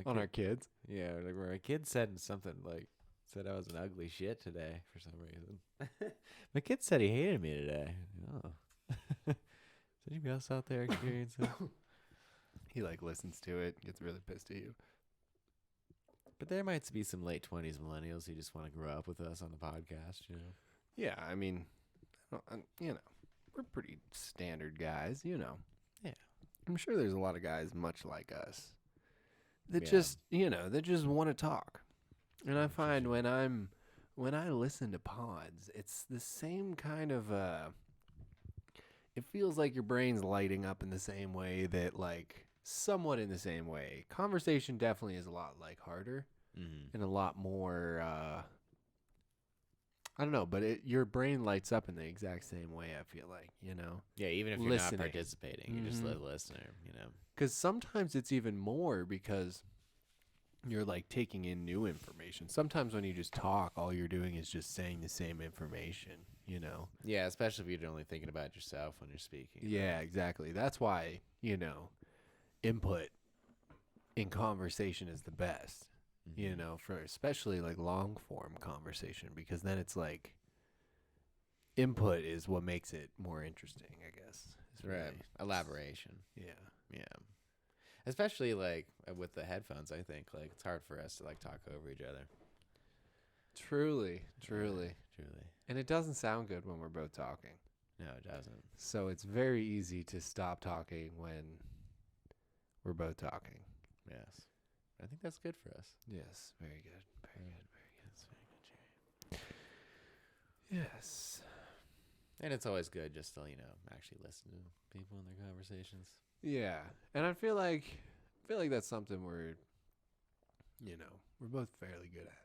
On our kids? Yeah, like where my kid said something like, said I was an ugly shit today for some reason. My kid said he hated me today. Oh. Is anybody else out there experiencing? He like listens to it, gets really pissed at you. But there might be some late 20s millennials who just want to grow up with us on the podcast, you know? Yeah, I mean, you know, we're pretty standard guys, you know. Yeah. I'm sure there's a lot of guys much like us that just, you know, that just want to talk. And I find when I listen to pods, it's the same kind of, it feels like your brain's lighting up in the same way that like, somewhat in the same way. Conversation definitely is a lot like harder and a lot more, I don't know, but your brain lights up in the exact same way, I feel like, you know? Yeah, even if you're Listening. not participating, you're just a listener, you know? Because sometimes it's even more because you're like taking in new information. Sometimes when you just talk, all you're doing is just saying the same information, you know? Yeah, especially if you're only thinking about yourself when you're speaking. Yeah, exactly. That's why, you know, input in conversation is the best, you know, for especially like long form conversation, because then it's like input is what makes it more interesting, I guess. Right. Elaboration. Yeah. Yeah. Especially like with the headphones, I think like it's hard for us to like talk over each other. Truly. Truly. And it doesn't sound good when we're both talking. No, it doesn't. So it's very easy to stop talking when we're both talking. Yes. I think that's good for us. Yes. Very good. Very good. Very good. That's very good, Jerry. Yes. And it's always good just to, you know, actually listen to people in their conversations. Yeah. And I feel like that's something we're, you know, we're both fairly good at.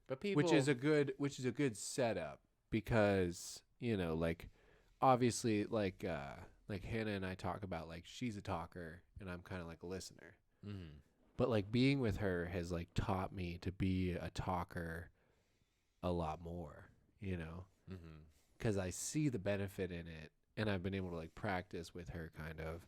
But people, which is a good setup because, you know, like obviously like Hannah and I talk about like she's a talker and I'm kind of like a listener. But like being with her has like taught me to be a talker a lot more, you know, because I see the benefit in it and I've been able to like practice with her kind of,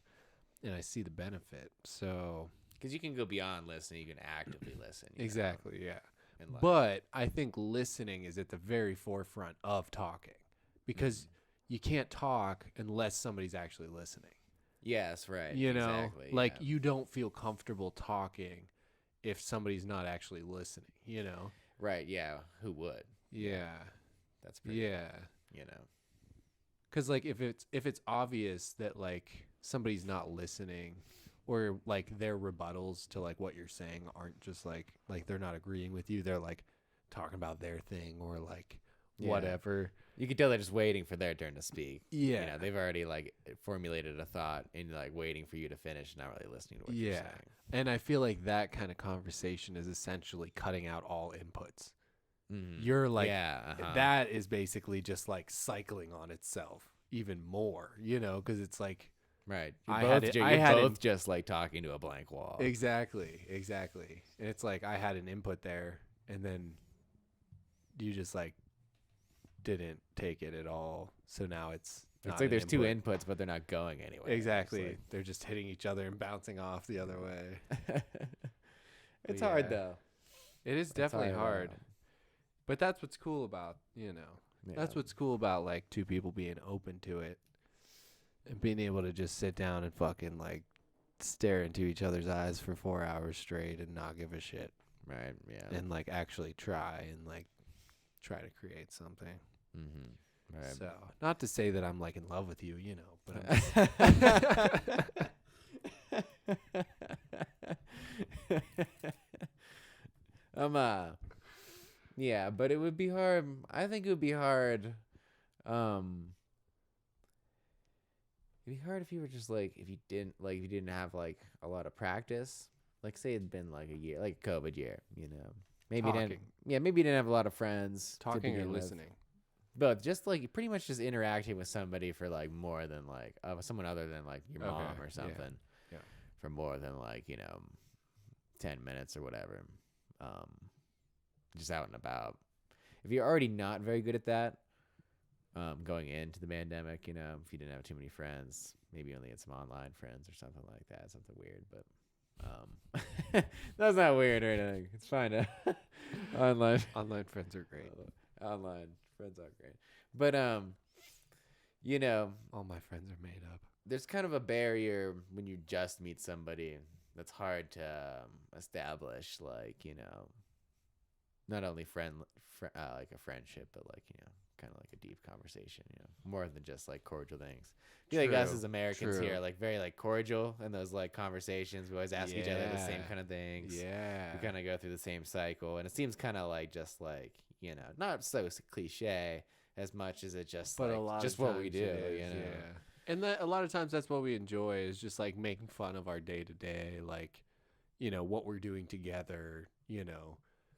and I see the benefit. So because you can go beyond listening, you can actively listen. Exactly. Know? Yeah. And like, but I think listening is at the very forefront of talking because you can't talk unless somebody's actually listening. Yes, right. You know, exactly, like you don't feel comfortable talking if somebody's not actually listening, you know? Right, yeah. Who would? Yeah. That's pretty, you know. Cuz like if it's obvious that like somebody's not listening or like their rebuttals to like what you're saying aren't just like they're not agreeing with you, they're like talking about their thing or like whatever. You can tell they're just waiting for their turn to speak. Yeah. You know, they've already like formulated a thought and like waiting for you to finish, not really listening to what you're saying. And I feel like that kind of conversation is essentially cutting out all inputs. You're like, that is basically just like cycling on itself even more, you know, because it's like, Right. You're both just like talking to a blank wall. Exactly. And it's like I had an input there, and then you just like didn't take it at all. So now it's like there's two inputs, but they're not going anywhere. Exactly. They're just hitting each other and bouncing off the other way. It's hard though. It is definitely hard. But that's what's cool about, that's what's cool about like two people being open to it and being able to just sit down and fucking like stare into each other's eyes for 4 hours straight and not give a shit. Right. Yeah. And like actually try to create something. Mm-hmm. Right. So not to say that I'm like in love with you, but yeah, but it would be hard. I think it would be hard. It'd be hard if you were just like if you didn't have like a lot of practice. Like say it'd been like a year, like a COVID year, Maybe you didn't have a lot of friends. Talking or listening. But just like pretty much just interacting with somebody for like more than like someone other than like your mom or something. Yeah. For more than like 10 minutes or whatever. Just out and about. If you're already not very good at that, going into the pandemic, if you didn't have too many friends, maybe you only had some online friends or something like that, something weird, but that's not weird or anything. It's fine. Online friends are great. Online friends are great. But all my friends are made up. There's kind of a barrier when you just meet somebody that's hard to establish, like, not only like a friendship, but like, kind of like a deep conversation, more than just like cordial things. I feel like us as Americans here are like very like cordial in those like conversations. We always ask each other the same kind of things. Yeah. We kind of go through the same cycle, and it seems kind of like just like, not so cliche as much as it just but like a lot just of what we do, Yeah. And a lot of times that's what we enjoy is just like making fun of our day to day, like, what we're doing together,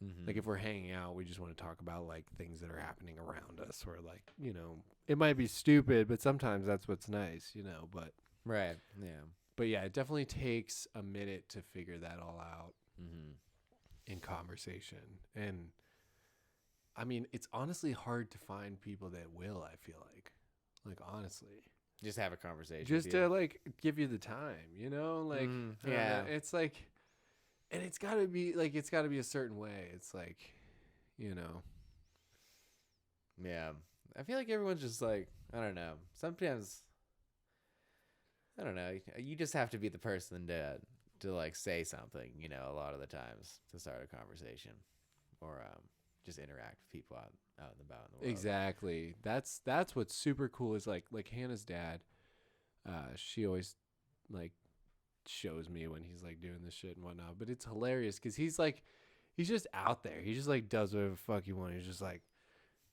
Mm-hmm. Like if we're hanging out, we just want to talk about like things that are happening around us, or like, it might be stupid, but sometimes that's what's nice, but right. Yeah. But yeah, it definitely takes a minute to figure that all out in conversation. And I mean, it's honestly hard to find people that will, I feel like honestly. Just have a conversation. Just to like give you the time, like, yeah. It's like, and it's gotta be a certain way. It's like, Yeah. I feel like everyone's just like, I don't know. Sometimes, I don't know. You just have to be the person to like say something, a lot of the times to start a conversation or just interact with people out and about in the world. Exactly. That's what's super cool is like Hannah's dad. She always like shows me when he's like doing this shit and whatnot, but it's hilarious because he's just out there. He just like does whatever the fuck he wants. He just like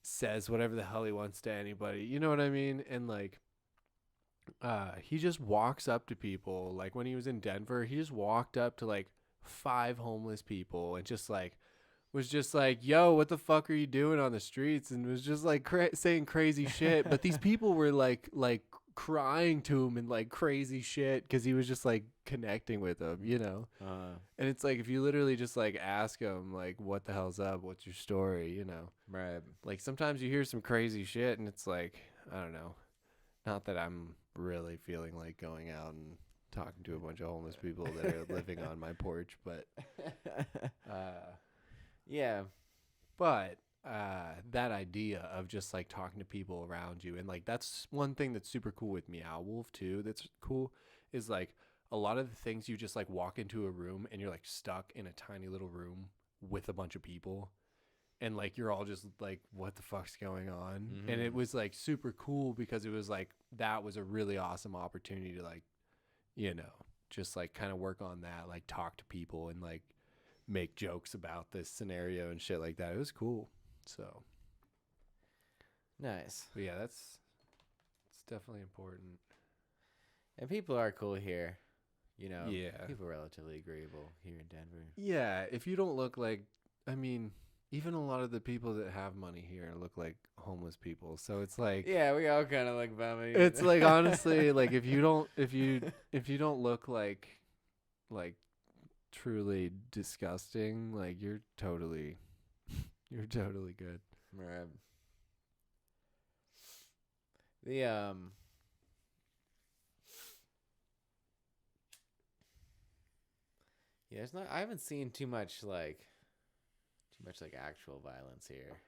says whatever the hell he wants to anybody. You know what I mean? And like, he just walks up to people. Like when he was in Denver, he just walked up to like 5 homeless people and just like was just like, yo, what the fuck are you doing on the streets? And was just like saying crazy shit. But these people were like crying to him and like crazy shit because he was just like connecting with them, and it's like if you literally just like ask him like, what the hell's up, what's your story, right? Like sometimes you hear some crazy shit and it's like, I don't know, not that I'm really feeling like going out and talking to a bunch of homeless people that are living on my porch, but yeah, but that idea of just like talking to people around you, and like that's one thing that's super cool with Meow Wolf too, that's cool, is like a lot of the things you just like walk into a room and you're like stuck in a tiny little room with a bunch of people and like you're all just like, what the fuck's going on? And it was like super cool because it was like that was a really awesome opportunity to like, just like kind of work on that, like talk to people and like make jokes about this scenario and shit like that. It was cool. So nice. But yeah, it's definitely important. And people are cool here, Yeah, people are relatively agreeable here in Denver. Yeah, if you don't look like, I mean, even a lot of the people that have money here look like homeless people. So it's like, yeah, we all kind of look bummy. it's like, honestly, like if you don't look like truly disgusting, like you're totally good. Right. The yeah, it's not. I haven't seen too much like actual violence here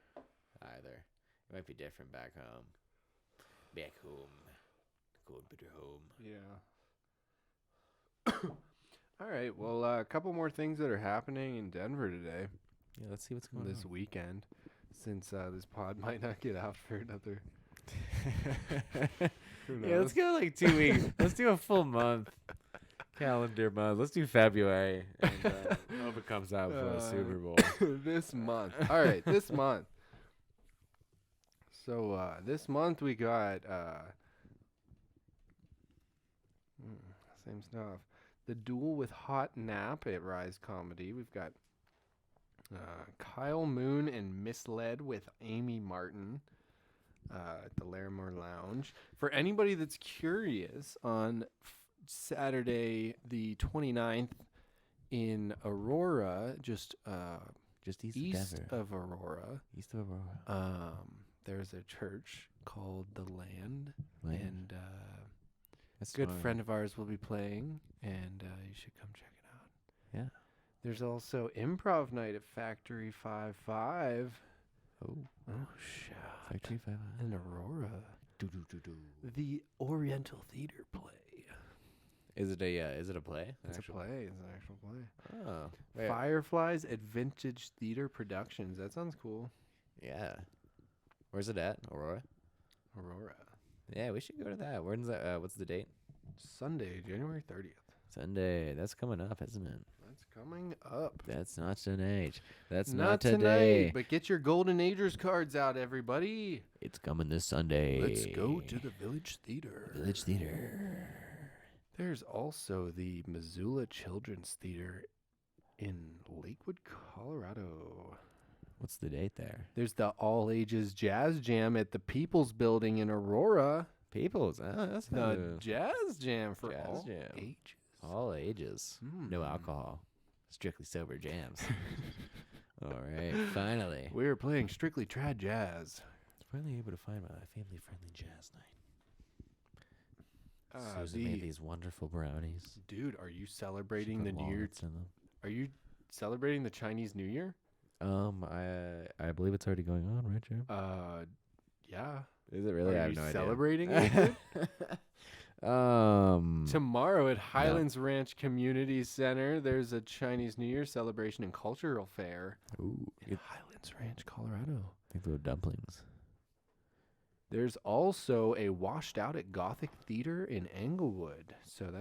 either. It might be different back home. Back home, cold bitter home. Yeah. All right. Well, a couple more things that are happening in Denver today. Yeah, let's see what's going on this weekend, since this pod might not get out for another. Yeah, let's go like 2 weeks. Let's do a full month. Calendar month. Let's do February. And hope it comes out for the Super Bowl. This month. All right, this month. So this month we got same stuff. The Duel with Hot Nap at Rise Comedy. We've got Kyle Moon and Misled with Amy Martin at the Larimore Lounge. For anybody that's curious, on Saturday the 29th in Aurora, just east of Aurora. East of Aurora. There's a church called The Land. And That's a good fun. friend of ours will be playing, and you should come check it out. Yeah. There's also improv night at Factory 5-5. Oh, shit. Factory 5 In Aurora. The Oriental Theater play. Is it a play? It's a play. It's an actual play. Oh. Wait. Fireflies at Vintage Theater Productions. That sounds cool. Yeah. Where's it at? Aurora? Yeah, we should go to that. When's that? What's the date? Sunday, January 30th. Sunday. That's coming up, isn't it? That's coming up. That's not tonight. That's not today. Tonight, but get your Golden Agers cards out, everybody. It's coming this Sunday. Let's go to the Village Theater. Village Theater. There's also the Missoula Children's Theater in Lakewood, Colorado. What's the date there? There's the All Ages Jazz Jam at the People's Building in Aurora. People's. Oh, that's the Jazz Jam for Jazz all Jam. ages. All ages. No alcohol. Strictly sober jams. All right. Finally. We're playing strictly trad jazz. Finally able to find my family-friendly jazz night. Susan made these wonderful brownies. Dude, are you celebrating the New Year? In them. Are you celebrating the Chinese New Year? I believe it's already going on, right, Jim? Yeah. Is it really? Are I have you no celebrating idea. Tomorrow at Highlands Ranch Community Center, there's a Chinese New Year celebration and cultural fair. Ooh, in Highlands Ranch, Colorado. I think they're dumplings. There's also a Washed Out at Gothic Theater in Englewood. So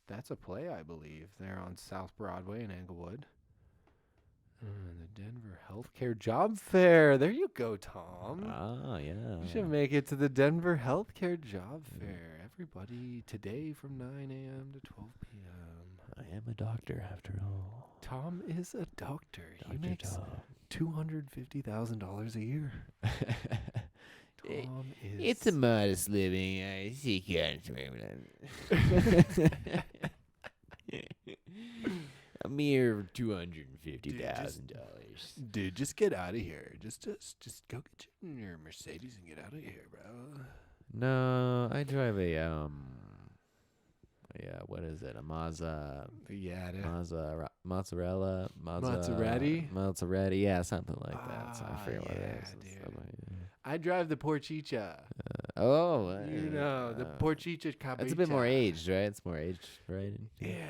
that's a play, I believe. They're on South Broadway in Englewood. The Denver Healthcare Job Fair. There you go, Tom. Ah, yeah. You should make it to the Denver Healthcare Job Fair. Everybody, today from 9 a.m. to 12 p.m. I am a doctor, after all. Tom is a doctor. He Dr. makes Tom. $250,000 a year. Tom is... It's a modest living. I see a mere $250,000. Dude, just get out of here. Just go get your Mercedes and get out of here, bro. No, I drive a what is it? A Mazda. Yeah, Mozzarella. Maserati? Yeah, something like that. So I forget what it is. Dude. I drive the Porchicha. You know, the Porchicha Capricha. It's a bit more aged, right? It's more aged, right? Yeah.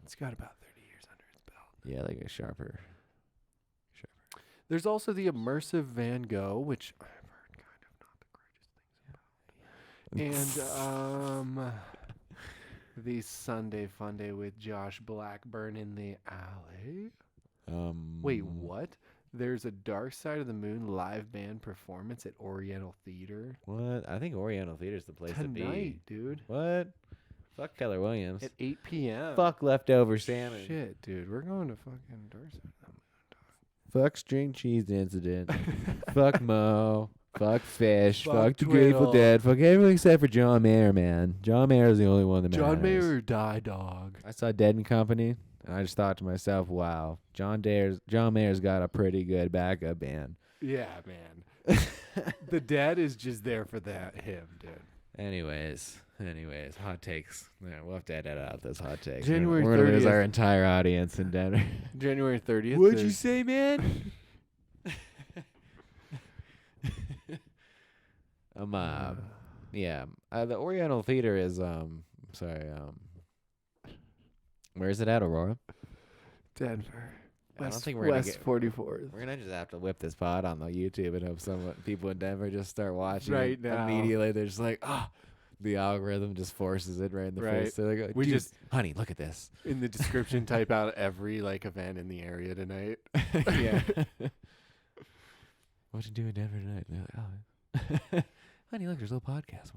It's got about 30 years under its belt. Yeah, like a sharper. There's also the Immersive Van Gogh, which I've heard kind of not the greatest things about. And the Sunday Fun Day with Josh Blackburn in the Alley. Wait, what? There's a Dark Side of the Moon live band performance at Oriental Theater. What? I think Oriental Theater's the place to be. Tonight, dude. What? Fuck Keller Williams. At 8 p.m. Fuck leftover salmon. Shit, dude. We're going to fucking Dark Side of the Moon, dog. Fuck string cheese incident. Fuck Mo. Fuck Fish. Fuck the Twiddle. Grateful Dead. Fuck everyone except for John Mayer, man. John Mayer is the only one that matters. John Mayer or Die Dog. I saw Dead and Company, and I just thought to myself, wow, John Mayer's got a pretty good backup band. Yeah, man. The Dead is just there for him, dude. Anyways, hot takes. Yeah, we'll have to edit out those hot takes. January We're gonna lose 30th. our entire audience in Denver. January 30th. What'd you say, man? The Oriental Theater is where is it at, Aurora? Denver. I don't think we're gonna West 44th. We're gonna just have to whip this pod on the YouTube and hope people in Denver just start watching Right it now. immediately. They're just like, the algorithm just forces it right in the face. They're like, We "Dude, just- honey, look at this. In the description, type out every event in the area tonight. Yeah. What you do in Denver tonight? And they're like, honey, look, there's a little podcast.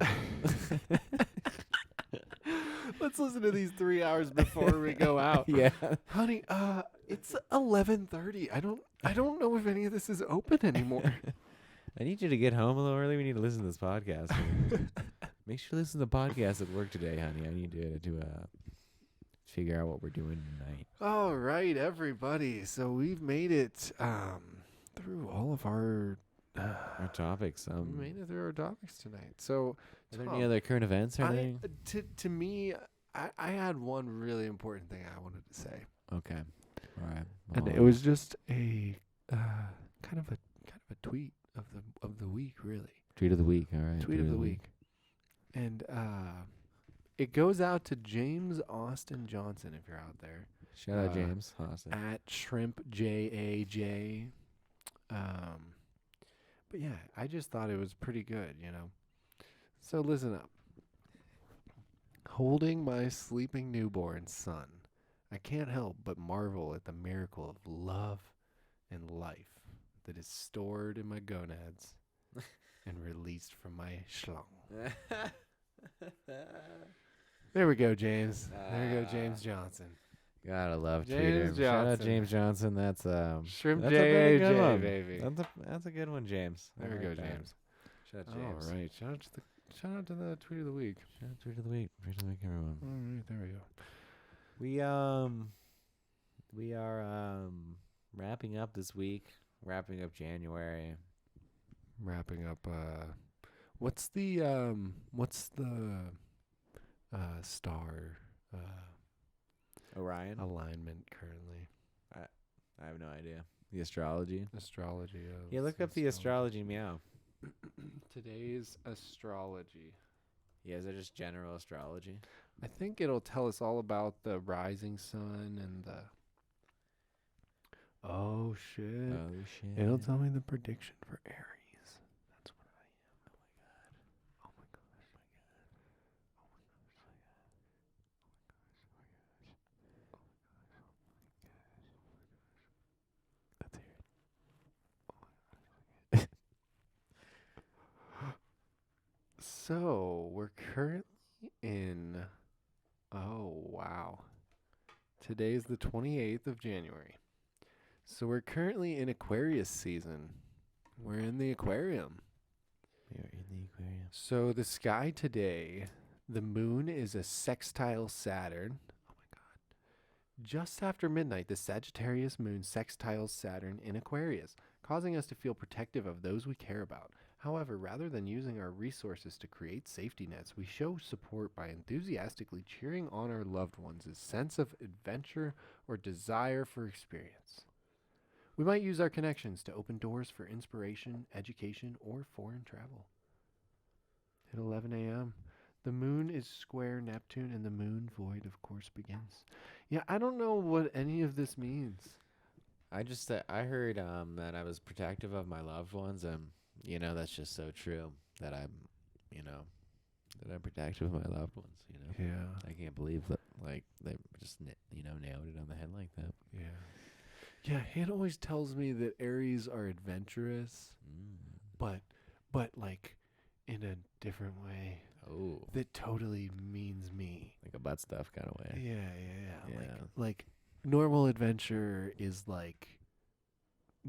Let's listen to these 3 hours before we go out. Yeah. Honey, it's 11:30. I don't know if any of this is open anymore. I need you to get home a little early. We need to listen to this podcast. Make sure you listen to the podcast at work today, honey. I need to figure out what we're doing tonight. All right, everybody. So we've made it through all of our topics. we made it through our topics tonight. So, Are there Tom, any other current events or anything? to me, I had one really important thing I wanted to say, Okay. All right. and it was just a kind of a tweet of the week, really. Tweet of the week. All right. Tweet of the week. And it goes out to James Austin Johnson, if you're out there. Shout out James Austin. At Shrimp JAJ. But yeah, I just thought it was pretty good, So listen up. Holding my sleeping newborn son, I can't help but marvel at the miracle of love and life that is stored in my gonads and released from my schlong. There we go, James. There we go, James Johnson. Gotta love James Twitter. Shout out Johnson. James Johnson. That's Shrimp that's a pretty good JAJ, one. baby. That's a good one, James. There we go, James. Shout out James. All right. Shout out to the tweet of the week. Shout out Tweet of the week. Tweet of the week, everyone. All right, there we go. We are wrapping up this week. Wrapping up January. Wrapping up. What's the star Orion. alignment currently? I have no idea. The astrology. Astrology. Yeah, look up the astrology meow. Today's astrology. Yeah, is it just general astrology? I think it'll tell us all about the rising sun and the. Oh shit! Oh shit. It'll tell me the prediction for Aries. That's what I am. Oh my gosh. Let's hear it. So we're currently in. Oh wow. Today's the 28th of January. So we're currently in Aquarius season. We're in the aquarium. We are in the aquarium. So the sky today, the moon is a sextile Saturn. Oh my God. Just after midnight, the Sagittarius moon sextiles Saturn in Aquarius, causing us to feel protective of those we care about. However, rather than using our resources to create safety nets, we show support by enthusiastically cheering on our loved ones' sense of adventure or desire for experience. We might use our connections to open doors for inspiration, education, or foreign travel. At 11 a.m., the moon is square Neptune and the moon void, of course, begins. Yeah, I don't know what any of this means. I just I heard that I was protective of my loved ones, and that's just so true that I'm protective of my loved ones. Yeah. I can't believe that they just nailed it on the head like that. Yeah. Yeah, Hannah always tells me that Aries are adventurous, but in a different way. Oh. That totally means me. Like a butt stuff kind of way. Yeah. Like normal adventure is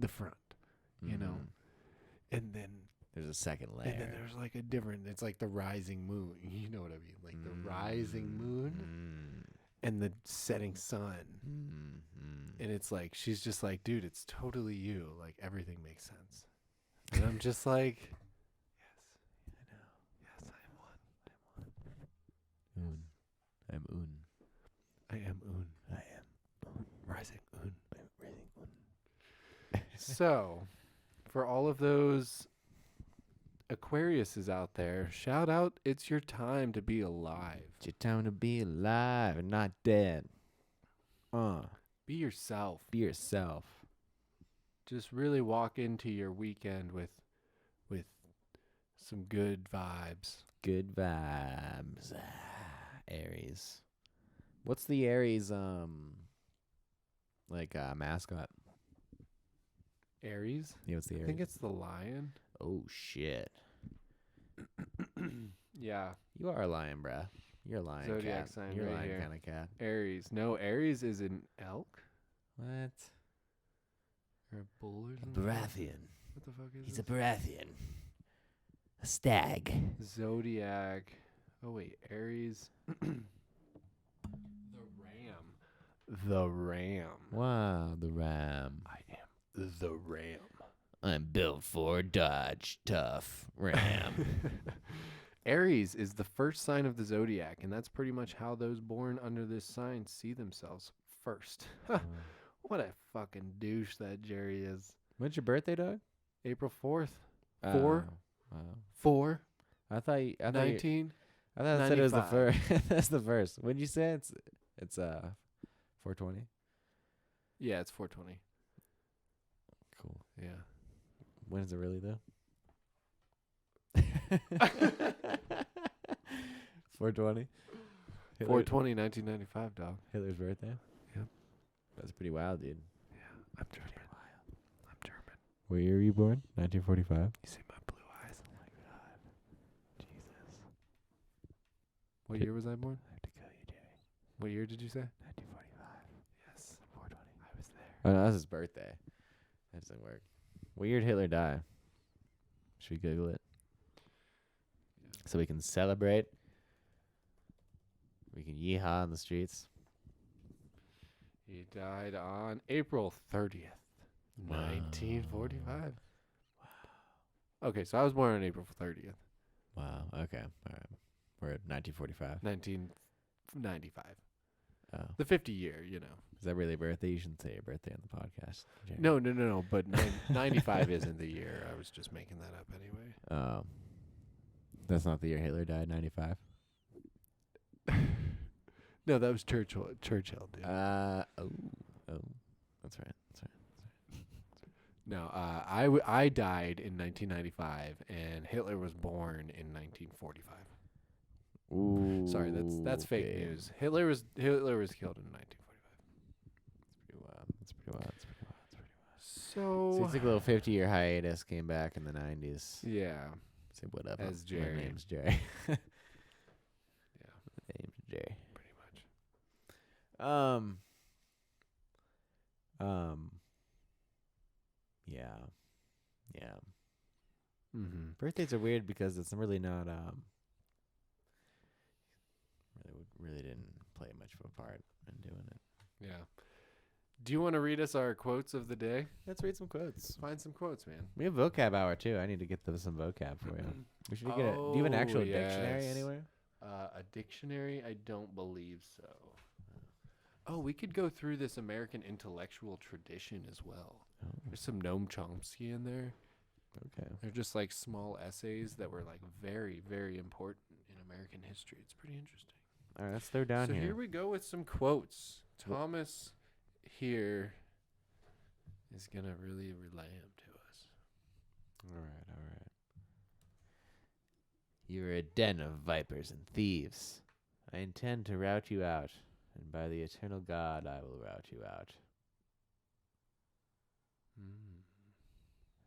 the front, you know, and then there's a second layer. And then there's like a different. It's like the rising moon. You know what I mean? Like the rising moon and the setting sun. And it's like she's just like, dude, it's totally you. Like everything makes sense. And I'm just like, yes, I know. Yes, I am one. Un. I'm Un. I am Un. I am Un. Rising Un. I'm rising Un. So, for all of those Aquariuses out there, shout out, it's your time to be alive. It's your time to be alive and not dead. Be yourself. Be yourself. Just really walk into your weekend with some good vibes. Good vibes. Aries. What's the Aries mascot? Aries? Yeah, what's the Aries? I think it's the lion. Oh shit. Yeah. You are a lion, bruh. You're a lion Zodiac cat. sign You're a right lion here. kind of cat. Aries. No, Aries is an elk What? or a bull or A something. Baratheon. What the fuck is He's this? a Baratheon. A stag. Zodiac. Oh wait, Aries. The ram. The ram. Wow, the ram. I am the ram. I'm built for Dodge Tough Ram. Aries is the first sign of the zodiac, and that's pretty much how those born under this sign see themselves first. What a fucking douche that Jerry is. When's your birthday, dog? April 4th. Wow. 4. I thought you, 19. I thought it said it was the 95. first. That's the first. When did you say it's 420? Yeah, it's 420. Cool. Yeah. When is it really though? 420. 420, 1995, dog. Hitler's birthday. Yep. That's pretty wild, dude. Yeah, I'm German. I'm German. What year were you born? 1945. You see my blue eyes? Oh my god. Jesus. What year was I born? I have to kill you, Jerry. What year did you say? 1945. Yes. 420. I was there. Oh no, that's his birthday. That doesn't work. What year did Hitler die? Should we Google it? Yeah. So we can celebrate. We can yeehaw in the streets. He died on April 30th, Wow. 1945. Wow. Okay, so I was born on April 30th, Wow. Okay. All right. We're at 1945. 1995. Oh. The 50 year, you know. Is that really a birthday? You shouldn't say your birthday on the podcast. Jerry. No. But 95 isn't the year. I was just making that up anyway. That's not the year Hitler died, 95? No, that was Churchill, dude. Oh. That's right. No, I died in 1995, and Hitler was born in 1945. Ooh. Sorry, that's fake okay. news. Hitler was killed in 1945. That's pretty wild. So it's like a little 50-year hiatus, came back in the 90s. yeah, Say what up. As Jerry. My name's Jerry. Yeah. My name's Jerry. pretty much. Yeah. Mm-hmm. Birthdays are weird because it's really not really didn't play much of a part in doing it. Yeah. Do you want to read us our quotes of the day? Let's read some quotes. Find some quotes, man. We have vocab hour too. I need to get some vocab for you. We should get do you have an actual dictionary yes. anywhere? A dictionary? I don't believe so. Oh, we could go through this American intellectual tradition as well. Oh, There's some Noam Chomsky in there. okay. They're just like small essays that were like very, very important in American history. It's pretty interesting. All right, let's throw down So here. here we go with some quotes. Thomas here is going to really relay them to us. All right. You're a den of vipers and thieves. I intend to rout you out, and by the eternal God I will rout you out.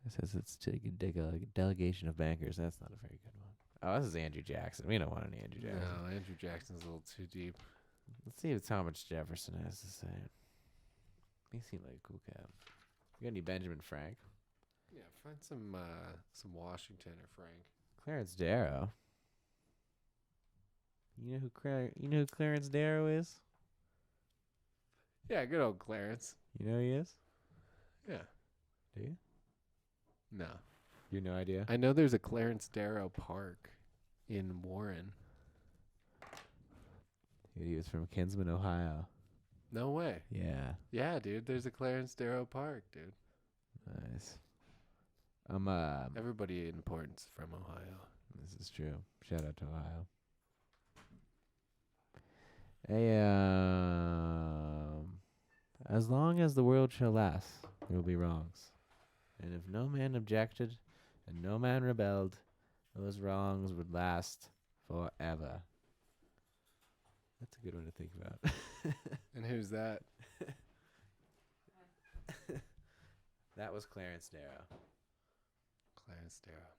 It says it's to a delegation of bankers. That's not a very good one. Oh, this is Andrew Jackson. We don't want any Andrew Jackson. No, Andrew Jackson's a little too deep. Let's see what Thomas Jefferson has to say. He seemed like a cool cat. You got any Benjamin Frank? Yeah, find some Washington or Frank. Clarence Darrow. You know who Clarence Darrow is? Yeah, good old Clarence. You know who he is? Yeah. Do you? No. You have no idea? I know there's a Clarence Darrow Park in Warren. Dude, he was from Kinsman, Ohio. No way. Yeah. Yeah, dude. There's a Clarence Darrow Park, dude. Nice. Everybody important's from Ohio. This is true. Shout out to Ohio. Hey, as long as the world shall last, there will be wrongs. And if no man objected and no man rebelled, those wrongs would last forever. That's a good one to think about. And who's that? That was Clarence Darrow. Clarence Darrow.